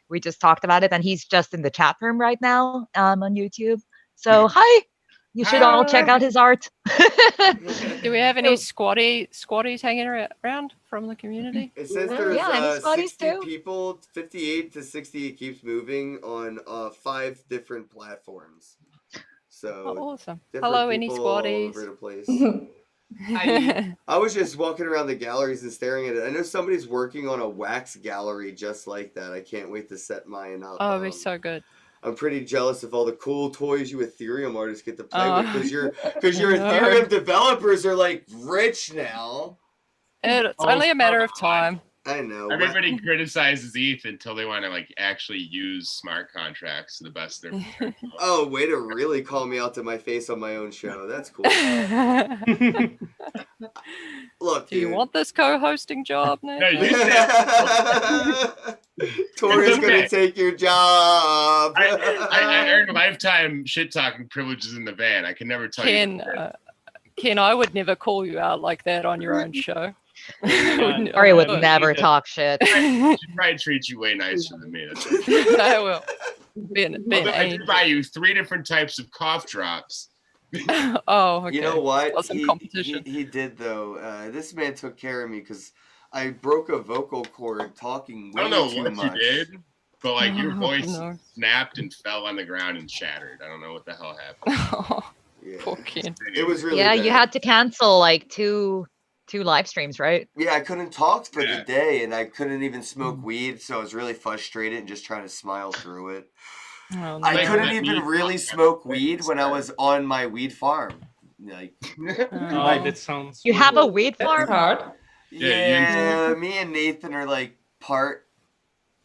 we just talked about it, and he's just in the chat room right now on YouTube. So hi. You should all check out his art. Do we have any squatties hanging around from the community? It says there's Yeah, any Scotties 60 too? people, 58 to 60. It keeps moving on 5 different platforms. So Oh, awesome. different Hello, any people all squatties? over the place. I was just walking around the galleries and staring at it. I know somebody's working on a wax gallery just like that. I can't wait to set mine up. Oh, it'd be so good. I'm pretty jealous of all the cool toys you Ethereum artists get to play with Oh. because your No. Ethereum developers are like rich now. It's only a matter of time. I know. Everybody criticizes ETH until they want to like actually use smart contracts to the best of their potential. Oh, way to really call me out to my face on my own show. That's cool. Look, Do you dude. want this co-hosting job, Nick? No, you Tori's It's okay. gonna take your job. I earned lifetime shit talking privileges in the van. I can never tell Ken, you. Ken, I would never call you out like that on your own show. Tori would Oh, never either. talk shit. She probably treats you way nicer than me. That's I will. Ben, I did buy you 3 different types of cough drops. Oh, okay. You know what? Got some He- competition. He did though. This man took care of me because I broke a vocal cord talking I way don't know too what much. you did, but like your Oh, voice no. snapped and fell on the ground and shattered. I don't know what the hell happened. Oh, Yeah. poor Ken. It was really Yeah, bad. you had to cancel like two live streams, right? Yeah, I couldn't talk for Yeah. the day, and I couldn't even smoke weed, so I was really frustrated and just trying to smile through it. Oh, I no. Like couldn't that even weed really farm. smoke weed when I was on my weed farm. Like, Oh, that sounds. You have a weed That's farm? hard. Yeah, yeah, me and Nathan are like part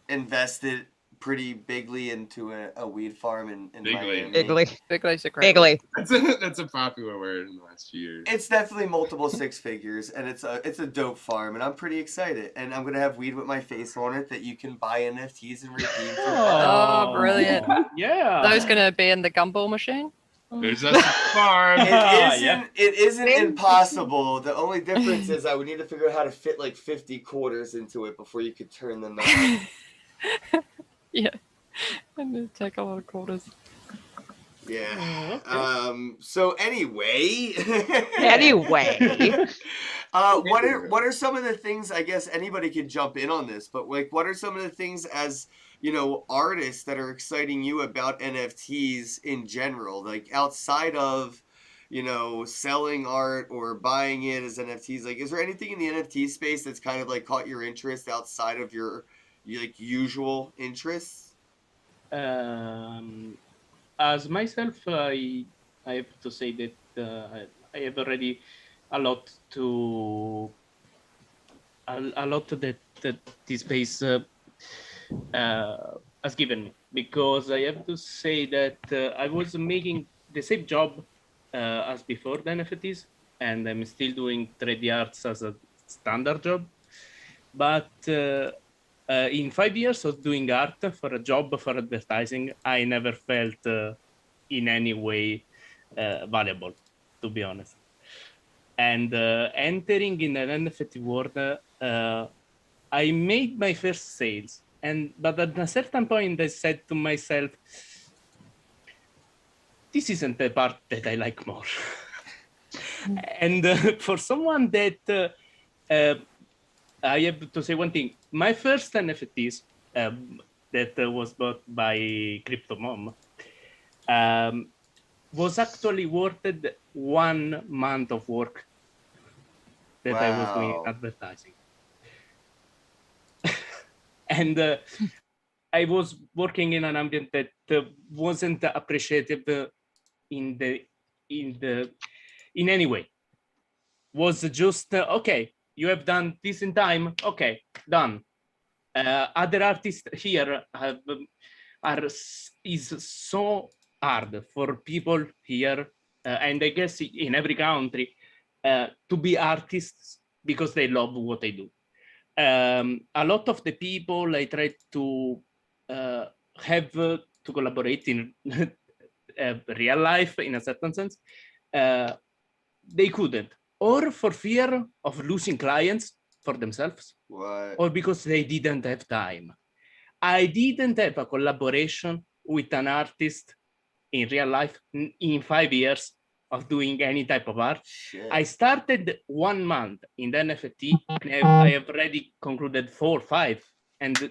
invested pretty bigly into a weed farm in Bigly. Miami. Bigly. Bigly's a great Bigly. That's a popular word in the last few years. It's definitely multiple 6 figures, and it's a dope farm, and I'm pretty excited. And I'm gonna have weed with my face on it that you can buy NFTs and redeem for. Oh, brilliant. Yeah. Those gonna be in the gumball machine? There's a farm. Yeah. It isn't impossible. The only difference is I would need to figure out how to fit like 50 quarters into it before you could turn them on. Yeah. I'm gonna take a lot of quarters. Yeah. Okay. So anyway. Anyway. What are some of the things? I guess anybody could jump in on this, but like, what are some of the things as artists that are exciting you about NFTs in general? Like outside of selling art or buying it as NFTs. Like, is there anything in the NFT space that's kind of like caught your interest outside of your like usual interests? As myself, I have to say that I have already a lot that this space has given me, because I have to say that I was making the same job as before the NFTs, and I'm still doing 3D arts as a standard job, but in 5 years of doing art for a job for advertising, I never felt in any way valuable, to be honest. And entering in an NFT world, I made my first sales, but at a certain point, I said to myself, "This isn't the part that I like more." And for someone that I have to say one thing. My first NFTs that was bought by CryptoMom was actually worth 1 month of work that I was doing Wow. advertising. And I was working in an ambient that wasn't appreciative in any way. Was just okay. You have done this in time. Okay, done. Other artists here is so hard for people here, and I guess in every country, to be artists because they love what they do. A lot of the people I try to have to collaborate in real life, in a certain sense, they couldn't, or for fear of losing clients for themselves, What? or because they didn't have time. I didn't have a collaboration with an artist in real life in 5 years of doing any type of art. Shit. I started 1 month in the NFT, and I have already concluded 4 or 5, and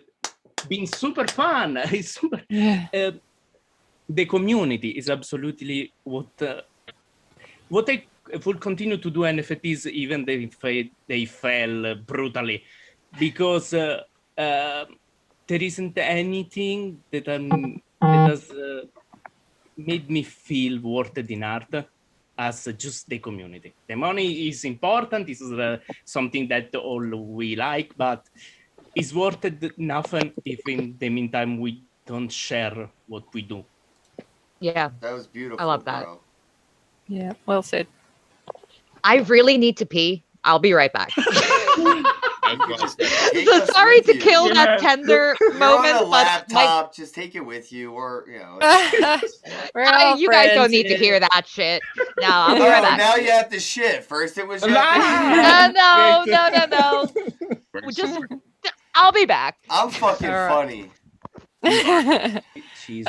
been super fun. It's super. Yeah. The community is absolutely what I will continue to do NFTs even if they fail brutally, because there isn't anything that has made me feel worth it in art as just the community. The money is important. This is something that all we like, but it's worth it nothing if in the meantime we don't share what we do. Yeah, That was beautiful. I love that. Bro. Yeah. Well said. I really need to pee. I'll be right back. Take So us sorry with to you. kill Yeah. that tender You're moment, on a but laptop. Just take it with you, or you know. you guys don't need to hear that shit. No, I'll be right Oh, back. now you have to shit. First it was you have to No. Just, I'll be back. I'm fucking All right. funny. Jeez.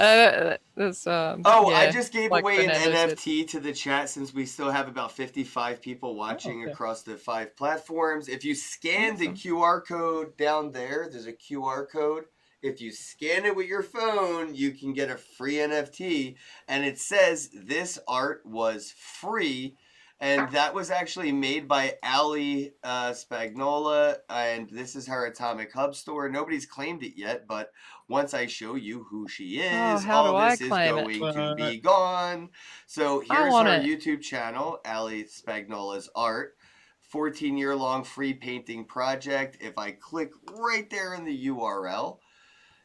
That's, Oh, I yeah, just gave like away an Fernando said. NFT to the chat since we still have about 55 people watching okay. across the 5 platforms. If you scan the QR code down there, there's a QR code. If you scan it with your phone, you can get a free NFT. And it says this art was free. And that was actually made by Ali Spagnola. And this is her Atomic Hub store. Nobody's claimed it yet, but once I show you who she is, how do all I this is claim it? going to be gone. So I here's want her it. YouTube channel, Ali Spagnola's art. 14-year-long free painting project. If I click right there in the URL,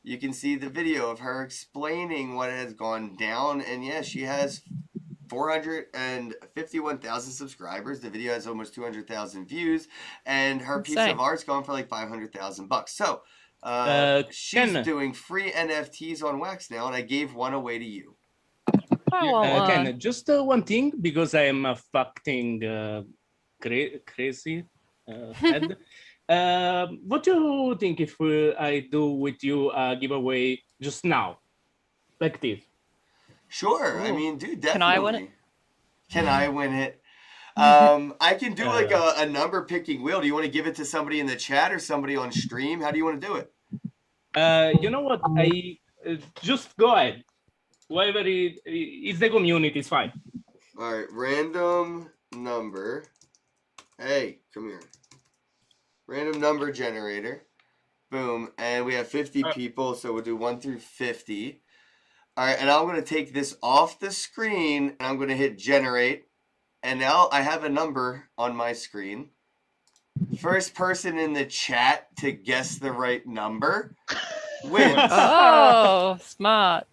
you can see the video of her explaining what has gone down. And yeah, she has 451,000 subscribers. The video has almost 200,000 views, and her piece Insane. of art's gone for like $500,000. So she's Ken. doing free NFTs on Wax now, and I gave one away to you. I want one. Ken, just one thing, because I am a fucking crazy head. What do you think if I do with you a giveaway just now, like this? Sure. I Ooh. mean, dude, definitely. Can I win it? Can I win it? I can do like a number picking wheel. Do you want to give it to somebody in the chat or somebody on stream? How do you want to do it? You know what? I just go ahead. Whatever it's the community, it's fine. All right, random number. Hey, come here. Random number generator. Boom. And we have 50 people, so we'll do 1 through 50. All right, and I'm going to take this off the screen, and I'm going to hit generate. And now I have a number on my screen. First person in the chat to guess the right number wins. Oh, smart.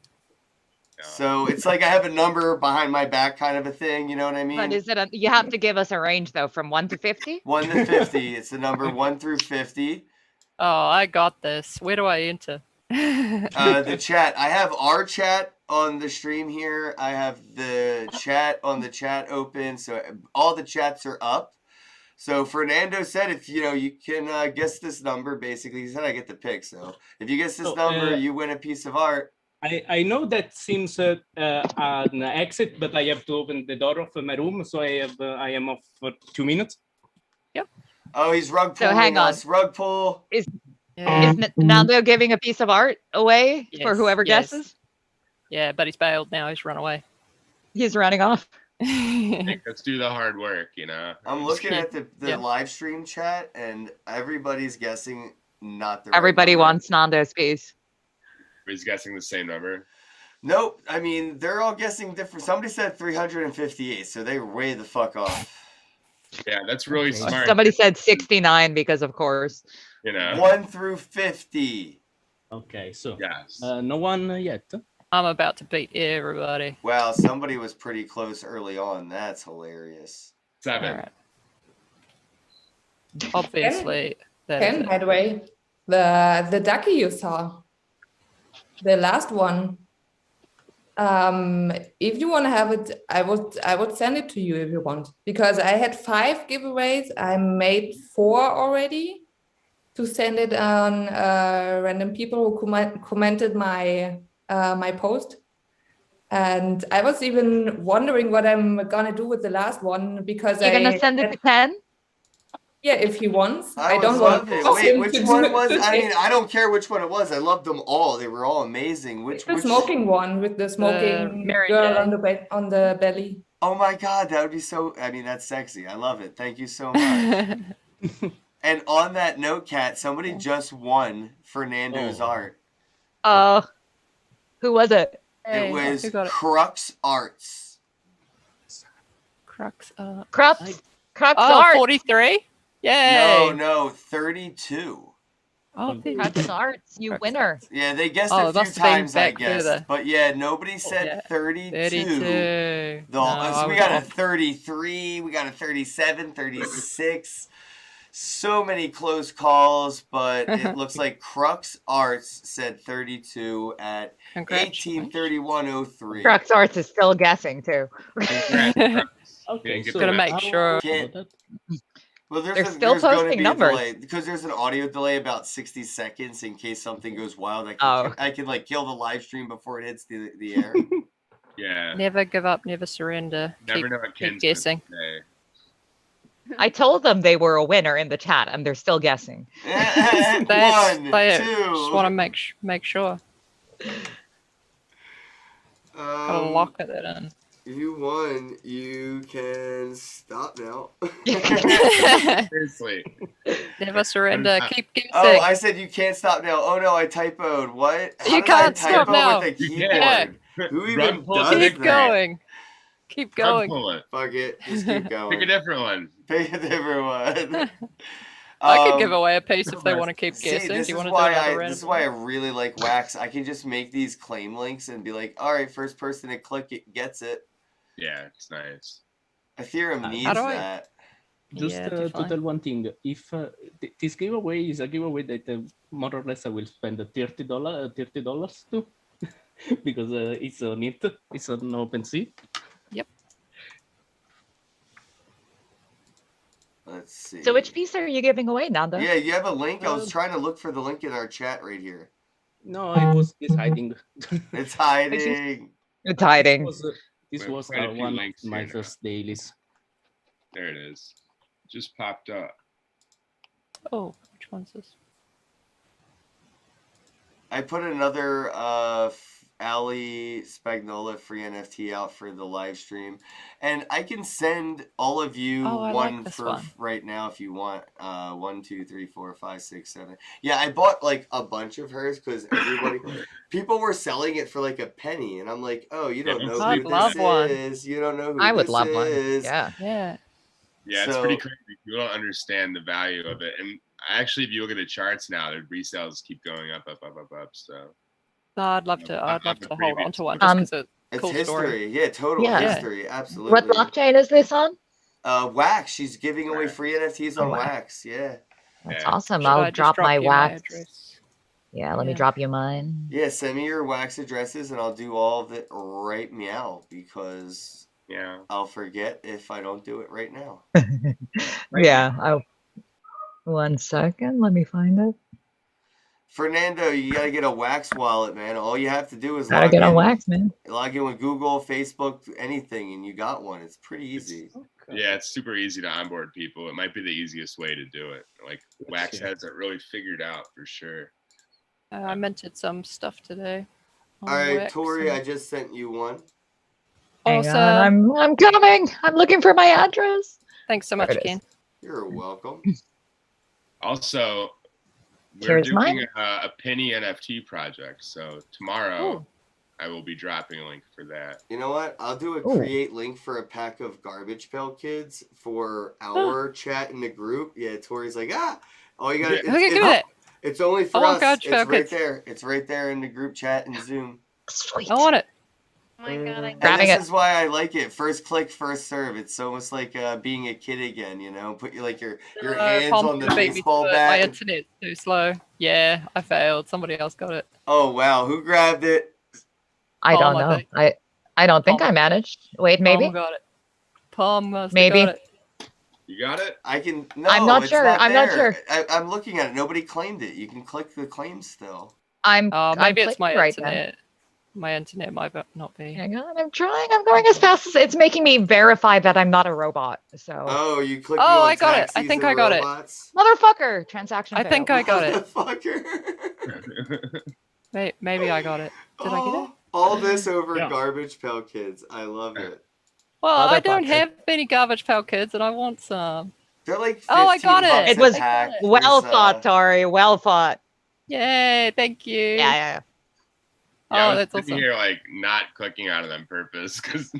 So it's like I have a number behind my back kind of a thing, you know what I mean? But is it you have to give us a range though, from 1 to 50? 1 to 50. It's the number 1 through 50. Oh, I got this. Where do I enter? The chat. I have our chat on the stream here. I have the chat on the chat open. So all the chats are up. So Fernando said if you can guess this number, basically he said I get the pick. So if you guess this number, you win a piece of art. I know that seems an exit, but I have to open the door of my room, so I am off for 2 minutes. Yep. Oh, he's rug So pulling hang on. us. Rug pull. Is Yeah. Nando giving a piece of art away for Yes, whoever yes. guesses? Yeah, but he's bailed now. He's run away. He's running off. Like, let's do the hard work, you know. I'm looking at the Yeah. live stream chat, and everybody's guessing not the right Everybody number. wants Nando's piece. He's guessing the same number. Nope. I mean, they're all guessing different. Somebody said 358, so they way the fuck off. Yeah, that's really Okay. smart. Somebody said 69 because of course. You know. 1 through 50. Okay, so Yes. no one yet. I'm about to beat everybody. Wow, somebody was pretty close early on. That's hilarious. 7. All right. Obviously, that is Ken, it. by the way, the ducky you saw, the last one. If you want to have it, I would send it to you if you want, because I had 5 giveaways. I made 4 already to send it on random people who commented my my post. And I was even wondering what I'm gonna do with the last one, because You're gonna send it to Ken? Yeah, if he wants. I don't would want love it. force Wait, him which to one do- was? to I mean, take I don't care which one it was. I loved them all. They were all amazing. Which the which? smoking one with the smoking Mary girl J. on the belly. Oh my god, that would be so. I mean, that's sexy. I love it. Thank you so much. And on that note, Kat, somebody just won Fernando's Oh. art. Who was it? Hey, It was who got it? Crux Arts. Crux. Crux Oh, Art. 43? Yay! No, 32. Oh, Crux Arts, you winner. Yeah, they guessed Oh, a it few must have been times, I back guess. further. But yeah, nobody said yeah. 32. 32. The- No, so I we was got a off. 33, we got a 37, 36. So many close calls, but it looks like Crux Arts said 32 at Congratulations. 1831.03. Crux Arts is still guessing too. Okay, Get so Gonna make how- sure. Can't- about Well, They're still gonna posting be a numbers. delay, because there's an audio delay about 60 seconds in case something goes wild. I can like kill the live stream before it hits the air. Yeah. Never give up, never surrender. Never keep, know what keep Ken's guessing. gonna say. I told them they were a winner in the chat and they're still guessing. That's, One, they two. just want to make sure. Gotta lock it in. You won. You can stop now. Seriously. Never surrender. Keep guessing. Oh, I said you can't stop now. Oh no, I typoed. What? How You did I can't stop typo now. with a You keyboard? can't. Who even Run, pull, does Keep that? going. Keep Run, going. pull it. Fuck it. Just keep going. Pick a different one. Pick a different one. I could give away a piece if they go want to keep See, guessing. this Do you is want to do why another I random this is why I one? really like Wax. I can just make these claim links and be like, all right, first person to click it gets it. Yeah, it's nice. Ethereum needs How do I- that. Just Yeah, to definitely. tell one thing, if this giveaway is a giveaway that more or less I will spend $30 to, because it's on it, it's on OpenSea. Let's see. So which piece are you giving away, Nando? Yeah, you have a link. I was trying to look for the link in our chat right here. No, it's hiding. It's hiding. It's hiding. This Wait, was quite a few one links of my here now. first dailies. There it is. Just popped up. Oh, which one's this? I put another Ali Spagnola free NFT out for the live stream, and I can send all of you Oh, I one like this for one. right now if you want. 1, 2, 3, 4, 5, 6, 7. Yeah, I bought like a bunch of hers because people were selling it for like a penny, and I'm like, oh, you don't Yeah, know I'd who love this one. is. You don't know who I would this love one. is. Yeah. Yeah. Yeah, it's So- pretty crazy. You don't understand the value of it. And actually, if you look at the charts now, the resales keep going up. So No, I'd love to. I'd love the to hold previous on to one one. just because It's cool history. story. Yeah, total Yeah. history. Absolutely. What blockchain is this on? Wax. She's giving away free NFTs on Oh, wow. Wax. Yeah. That's Yeah. awesome. Should I I'll just drop my you wax. address? Yeah, let me Yeah. drop you mine. Yeah, send me your Wax addresses and I'll do all of it right meow because yeah, I'll forget if I don't do it right now. Yeah. 1 second. Let me find it. Fernando, you gotta get a Wax wallet, man. All you have to do is Gotta log get on in, Wax, man. log in with Google, Facebook, anything, and you got one. It's pretty easy. Yeah, it's super easy to onboard people. It might be the easiest way to do it. Like Wax Yeah. has it really figured out for sure. I minted some stuff today. on All right, Wix Tori, and- I just sent you one. Hang Awesome. on, I'm coming. I'm looking for my address. Thanks so There much, it is. Ken. You're welcome. Also, we're Here's doing mine. a penny NFT project. So tomorrow Ooh. I will be dropping a link for that. You know what? I'll do a Ooh. create link for a pack of Garbage Pail Kids for our chat in the group. Yeah, Tori's like, all you got. Yeah. Look at it. It's only for I want us. Garbage It's Pail right Kids. there. It's right there in the group chat and Zoom. Sweet. I want it. Oh my god, I And Grabbing this it. is why I like it. First click, first serve. It's almost like being a kid again. You know, put your hands Palm on the beat me to baseball it. My bat. internet's too slow. Yeah, I failed. Somebody else got it. Oh wow, who grabbed it? I Palm, don't I know. think. I don't think Palm. I managed. Wait, maybe. Palm got it. Palm must have Maybe. got it. You got it? I can. No, I'm not it's sure. I'm not there. sure. I'm looking at it. Nobody claimed it. You can click the claim still. I'm Maybe it's clicking my right then. internet. My internet might not be. Hang on, I'm trying. I'm going as fast as it's making me verify that I'm not a robot. So, Oh, you click. Oh, on I got it. I taxis think and I got it. robots? motherfucker, transaction. I think failed. I got it. Motherfucker. Maybe I got it. Did I get it? All this over Yeah. Garbage Pail Kids. I love it. Well, I don't Motherfucker. have any Garbage Pail Kids, and I want some. They're like 15 Oh, I got it. bucks It a was pack. Well There's, thought, Tori. Well thought. Yay! Thank you. Yeah. Yeah, I Oh, was that's sitting awesome. here like not clicking on it on purpose because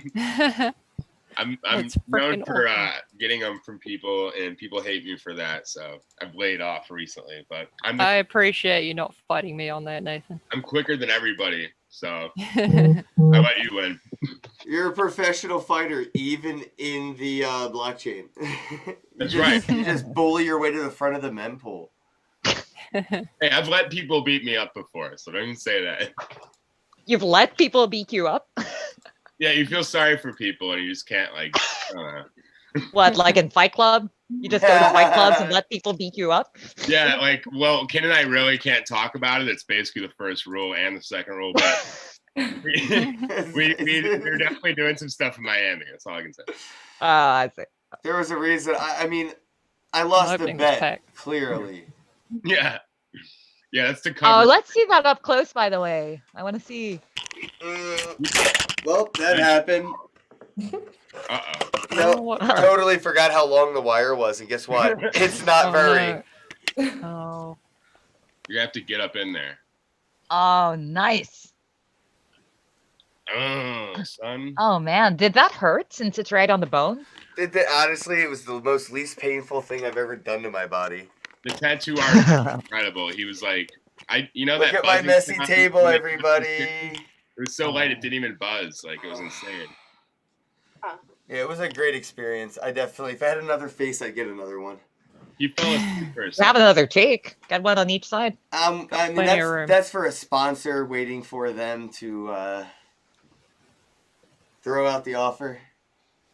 I'm It's known freaking for awesome. getting them from people, and people hate me for that. So I've laid off recently, but I'm I appreciate you not fighting me on that, Nathan. I'm quicker than everybody, so I let you win. You're a professional fighter, even in the blockchain. That's You just- right. You just bully your way to the front of the mempool. Hey, I've let people beat me up before, so don't even say that. You've let people beat you up. Yeah, you feel sorry for people, and you just can't like. I don't know. What, like in Fight Club? You just go to Fight Clubs and let people beat you up? Yeah, like, well, Ken and I really can't talk about it. It's basically the first rule and the second rule, but we're definitely doing some stuff in Miami. That's all I can say. I see. There was a reason. I mean, I lost the opening was bet, packed. clearly. Yeah, yeah, that's to Oh, cover. let's see that up close, by the way. I want to see. Well, that happened. Uh-oh. No, what- totally forgot how long the wire was, and guess what? It's not Oh, very. no. Oh. You have to get up in there. Oh, nice. Oh, son. Oh, man. Did that hurt since it's right on the bone? Honestly, it was the most least painful thing I've ever done to my body. The tattoo artist is incredible. He was like, Look that at my buzzing messy sound? table, It everybody. was so light it didn't even buzz. Like, it was insane. Yeah, it was a great experience. I definitely, if I had another face, I'd get another one. He fell asleep for a Have second. another take. Got one on each side. I mean, plenty of room. that's for a sponsor waiting for them to throw out the offer.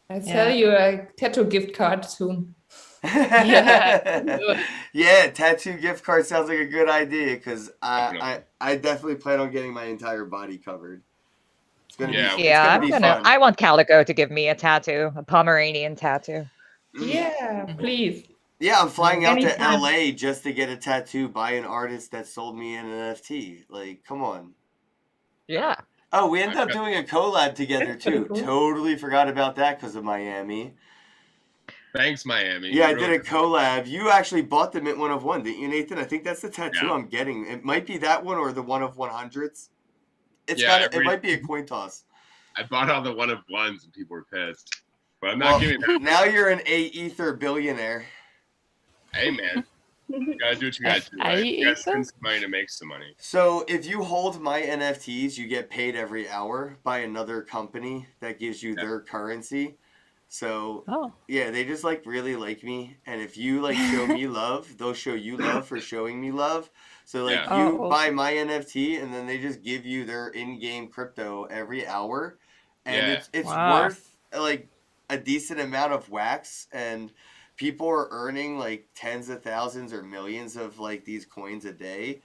I'll sell you a tattoo gift card soon. Yeah. Yeah, tattoo gift card sounds like a good idea because Definitely. I definitely plan on getting my entire body covered. It's gonna Yeah. be, Yeah, it's gonna be fun. I want Calico to give me a tattoo, a Pomeranian tattoo. Yeah, please. Yeah, I'm flying out to Anytime. LA just to get a tattoo by an artist that sold me an NFT. Like, come on. Yeah. Oh, we ended up Okay. doing a collab together That's pretty too. cool. Totally forgot about that because of Miami. Thanks, Miami. Yeah, I You did really- a collab. You actually bought the Mint 1 of 1, didn't you, Nathan? I think that's the tattoo Yeah. I'm getting. It might be that one or the 1 of 100s. It's Yeah, it might be a coin toss. I bought all the one of ones and people were pissed. But I'm not Well, giving that. now you're an A Ether billionaire. Hey, man. You gotta do what you gotta do. Right? You gotta spend some money to make some money. So if you hold my NFTs, you get paid every hour by another company that gives you Yeah. their currency. So Oh. yeah, they just like really like me, and if you like show me love, they'll show you love for showing me love. So like Yeah. you Oh, buy my NFT, and then they just give you their in-game crypto every hour, and Yeah. it's Wow. worth like a decent amount of wax, and people are earning like tens of thousands or millions of like these coins a day.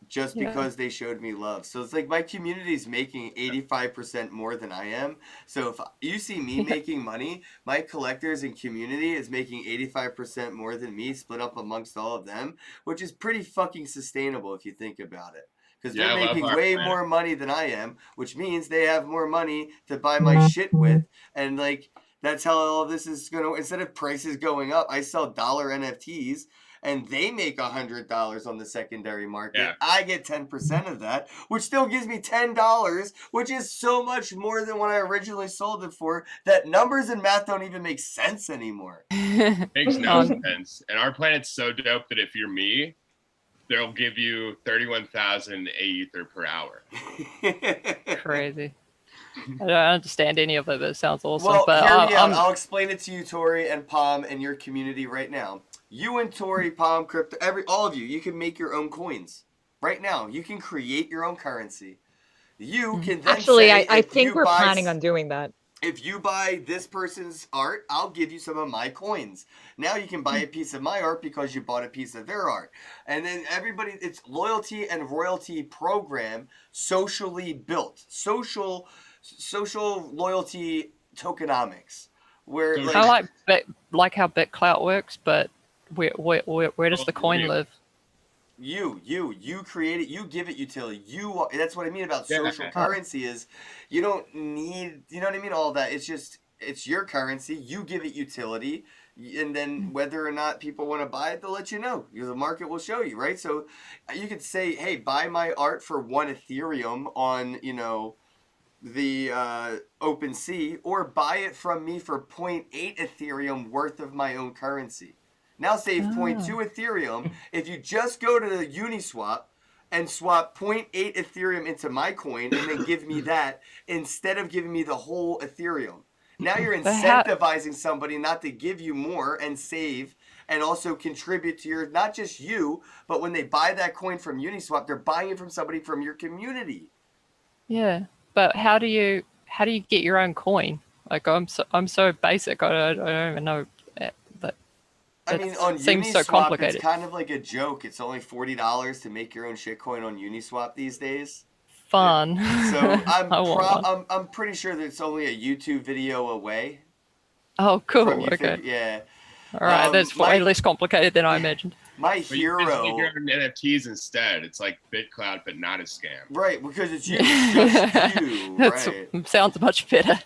just Yeah. because they showed me love. So it's like my community is making 85% more than I am. So if you see me making money, my collectors and community is making 85% more than me, split up amongst all of them, which is pretty fucking sustainable if you think about it. Because Yeah, they're I love making our way planet. more money than I am, which means they have more money to buy my shit with. And like, that's how all this is gonna, instead of prices going up, I sell dollar NFTs and they make $100 on the secondary market. Yeah. I get 10% of that, which still gives me $10, which is so much more than what I originally sold it for, that numbers and math don't even make sense anymore. Makes no Um, sense. And our planet's so dope that if you're me, they'll give you 31,000 Aether per hour. Crazy. I don't understand any of it, but it sounds awesome. Well, but hear me out. I'm, I'll explain it to you, Tori and Palm, and your community right now. You and Tori, Palm, Crypto, all of you, you can make your own coins right now. You can create your own currency. You can then Actually, say, I if think you we're buy planning on doing that. If you buy this person's art, I'll give you some of my coins. Now you can buy a piece of my art because you bought a piece of their art. And then everybody, it's loyalty and royalty program, socially built. Social loyalty tokenomics. Where So I like how BitClout works, but where does the coin live? you create it, you give it utility. That's what I mean about Yeah. social currency is you don't need, you know what I mean, all that. It's just, it's your currency, you give it utility, and then whether or not people want to buy it, they'll let you know. The market will show you, right? So you could say, hey, buy my art for 1 Ethereum on, you know, the OpenSea, or buy it from me for 0.8 Ethereum worth of my own currency. Now save 0.2 Ethereum if you just go to the Uniswap and swap 0.8 Ethereum into my coin and then give me that instead of giving me the whole Ethereum. Now you're incentivizing somebody not to give you more and save and also contribute to your, not just you, but when they buy that coin from Uniswap, they're buying it from somebody from your community. Yeah, but how do you get your own coin? Like I'm so basic. I don't even know. But I mean, on seems Uniswap, so complicated. it's kind of like a joke. It's only $40 to make your own shitcoin on Uniswap these days. Fun. So I'm pretty sure that it's only a YouTube video away. Oh, cool. From you Okay. yeah. All right, that's way less complicated than I imagined. My But you can hero. make your own NFTs instead. It's like BitClout, but not a scam. Right, because it's you. It's just you. Right. Sounds much better.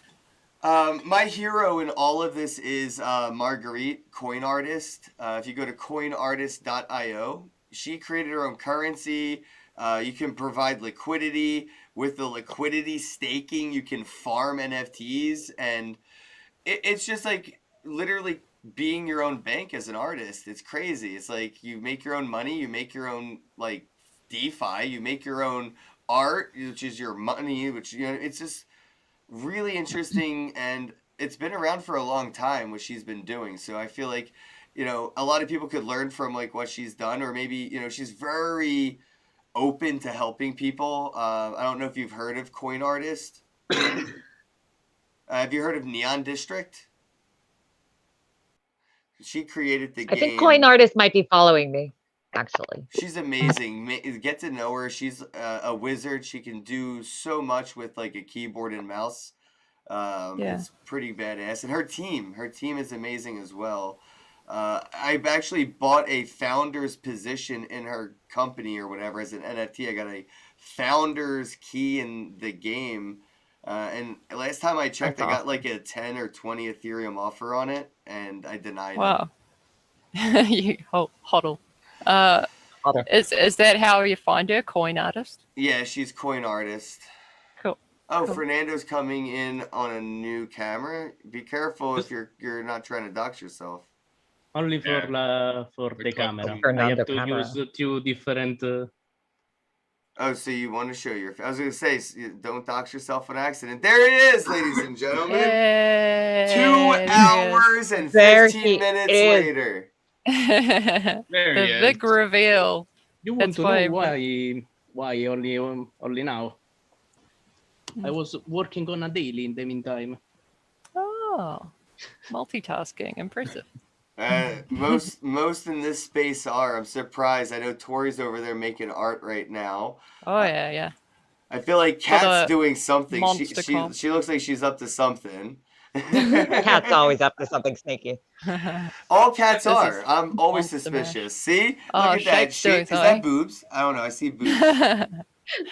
My hero in all of this is Marguerite, coin artist. If you go to coinartist.io, she created her own currency. You can provide liquidity. With the liquidity staking, you can farm NFTs. And it's just like literally being your own bank as an artist. It's crazy. It's like you make your own money. You make your own like DeFi. You make your own art, which is your money, which, you know, it's just really interesting, and it's been around for a long time what she's been doing. So I feel like, you know, a lot of people could learn from like what she's done, or maybe, you know, she's very open to helping people. I don't know if you've heard of Coin Artist. Have you heard of Neon District? She created the game. I think Coin Artist might be following me, actually. She's amazing. Get to know her. She's a wizard. She can do so much with like a keyboard and mouse. It's pretty badass. And her team is amazing as well. I've actually bought a founder's position in her company or whatever as an NFT. I got a founder's key in the game. And last time I checked, I got like a 10 or 20 Ethereum offer on it, and I denied it. Wow. You hodl. Is that how you find her, Coin Artist? Yeah, she's Coin Artist. Cool. Oh, cool. Fernando's coming in on a new camera. Be careful if you're not trying to dox yourself. Only for the camera. I have to use 2 different. Oh, so you want to show your? I was gonna say, don't dox yourself on accident. There he is, ladies and gentlemen. 2 hours and 15 minutes later. The big reveal. You want to know why only now? I was working on a daily in the meantime. Oh, multitasking, impressive. Most in this space are. I'm surprised. I know Tori's over there making art right now. Oh yeah, yeah. I feel like For Kat's the doing something. monster comp. She looks like she's up to something. Cat's always up to something sneaky. All cats This are. is I'm always Monster Mash. suspicious. See? Oh, Look at that. Shake's doing Is that something. boobs? I don't know. I see boobs.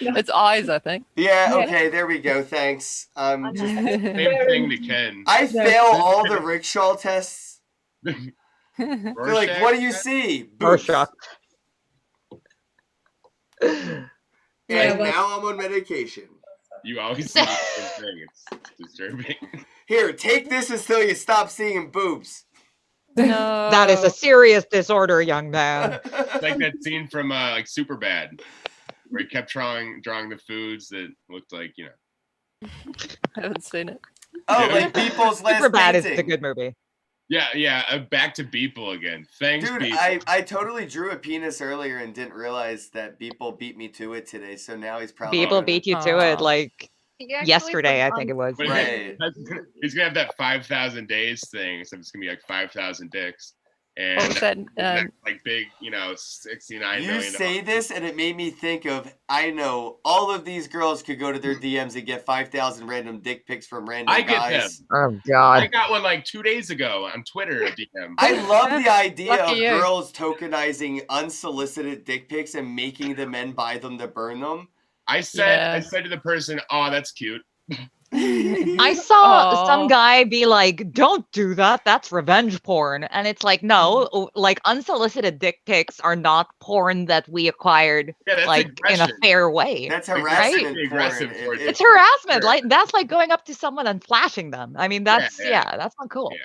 It's eyes, I think. Yeah, Yeah. okay, there we go. Thanks. Same thing to Ken. I fail all the rickshaw tests. They're like, Rorschach what do you test? see? Boobs. Rorschach. And Yeah, but- now I'm on medication. You always see the same thing. It's disturbing. Here, take this until you stop seeing boobs. No. That is a serious disorder, young man. It's like that scene from like Superbad, where he kept drawing the foods that looked like, you know. I haven't seen it. Oh, Yeah. like Beeple's last Super bad is painting. a good movie. Yeah. Back to Beeple again. Thanks, Dude, Beeple. I totally drew a penis earlier and didn't realize that Beeple beat me to it today. So now he's probably People beat you to it Aw. like He actually yesterday, I put think it on- was. But Right. he's gonna have that 5,000 days thing, so it's gonna be like 5,000 dicks, and What was that? that, like big, you know, 69 You million. say this, and it made me think of. I know all of these girls could go to their DMs and get 5,000 random dick pics from random I get guys. them. Oh I God. got one like 2 days ago on Twitter. A DM. I love the idea Lucky of you. girls tokenizing unsolicited dick pics and making the men buy them to burn them. I said Yeah. to the person, "Oh, that's cute." I saw Aw. some guy be like, "Don't do that. That's revenge porn." And it's like, no, like unsolicited dick pics are not porn that we acquired Yeah, that's like in a aggression. fair way. That's Like, harassment right? porn. Aggressive towards It's Sure. harassment. Sure. Like that's like going up to someone and flashing them. I mean, that's yeah. yeah, that's not cool. Yeah.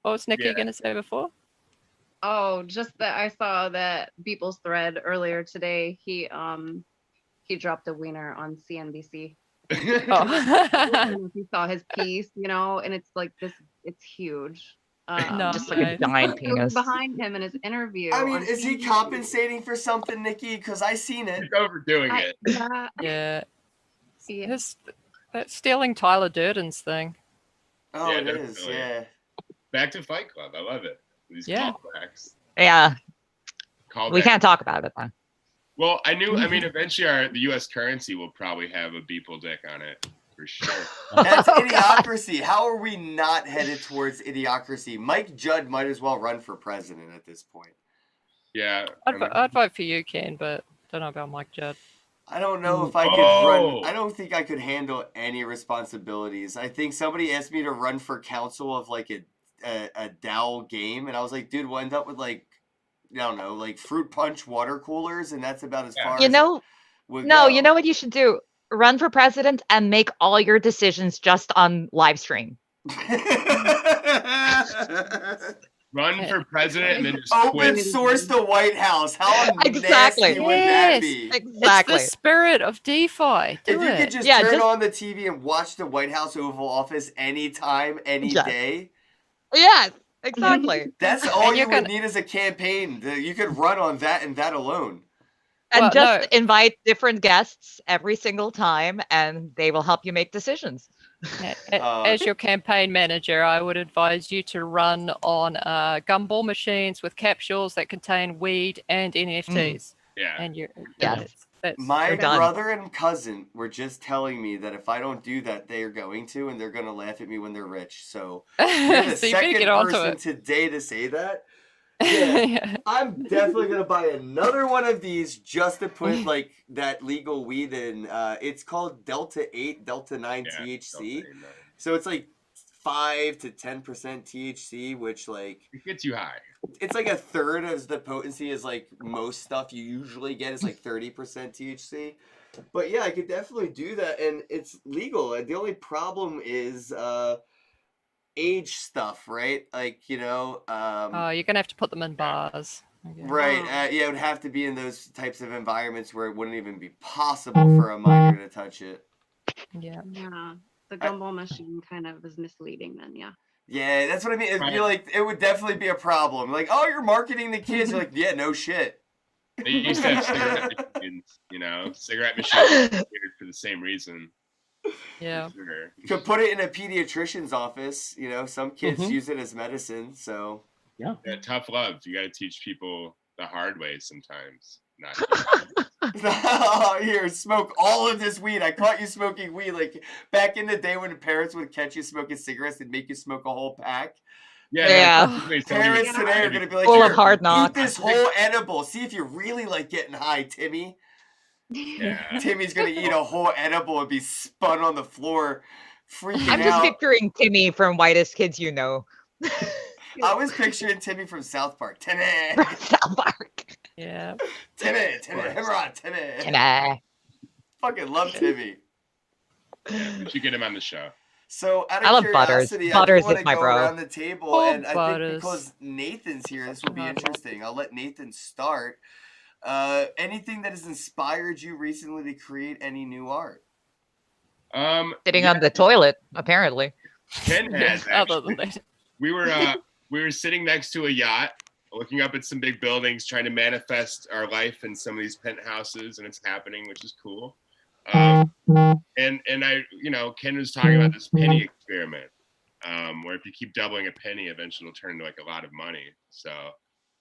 What was Nikki Yeah. gonna say before? Oh, just that I saw that Beeple's thread earlier today. He dropped a wiener on CNBC. Oh. I don't know if you saw his piece, you know, and it's like this. It's huge. No. Just like a Nice. giant It was penis. behind him in his interview. I mean, on is he CNBC. compensating for something, Nikki? Because I seen it. He's overdoing I- it. yeah, Yeah. yeah. His that stealing Tyler Durden's thing. Oh, Yeah, it is. definitely. Yeah. Back to Fight Club. I love it. These Yeah. callbacks. Yeah, Callbacks. we can't talk about it though. Well, I mean, eventually the U.S. currency will probably have a Beeple dick on it for sure. That's Oh, idiocracy. How are we not headed towards idiocracy? Mike Judd might as well run for president at this point. Yeah. I'd vote for you, Ken, but don't know about Mike Judd. I don't know if I could Oh. run. I don't think I could handle any responsibilities. I think somebody asked me to run for council of like a DAO game, and I was like, dude, we'll end up with like, I don't know, like fruit punch water coolers, and that's about as Yeah. far You as know, we'll no, go. you know what you should do? Run for president and make all your decisions just on live stream. Run for president and then just Open quit. source the White House. How Exactly. nasty would that Yes. be? Exactly. It's the spirit of DeFi. Do If you it. could just Yeah, turn just- on the TV and watch the White House Oval Office anytime, any Yeah. day, Yes, exactly. that's all And you you're would gonna- need as a campaign. You could run on that and that alone. And Well, just no. invite different guests every single time, and they will help you make decisions. As your campaign manager, I would advise you to run on gumball machines with capsules that contain weed and NFTs. Yeah. And you're Yes. that's My They're done. brother and cousin were just telling me that if I don't do that, they are going to, and they're going to laugh at me when they're rich. So you're the so you better second get onto person it. today to say that. Yeah. Yeah. I'm definitely gonna buy another one of these just to put like that legal weed in. It's called Delta 8, Delta 9 Yeah, THC. don't say no. So it's like 5 to 10% THC, which like It gets you high. it's like a third as the potency as like most stuff you usually get is like 30% THC. But yeah, I could definitely do that, and it's legal. The only problem is age stuff, right? Like, you know, Oh, you're gonna have to put them in bars. Okay. right. Oh. Yeah, it would have to be in those types of environments where it wouldn't even be possible for a minor to touch it. Yeah. Yeah, the gumball machine kind of is misleading then, yeah. Yeah, that's what I mean. It'd be Right. like, it would definitely be a problem. Like, oh, you're marketing the kids. You're like, yeah, no shit. They used to have cigarette machines, you know, cigarette machines for the same reason. Yeah. Sure. Could put it in a pediatrician's office. You know, some kids Mm-hmm. use it as medicine. So Yeah. Tough love. You got to teach people the hard way sometimes. Not Here, smoke all of this weed. I caught you smoking weed like back in the day when parents would catch you smoking cigarettes and make you smoke a whole pack. Yeah. Parents today are gonna be like, Full of "Here, hard eat knocks." this whole edible. See if you really like getting high, Timmy." Yeah. Timmy's gonna eat a whole edible and be spun on the floor, freaking I'm just out. picturing Timmy from Whitest Kids You Know. I was picturing Timmy from South Park. Timmy, South Park. Yeah. Timmy, hammer on, Timmy. Timmy. Fucking love Timmy. We should get him on the show. So out I of love Butters. curiosity, Butters I is do my want to go bro. around the table, Oh, and I Butters. think because Nathan's here, this will be interesting. I'll let Nathan start. Anything that has inspired you recently to create any new art? Sitting on the toilet, apparently. Ken has Other than actually. that. We were sitting next to a yacht, looking up at some big buildings, trying to manifest our life in some of these penthouses, and it's happening, which is cool. And I, Ken was talking about this penny experiment, where if you keep doubling a penny, eventually it'll turn into like a lot of money. So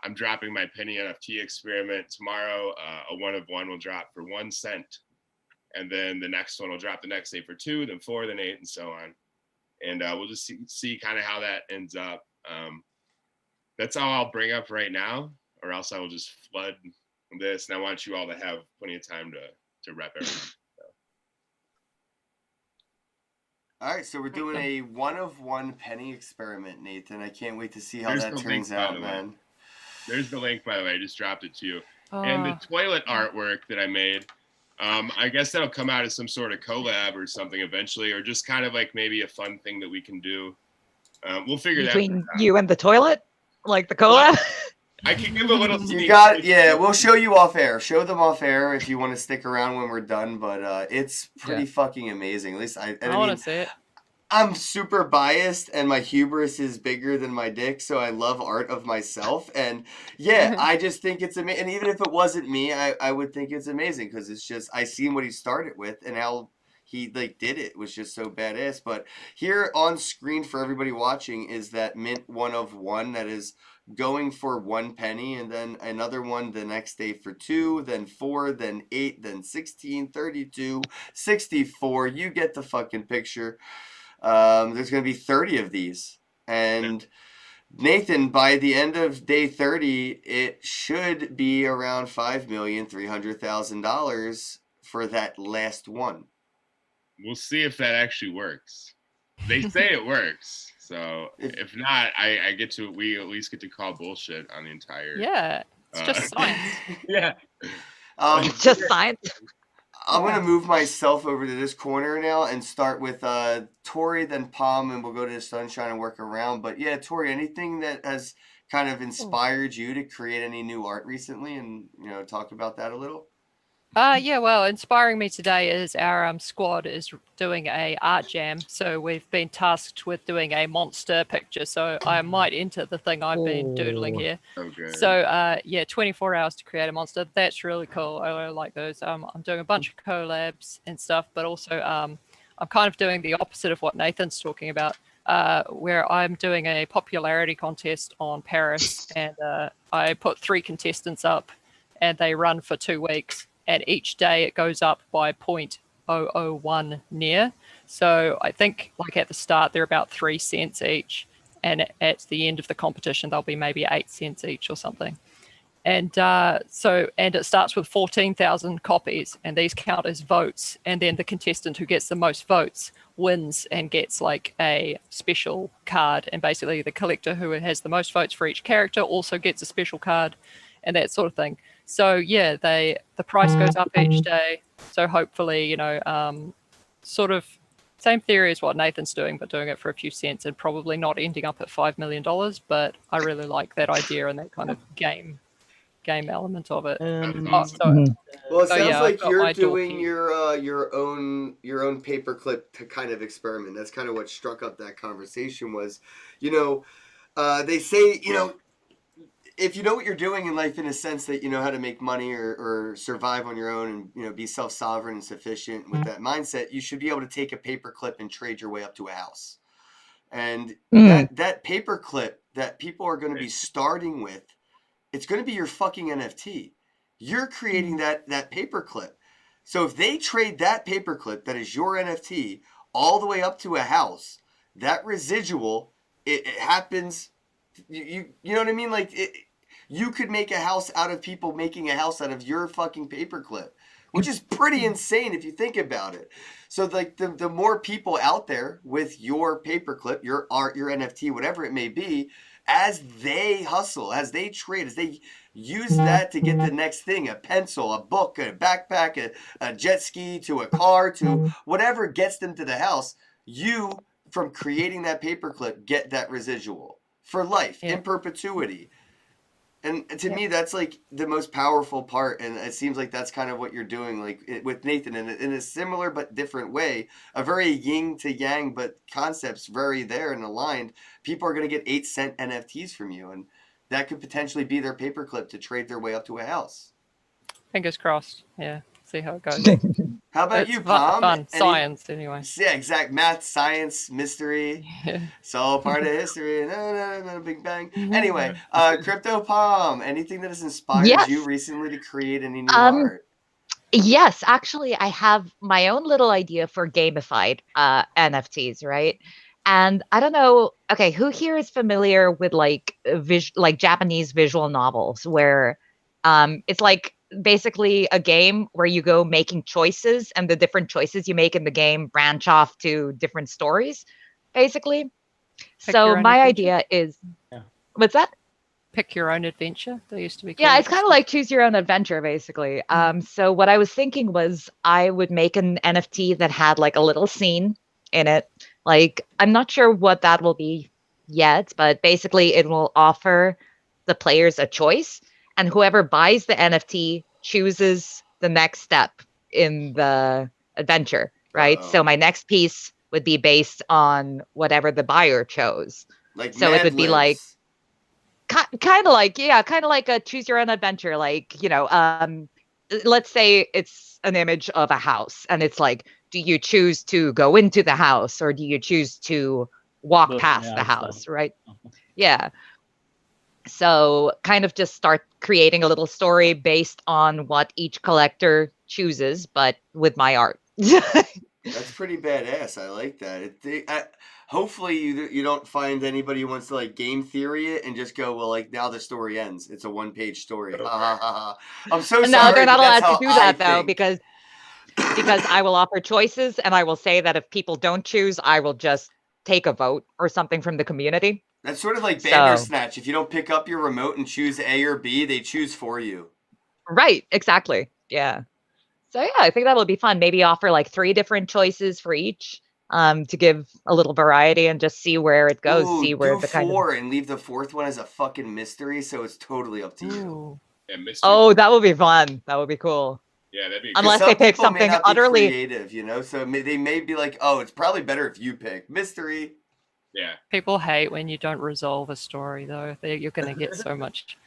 I'm dropping my penny NFT experiment tomorrow. A 1 of 1 will drop for 1 cent, and then the next one will drop the next day for 2, then 4, then 8, and so on. And we'll just see kind of how that ends up. That's all I'll bring up right now, or else I will just flood this. And I want you all to have plenty of time to rep everything. All right, so we're doing a 1 of 1 penny experiment, Nathan. I can't wait to see how There's that the turns link, by out, the way. man. There's the link, by the way. I just dropped it to you. And the Oh, toilet artwork that I made, I guess that'll come out as some sort of collab or something eventually, or just kind of like maybe a fun thing that we can do. We'll figure Between that out. you and the toilet? Like the collab? I can give a little You sneak got it. peek. Yeah, we'll show you off air. Show them off air if you want to stick around when we're done. But it's pretty fucking amazing. At least I I want mean, to see it. I'm super biased and my hubris is bigger than my dick, so I love art of myself. And yeah, I just think it's amazing. And even if it wasn't me, I would think it's amazing because it's just I seen what he started with and how he like did it was just so badass. But here on screen for everybody watching is that mint 1 of 1 that is going for 1 penny, and then another one the next day for 2, then 4, then 8, then 16, 32, 64. You get the fucking picture. There's going to be 30 of these. And Nathan, by the end of day 30, it should be around $5,300,000 for that last one. We'll see if that actually works. They say it works. So if not, we at least get to call bullshit on the entire. Yeah, it's just science. Yeah. Just science. I'm going to move myself over to this corner now and start with Tori, then Palm, and we'll go to the sunshine and work around. But yeah, Tori, anything that has kind of inspired you to create any new art recently and, talk about that a little? Yeah, well, inspiring me today is our squad is doing a art jam. So we've been tasked with doing a monster picture. So I might enter the thing I've been doodling here. Okay. So yeah, 24 hours to create a monster. That's really cool. I really like those. I'm doing a bunch of collabs and stuff, but also I'm kind of doing the opposite of what Nathan's talking about, where I'm doing a popularity contest on Paris, and I put 3 contestants up, and they run for 2 weeks. And each day it goes up by 0.001 near. So I think like at the start, they're about 3 cents each. And at the end of the competition, they'll be maybe 8 cents each or something. And and it starts with 14,000 copies, and these count as votes. And then the contestant who gets the most votes wins and gets like a special card. And basically the collector who has the most votes for each character also gets a special card and that sort of thing. So yeah, the price goes up each day. So hopefully, sort of same theory as what Nathan's doing, but doing it for a few cents and probably not ending up at $5 million. But I really like that idea and that kind of game element of it. Well, it sounds yeah, like I've got you're my doing dorky- your own paperclip to kind of experiment. That's kind of what struck up that conversation was, they say, if you know what you're doing in life in a sense that you know how to make money or survive on your own and be self-sovereign and sufficient with that mindset, you should be able to take a paperclip and trade your way up to a house. And Mm. that paperclip that people are going to be starting with, it's going to be your fucking NFT. You're creating that paperclip. So if they trade that paperclip that is your NFT all the way up to a house, that residual, it happens. You know what I mean? Like you could make a house out of people making a house out of your fucking paperclip, which is pretty insane if you think about it. So like the more people out there with your paperclip, your art, your NFT, whatever it may be, as they hustle, as they trade, as they use that to get the next thing, a pencil, a book, a backpack, a jet ski, to a car, to whatever gets them to the house, you, from creating that paperclip, get that residual for life, in perpetuity. And to me, that's like the most powerful part. And it seems like that's kind of what you're doing, like with Nathan, in a similar but different way, a very yin to yang, but concepts very there and aligned. People are going to get 8-cent NFTs from you. And that could potentially be their paperclip to trade their way up to a house. Fingers crossed. Yeah. See how it goes. How about It's you, fun. Palm? Science, anyway. Yeah, exact. Math, science, mystery. It's all part of history. No, Big Bang. Anyway, Crypto Palm, anything that has inspired Yes. you recently to create any new art? Yes, actually, I have my own little idea for gamified NFTs, right? And I don't know. Okay, who here is familiar with like like Japanese visual novels, where it's like basically a game where you go making choices, and the different choices you make in the game branch off to different stories, basically. Pick So your own my adventure. idea is, what's that? Pick your own adventure. They used to be. Yeah, called it's kind of like choose your own adventure, basically. So what I was thinking was I would make an NFT that had like a little scene in it. Like, I'm not sure what that will be yet, but basically it will offer the players a choice, and whoever buys the NFT chooses the next step in the adventure, right? So my next piece would be based on whatever the buyer chose. Like So it would be like kind of like a choose your own adventure. Like, you know, let's say it's an image of a house, and it's like, do you choose to go into the house, or do you choose to walk Go past the outside. house, right? Yeah. So kind of just start creating a little story based on what each collector chooses, but with my art. That's pretty badass. I like that. Hopefully you don't find anybody who wants to like game theory it and just go, well, like now the story ends. It's a 1-page story. Ha, ha, ha, ha. I'm so sorry. No, they're not but allowed that's to do how I that though, think. because I will offer choices, and I will say that if people don't choose, I will just take a vote or something from the community. That's sort of like So- Bandersnatch. If you don't pick up your remote and choose A or B, they choose for you. Right, exactly. Yeah. So yeah, I think that'll be fun. Maybe offer like 3 different choices for each, to give a little variety and just see where it goes. Ooh, See where do the kind of 4 and leave the 4th one as a fucking mystery, so it's totally up to you. Ooh. Yeah, mystery. Oh, that would be fun. That would be cool. Yeah, that'd be. Unless Some they pick people may something not be utterly creative, you know. So they may be like, "Oh, it's probably better if you pick mystery." Yeah. People hate when you don't resolve a story, though. You're going to get so much.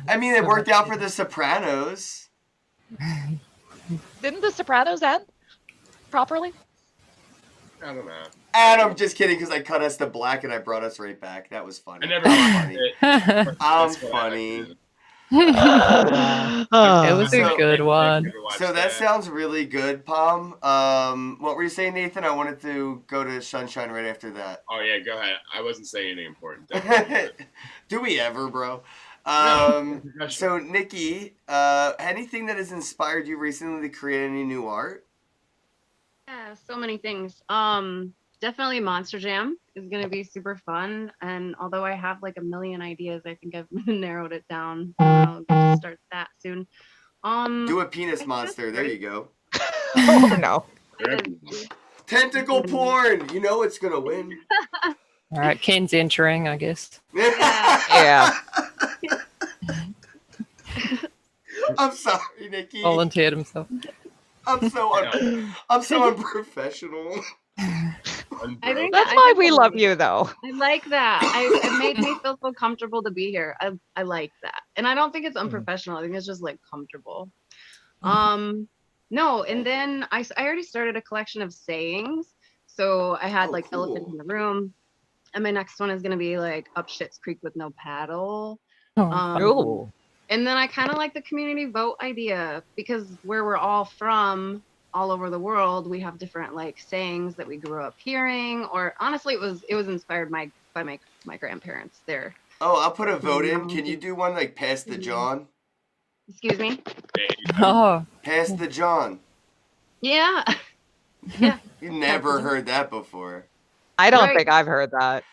I mean, it so worked much out for The Sopranos. Didn't The Sopranos end properly? I don't know. And I'm just kidding because I cut us to black and I brought us right back. That was funny. I never I'm watched funny. it. I'm That's what I like to funny. do. It was a So- good one. Watch So that sounds really good, Palm. What were you saying, Nathan? I wanted to go to Sunshine right after that. Oh yeah, go ahead. I wasn't saying anything important. Definitely. Do we ever, bro? No. So Nikki, anything that has inspired you recently to create any new art? Yeah, so many things. Definitely Monster Jam is gonna be super fun. And although I have like a million ideas, I think I've narrowed it down. I'll get to start that soon. Do a penis monster. There you go. Oh no. Tentacle porn. You know it's gonna win. All right, Ken's entering, I guess. Yeah. I'm sorry, Nikki. Volunteered himself. I'm so unprofessional. I think That's I why think we I love like- you though. I like that. It made me feel so comfortable to be here. I like that. And I don't think it's unprofessional. I think it's just like comfortable. No, and then I already started a collection of sayings. So I had Oh, like elephant cool. in the room, And my next one is gonna be like up Schitt's Creek with no paddle. Oh, Ooh. And then I kind of like the community vote idea because where we're all from, all over the world, we have different like sayings that we grew up hearing. Or honestly, it was inspired by my grandparents. There. Oh, I'll put a vote in. Can you do one like pass the John? Excuse me. oh, Pass the John. Yeah. Yeah. You never heard that before. I don't Right. think I've heard that.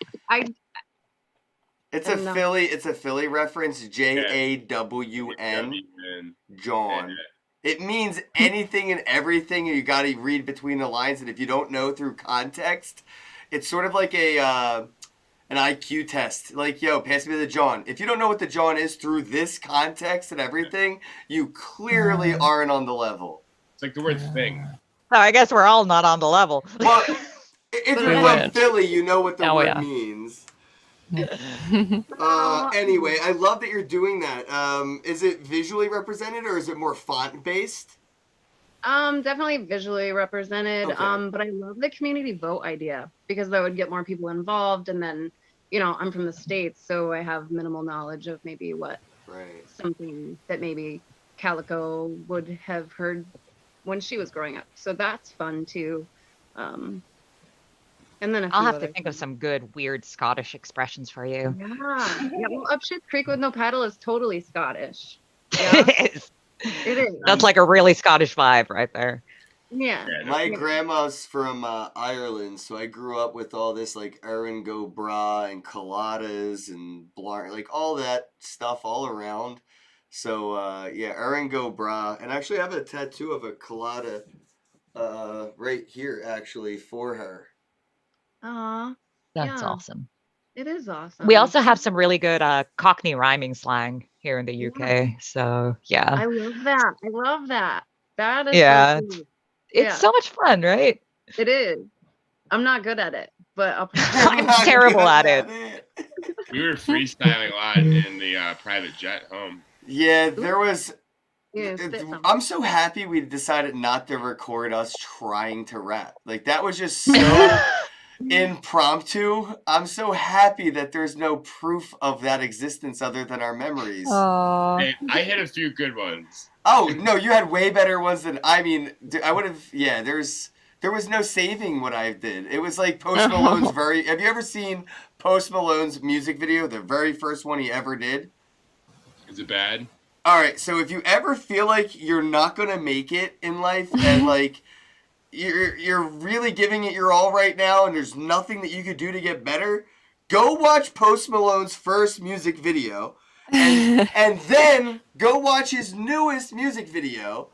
It's a No. Philly reference. JAWN. And John. It means anything and everything, and you got to read between the lines. And if you don't know through context, it's sort of like an IQ test. Like, yo, pass me the John. If you don't know what the John is through this context and everything, you clearly aren't on the level. it's like the word thing. So I guess we're all not on the level. Well, if We you're from weren't. Philly, you know what the Now we word are. means. Anyway, I love that you're doing that. Is it visually represented or is it more font based? Definitely visually represented. Okay. But I love the community vote idea because that would get more people involved. And then, I'm from the States, so I have minimal knowledge of maybe what Right. something that maybe Calico would have heard when she was growing up. So that's fun too. And then I'll have to think of some good, weird Scottish expressions for you. Yeah. Well, up Schitt's Creek with no paddle is totally Scottish. Yeah, It is. it is. That's like a really Scottish vibe right there. Yeah. My grandma's from Ireland, so I grew up with all this like Erin Go Bra and coladas and like all that stuff all around. So yeah, Erin Go Bra, and actually I have a tattoo of a colada right here actually for her. Aw, That's Yeah. awesome. it is awesome. We also have some really good Cockney rhyming slang here in the UK. So yeah, I love that. I love that. That is so Yeah. cool. it's yeah. so much fun, right? It is. I'm not good at it, but I'll I'm not terrible good at it. We were freestyling a lot in the private jet home. Yeah, there was. Yeah, spit some. I'm so happy we decided not to record us trying to rap. Like that was just so impromptu. I'm so happy that there's no proof of that existence other than our memories. Hey, I hit a few good ones. Oh no, you had way better ones than I mean. I would have. Yeah, there was no saving what I did. It was like Post Malone's very. Have you ever seen Post Malone's music video? The very first one he ever did. Is it bad? All right, so if you ever feel like you're not gonna make it in life and like you're really giving it your all right now and there's nothing that you could do to get better, go watch Post Malone's first music video and then go watch his newest music video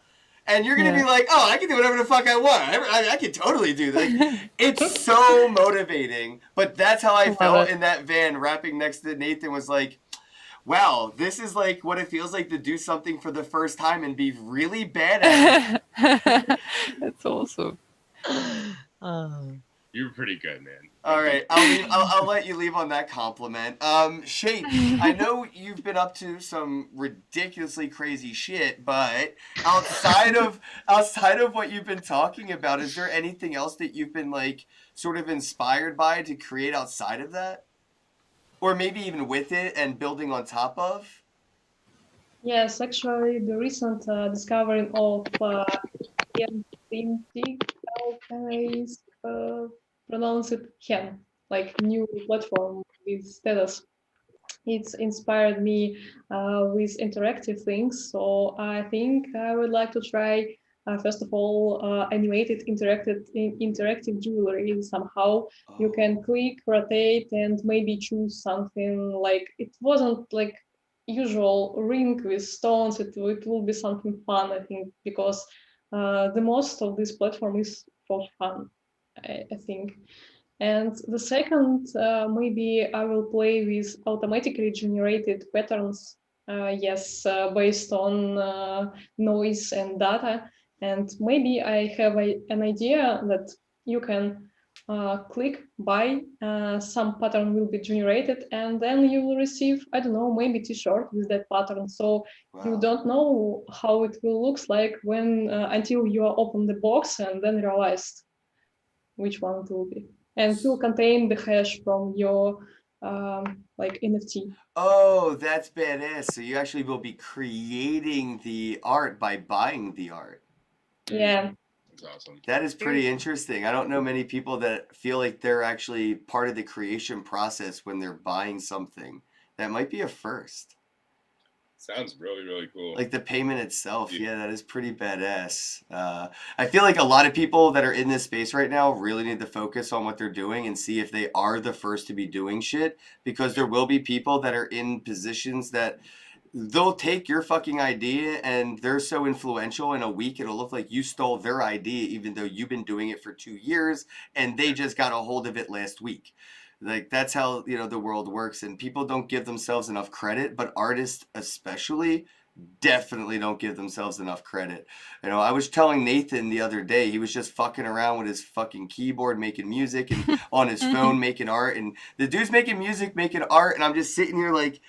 and you're gonna be like, oh, I can do whatever the fuck I want. I can totally do that. It's so motivating. But that's how I felt in that van rapping next to Nathan was like, wow, this is like what it feels like to do something for the first time and be really bad at it. That's awesome. You were pretty good, man. All right, I'll let you leave on that compliment. Shape, I know you've been up to some ridiculously crazy shit, but outside of what you've been talking about, is there anything else that you've been like sort of inspired by to create outside of that? Or maybe even with it and building on top of? Yes, actually, the recent discovery of Printing, how can I pronounce it? Hen, like new platform with status. It's inspired me with interactive things. So I think I would like to try, first of all, animated interactive jewelry somehow. You can click, rotate, and maybe choose something like, it wasn't like usual ring with stones. It will be something fun, I think, because the most of this platform is for fun, I think. And the second, maybe I will play with automatically generated patterns, based on noise and data. And maybe I have an idea that you can click buy, some pattern will be generated, and then you will receive, I don't know, maybe t-shirt with that pattern. So you don't know how it will look like when until you open the box and then realized which one it will be. and it will contain the hash from your like NFT. Oh, that's badass. So you actually will be creating the art by buying the art. Yeah. That's awesome. That is pretty interesting. I don't know many people that feel like they're actually part of the creation process when they're buying something. That might be a first. Sounds really, really cool. Like the payment itself, yeah, that is pretty badass. I feel like a lot of people that are in this space right now really need to focus on what they're doing and see if they are the first to be doing shit, because there will be people that are in positions that they'll take your fucking idea and they're so influential in a week it'll look like you stole their idea even though you've been doing it for 2 years and they just got a hold of it last week. Like that's how, you know, the world works, and people don't give themselves enough credit, but artists especially definitely don't give themselves enough credit. You know, I was telling Nathan the other day, he was just fucking around with his fucking keyboard making music and on his phone making art, and the dude's making music, making art, and I'm just sitting here like,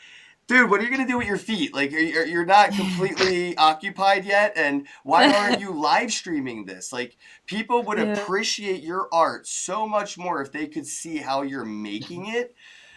dude, what are you going to do with your feet? Like, you're not completely occupied yet, and why aren't you live streaming this? Like, people would appreciate your art so much more if they could see how you're making it.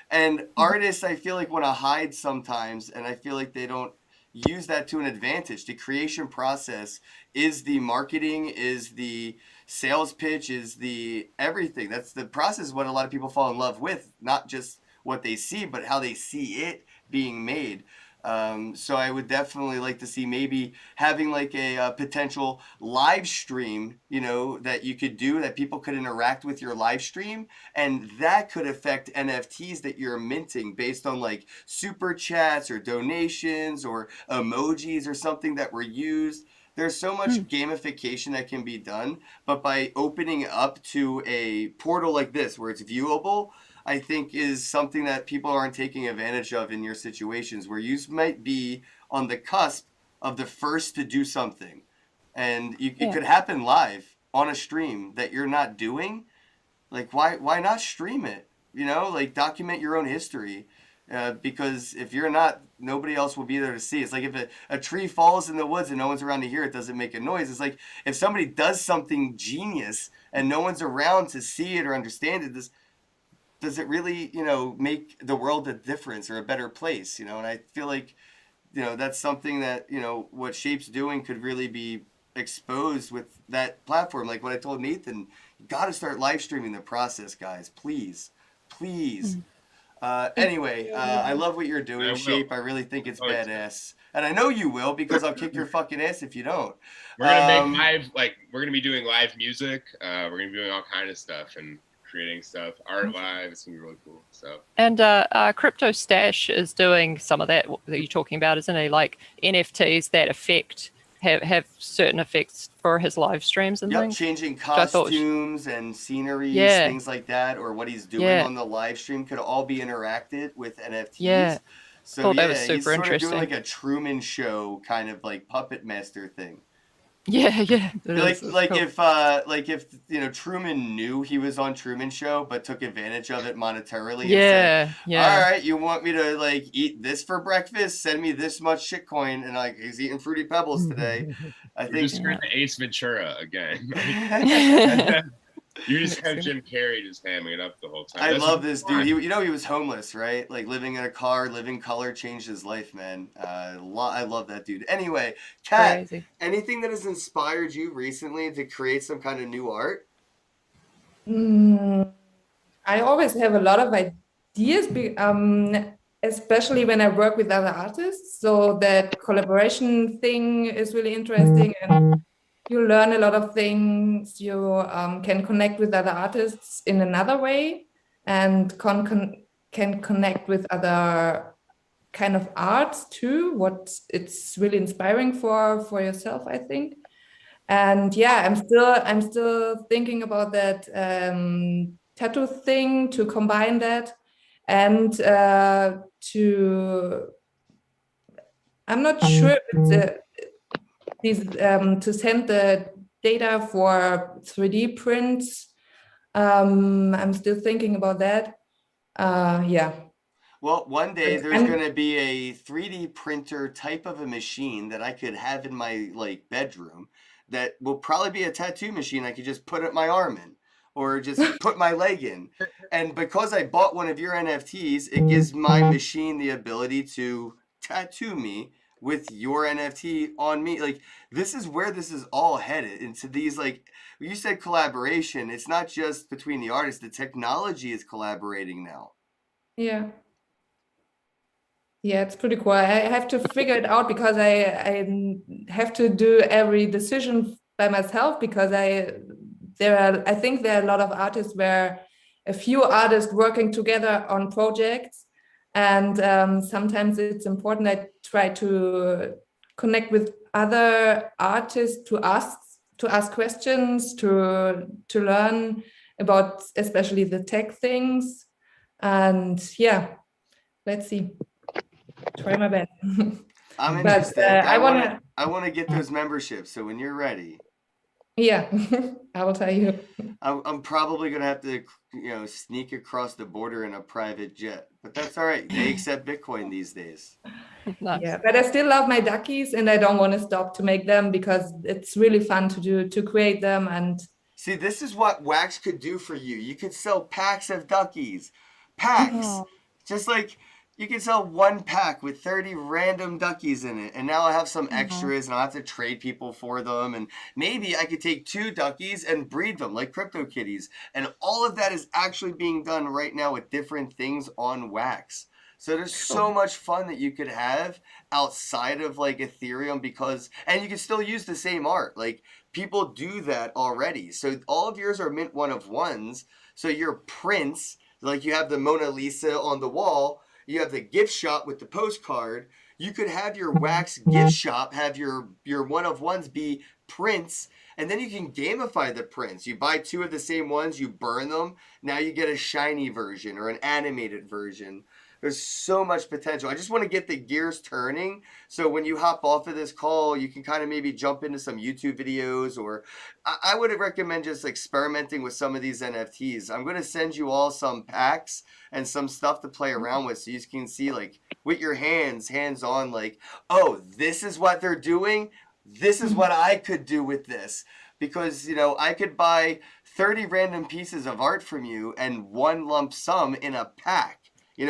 And artists, I feel like, want to hide sometimes, and I feel like they don't use that to an advantage. The creation process is the marketing, is the sales pitch, is the everything. That's the process what a lot of people fall in love with, not just what they see, but how they see it being made. So I would definitely like to see maybe having like a potential live stream, you know, that you could do, that people could interact with your live stream, and that could affect NFTs that you're minting based on like super chats or donations or emojis or something that were used. There's so much gamification that can be done, but by opening up to a portal like this where it's viewable, I think is something that people aren't taking advantage of in your situations, where you might be on the cusp of the first to do something, and it could happen live on a stream that you're not doing. Like, why not stream it? You know, like document your own history, because if you're not, nobody else will be there to see. It's like if a tree falls in the woods and no one's around to hear it, doesn't make a noise. It's like if somebody does something genius and no one's around to see it or understand it, does it really, you know, make the world a difference or a better place, you know? And I feel like, you know, that's something that, you know, what Shape's doing could really be exposed with that platform. Like what I told Nathan, you got to start live streaming the process, guys. Please. Anyway, I love what you're doing, Shape. I really think it's badass. And I know you will, because I'll kick your fucking ass if you don't. We're going to make live, like, we're going to be doing live music. We're going to be doing all kind of stuff and creating stuff, art live. It's gonna be really cool. So, and Crypto Stash is doing some of that you're talking about, isn't he? Like NFTs that have certain effects for his live streams and things. Changing costumes and sceneries, things like that, or what he's doing on the live stream could all be interacted with NFTs. Yeah. So that was super he's sort interesting. of doing like a Truman Show kind of like puppet master thing. Yeah. Like cool. if you know, Truman knew he was on Truman Show but took advantage of it monetarily. Yeah. And said, all right, you want me to like eat this for breakfast? Send me this much shitcoin, and like he's eating Fruity Pebbles today. I think just heard the Ace Ventura again. You just have Jim Carrey just hamming it up the whole time. I love this dude. He was homeless, right? Like living in a car, living color changed his life, man. I love that dude. Anyway, Kat, anything that has inspired you recently to create some kind of new art? I always have a lot of ideas, especially when I work with other artists. So that collaboration thing is really interesting, and you learn a lot of things. You can connect with other artists in another way, and can connect with other kind of arts too. What it's really inspiring for yourself, I think. And yeah, I'm still thinking about that tattoo thing, to combine that, and I'm not sure if it's to send the data for 3D prints. I'm still thinking about that. Yeah. Well, one day there's going to be a 3D printer type of a machine that I could have in my like bedroom that will probably be a tattoo machine I could just put my arm in. or just put my leg in. And because I bought one of your NFTs, it gives my machine the ability to tattoo me with your NFT on me. Like, this is where this is all headed, into these, like, you said collaboration. It's not just between the artists, the technology is collaborating now. Yeah. Yeah, it's pretty cool. I have to figure it out because I have to do every decision by myself, because I think there are a lot of artists where a few artists working together on projects, and sometimes it's important. I try to connect with other artists to ask questions, to learn about especially the tech things, and yeah, let's see. Try my best. I'm But, interested. I I want to get those memberships. So when you're ready, Yeah, I will tell you. I'm probably gonna have to, sneak across the border in a private jet. But that's all right. They accept Bitcoin these days. Nice. Yeah, but I still love my duckies, and I don't want to stop to make them because it's really fun to create them. And See, this is what Wax could do for you. You could sell packs of duckies. Packs. Oh. Just like you can sell one pack with 30 random duckies in it. And now I have some extras and I'll have to trade people for them. And maybe I could take 2 duckies and breed them like CryptoKitties. And all of that is actually being done right now with different things on Wax. So there's so much fun that you could have outside of like Ethereum, and you can still use the same art. Like, people do that already. So all of yours are mint one of ones. So your prints, like you have the Mona Lisa on the wall, you have the gift shop with the postcard. You could have your Wax gift shop, have your one of ones be prints, and then you can gamify the prints. You buy 2 of the same ones, you burn them. Now you get a shiny version or an animated version. There's so much potential. I just want to get the gears turning. So when you hop off of this call, you can kind of maybe jump into some YouTube videos, or I would recommend just experimenting with some of these NFTs. I'm going to send you all some packs and some stuff to play around with, so you can see, like, with your hands on, like, oh, this is what they're doing. This is what I could do with this. Because, I could buy 30 random pieces of art from you and one lump sum in a pack.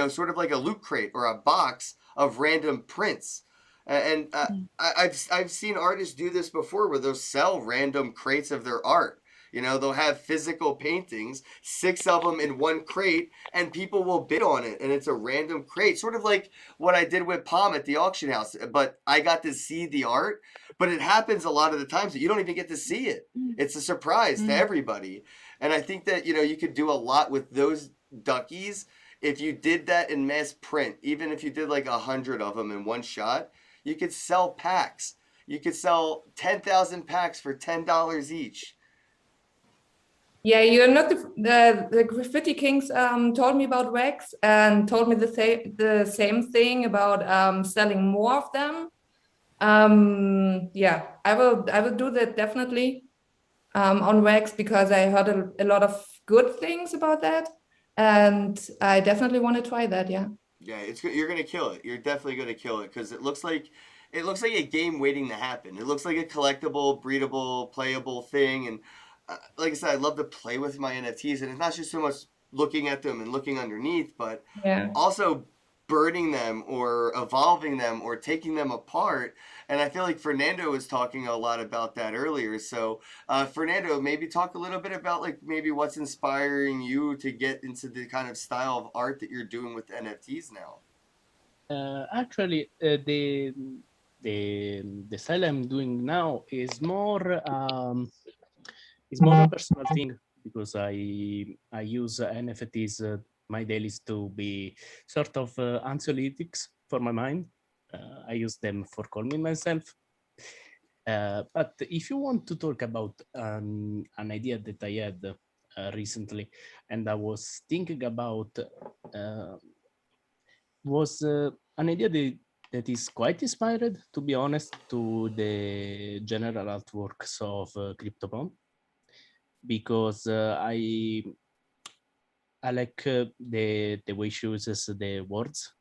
Sort of like a loot crate or a box of random prints. And I've seen artists do this before, where they'll sell random crates of their art. They'll have physical paintings, 6 of them in one crate, and people will bid on it. And it's a random crate, sort of like what I did with Palm at the auction house. But I got to see the art. But it happens a lot of the times that you don't even get to see it. It's a surprise to everybody. And I think that, you could do a lot with those duckies. If you did that in mass print, even if you did like 100 of them in one shot, you could sell packs. You could sell 10,000 packs for $10 each. Yeah, you're not the Graffiti Kings told me about Wax and told me the same thing about selling more of them. Yeah, I will do that definitely on Wax, because I heard a lot of good things about that. And I definitely want to try that. Yeah. Yeah, you're gonna kill it. You're definitely gonna kill it, because it looks like a game waiting to happen. It looks like a collectible, breedable, playable thing. And like I said, I love to play with my NFTs, and it's not just so much looking at them and looking underneath, but also burning them or evolving them or taking them apart. And I feel like Fernando was talking a lot about that earlier. So Fernando, maybe talk a little bit about like maybe what's inspiring you to get into the kind of style of art that you're doing with NFTs now. Actually, the style I'm doing now is more a personal thing, because I use NFTs my dailies to be sort of anxiolytics for my mind. I use them for calming myself. But if you want to talk about an idea that I had recently, and I was thinking about, was an idea that is quite inspired, to be honest, to the general artworks of CryptoPwn, because I like the way she uses the words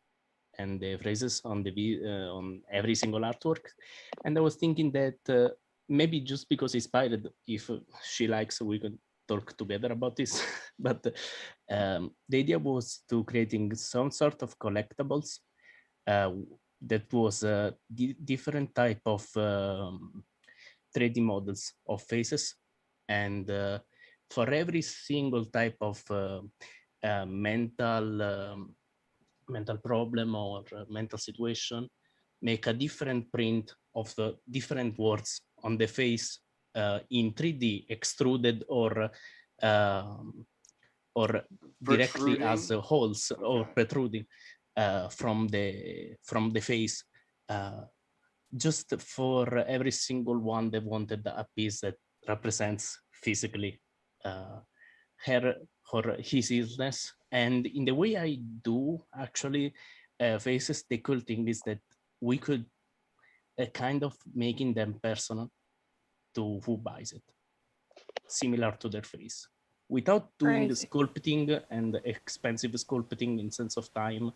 and the phrases on on every single artwork. And I was thinking that maybe just because inspired, if she likes, we could talk together about this, but the idea was to creating some sort of collectibles that was a different type of 3D models of faces, and for every single type of mental problem or mental situation, make a different print of the different words on the face in 3D, extruded or directly as holes or protruding from the face. Just for every single one, they wanted a piece that represents physically her or his illness. And in the way I do actually faces, the cool thing is that we could kind of making them personal to who buys it, similar to their face, without doing the sculpting and expensive sculpting in sense of time,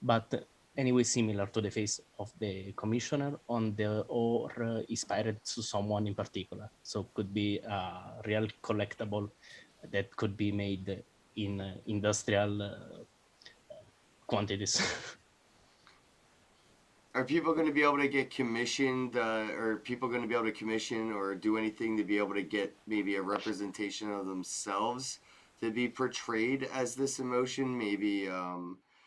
but anyway similar to the face of the commissioner or inspired to someone in particular. So could be a real collectible that could be made in industrial quantities. Are people going to be able to get commissioned, or people going to be able to commission or do anything to be able to get maybe a representation of themselves to be portrayed as this emotion? Maybe,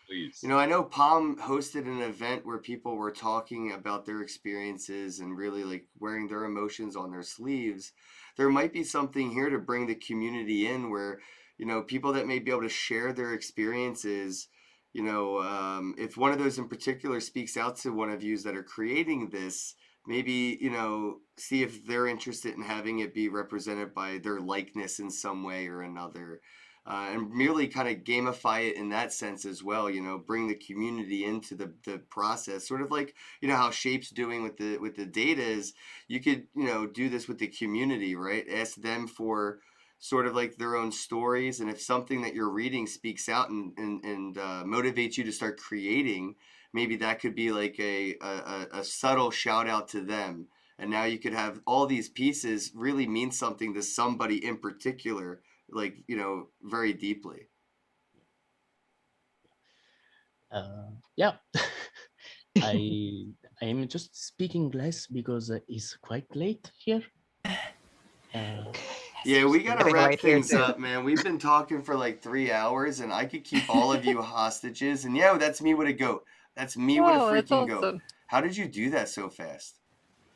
Please. You know, I know Palm hosted an event where people were talking about their experiences and really like wearing their emotions on their sleeves. There might be something here to bring the community in where, you know, people that may be able to share their experiences. You know, if one of those in particular speaks out to one of you that are creating this, maybe, you know, see if they're interested in having it be represented by their likeness in some way or another, and merely kind of gamify it in that sense as well. You know, bring the community into the process, sort of like, you know, how Shape's doing with the data is. You could, you know, do this with the community, right? Ask them for sort of like their own stories, and if something that you're reading speaks out and motivates you to start creating, maybe that could be like a subtle shout out to them, and now you could have all these pieces really mean something to somebody in particular, like, you know, very deeply. Yeah. I am just speaking less because it's quite late here. Yeah, we gotta Getting wrap late here, things too. up, man. We've been talking for like 3 hours, and I could keep all of you hostages. And yeah, that's me with a goat. That's me with a Oh, that's freaking goat. awesome. How did you do that so fast?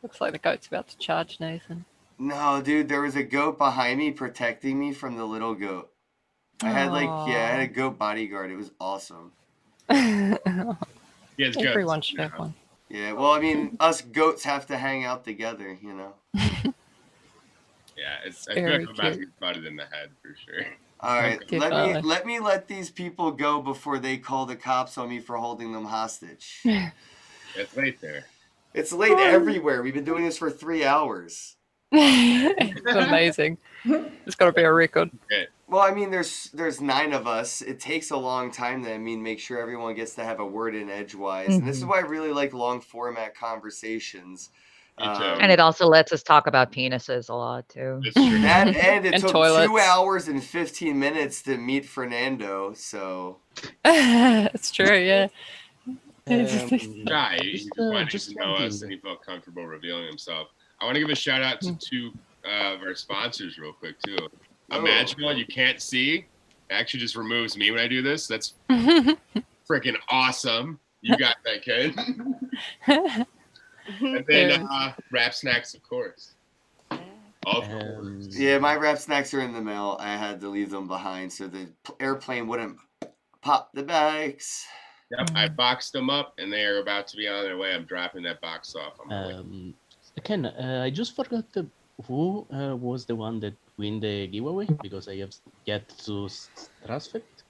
Looks like the goat's about to charge Nathan. No, dude, there was a goat behind me protecting me from the little goat. I had I had a goat bodyguard. It was awesome. Yes, goats. Everyone should have one. Yeah, well, I mean, us goats have to hang out together, you know. Yeah, I feel very like I'm about to cute. get butted in the head for sure. All right, Okay. let these people go before they call the cops on me for holding them hostage. It's late there. It's late everywhere. We've been doing this for 3 hours. It's amazing. It's got to be a record. Okay. Well, I mean, there's 9 of us. It takes a long time to, make sure everyone gets to have a word in edgewise. And this is why I really like long format conversations. And it also lets us talk about penises a lot too. That and it And took toilets. 2 hours and 15 minutes to meet Fernando. So It's true, yeah. Shy, he just wanted just to know one us, thing. and he felt comfortable revealing himself. I want to give a shout out to 2 of our sponsors real quick too. Imaginal, you can't see, actually just removes me when I do this. That's freaking awesome. You got that, kid. And then Wrap Snacks, of course. Of course. yeah, my wrap snacks are in the mail. I had to leave them behind so the airplane wouldn't pop the bags. Yep, I boxed them up, and they are about to be on their way. I'm dropping that box off. On my way. Ken, I just forgot who was the one that win the giveaway because I have yet to transfer it.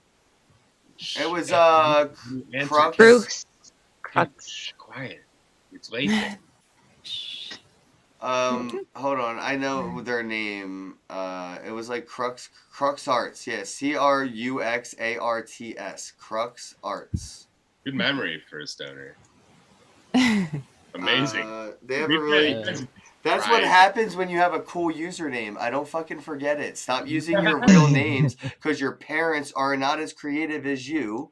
It was Answer. Crux. Crux. Quiet. It's late. There. Hold on, I know their name. It was like Crux Arts. Yeah, CRUXARTS. Crux Arts. Good memory for a stoner. Amazing. They have a really That's what Right. happens when you have a cool username. I don't fucking forget it. Stop using your real names because your parents are not as creative as you.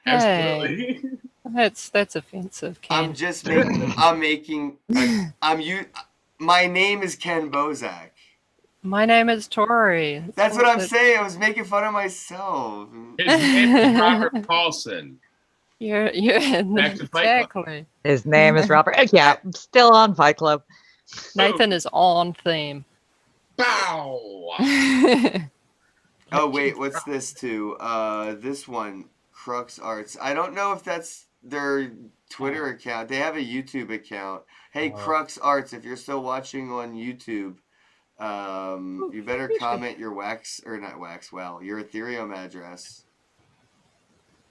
Absolutely. That's offensive, Ken. I'm just making. My name is Ken Bozak. My name is Tori. That's what I'm saying. I was making fun of myself. His name is Robert Paulson. You're Back to Fight Club. exactly. His name is Robert. Yeah, I'm still on Fight Club. Nathan is on theme. Bow. Oh wait, what's this too? This one, Crux Arts. I don't know if that's their Twitter account. They have a YouTube account. Hey, Crux Arts, if you're still watching on YouTube, you better comment your your Ethereum address.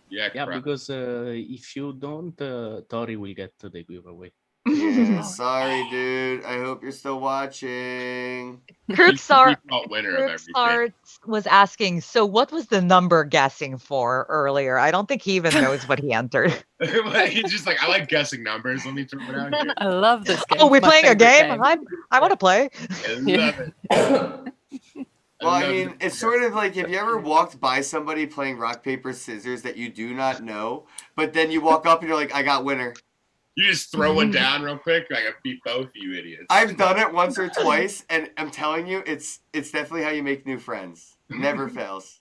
Yeah, Yeah, correct. because if you don't, Tori will get the giveaway. Yeah, sorry, dude. I hope you're still watching. Crooksart Default winner of everything. was asking, so what was the number guessing for earlier? I don't think he even knows what he entered. He's just like, I like guessing numbers. Let me throw it out here. I love this game. Oh, we're It's my playing a favorite game? I want to play. I love it. Well, I love mean, it. it's sort of like if you ever walked by somebody playing rock, paper, scissors that you do not know, but then you walk up and you're like, I got winner. You just throw one down real quick. Like I beat both you idiots. I've done it once or twice, and I'm telling you, it's definitely how you make new friends. Never fails.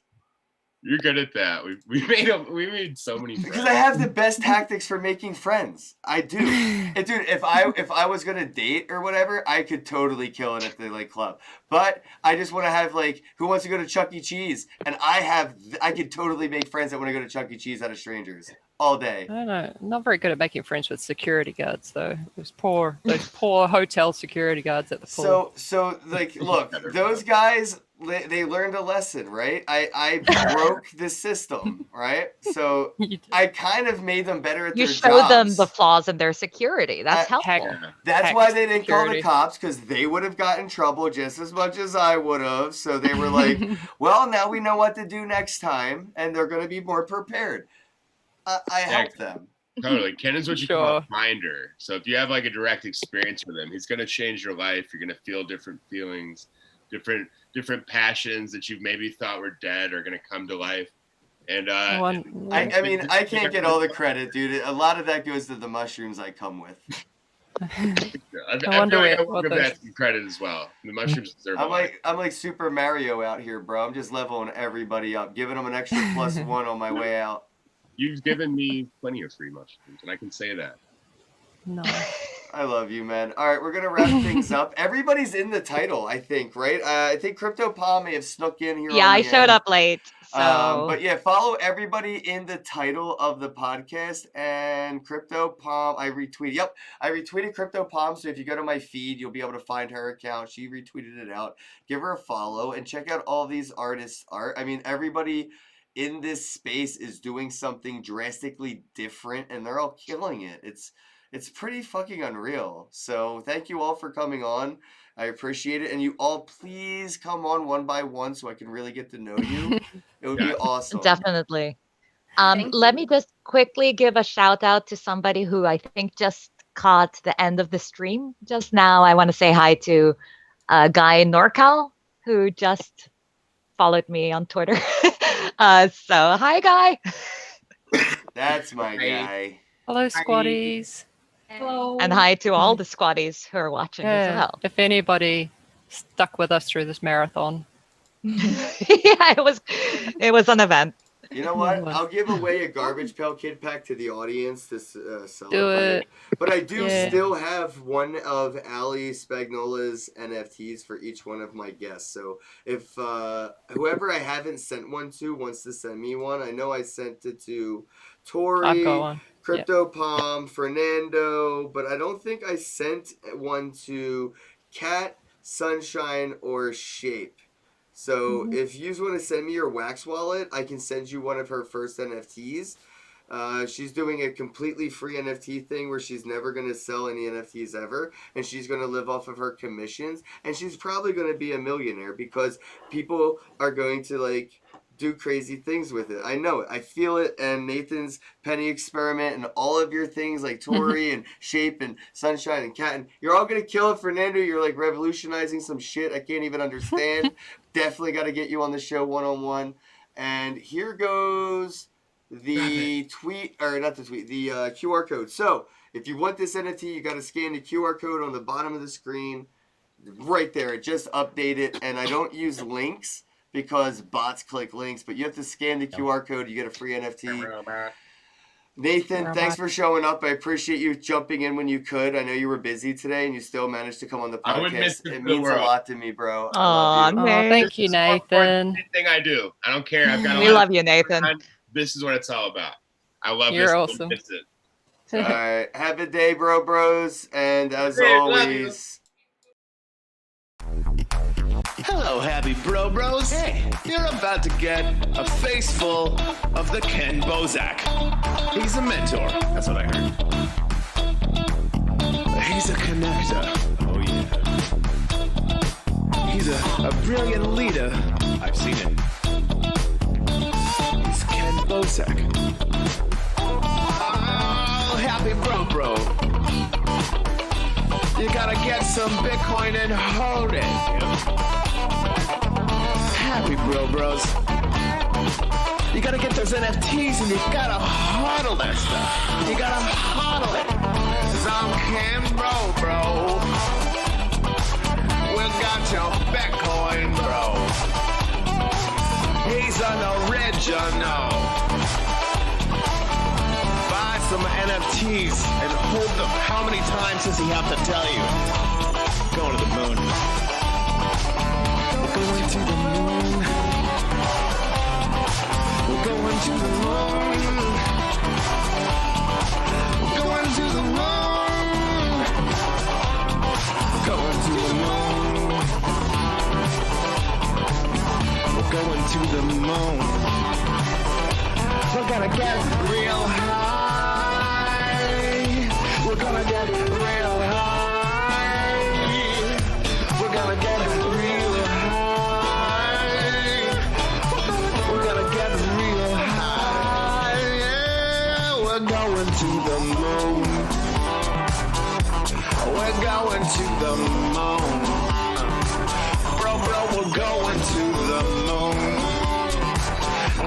You're good at that. We made so many friends. Because I have the best tactics for making friends. I do. And dude, if I was gonna date or whatever, I could totally kill it at the club. But I just want to have who wants to go to Chuck E. Cheese? And I could totally make friends that want to go to Chuck E. Cheese out of strangers all day. I don't know. I'm not very good at making friends with security guards though. Those poor hotel security guards at the pool. So look, those guys, they learned a lesson, right? I broke the system, right? So I kind of made them better at You their showed them jobs. the flaws in their security. That's helpful. That's why they didn't call the cops, because they would have gotten in trouble just as much as I would have. So they were like, well, now we know what to do next time, and they're going to be more prepared. I helped them. Totally. Ken is what you Sure. call a finder. So if you have a direct experience with him, he's going to change your life. You're going to feel different feelings, different passions that you've maybe thought were dead are going to come to life. And I mean, I can't get all the credit, dude. A lot of that goes to the mushrooms I come with. I wonder feel like I what will give those- that some credit as well. The mushrooms deserve I'm a lot. like Super Mario out here, bro. I'm just leveling everybody up, giving them an extra +1 on my way out. You've given me plenty of free mushrooms, and I can say that. No. I love you, man. All right, we're gonna wrap things up. Everybody's in the title, I think, right? I think Crypto Palm may have snuck in here. Yeah, on I the showed end. up late. So But yeah, follow everybody in the title of the podcast and Crypto Palm. I retweeted Crypto Palm. So if you go to my feed, you'll be able to find her account. She retweeted it out. Give her a follow and check out all these artists' art. I mean, everybody in this space is doing something drastically different, and they're all killing it. It's pretty fucking unreal. So thank you all for coming on. I appreciate it. And you all please come on one by one so I can really get to know you. It would be awesome. definitely. Let me just quickly give a shout out to somebody who I think just caught the end of the stream just now. I want to say hi to a guy in NorCal who just followed me on Twitter. So hi, guy. That's my guy. Hello, squatties. Hello. And hi to all the squatties who are watching as Yeah. well. If anybody stuck with us through this marathon. Yeah, it was an event. You know what? What? I'll give away a Garbage Pail Kid pack to the audience to celebrate. it. But I do Yeah. still have one of Ali Spagnola's NFTs for each one of my guests. So if whoever I haven't sent one to wants to send me one, I know I sent it to Tori, I've got one. Crypto Palm, Fernando, but I don't think I sent one to Cat, Sunshine, or Shape. So if you want to send me your Wax wallet, I can send you one of her first NFTs. She's doing a completely free NFT thing where she's never going to sell any NFTs ever, and she's going to live off of her commissions, and she's probably going to be a millionaire because people are going to do crazy things with it. I know it. I feel it. And Nathan's penny experiment and all of your things like Tori and Shape and Sunshine and Cat, and you're all gonna kill it, Fernando. You're like revolutionizing some shit I can't even understand. Definitely got to get you on the show one-on-one. And here goes the tweet, or not the tweet, the QR code. So if you want this NFT, you got to scan the QR code on the bottom of the screen. Right there, it just updated, and I don't use links because bots click links, but you have to scan the QR code, you get a free NFT. Nathan, thanks for showing up. I appreciate you jumping in when you could. I know you were busy today, and you still managed to come on the I would miss podcast. it It for the means a world. lot to me, bro. I Aw, love you. Nate. Thank you, This is more important than Nathan. anything I do. I don't care. I've got a We lot love of you, Nathan. time. This is what it's all about. I love You're this. awesome. Miss it. All right, have a day, bros, and as Hey, love you. always, Hello, happy bros. Hey, you're about to get a face full of the Ken Bozak. He's a mentor. That's what I heard. He's a connector. Oh, yeah. He's a brilliant leader. I've seen it. He's Ken Bozak. Oh, happy bro. You gotta get some Bitcoin and hold it. Happy bros. You gotta get those NFTs and you gotta hodl that stuff. You gotta hodl it. Some can bro. We got your Bitcoin, bro. He's an original. Buy some NFTs and hold them. How many times does he have to tell you? Going to the moon. We're going to the moon. We're going to the moon. We're going to the moon. Going to the moon. We're going to the moon. We're gonna get real high. We're gonna get real high. We're gonna get real high. We're gonna get real high. Yeah, we're going to the moon. We're going to the moon. Bro, we're going to the moon.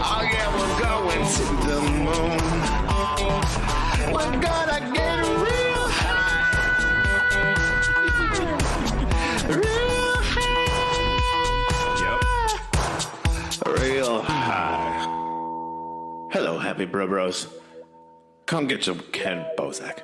Oh yeah, we're going to the moon. We're gonna get real high. Real high. Yep. Real high. Hello, happy bros. Come get some Ken Bozak.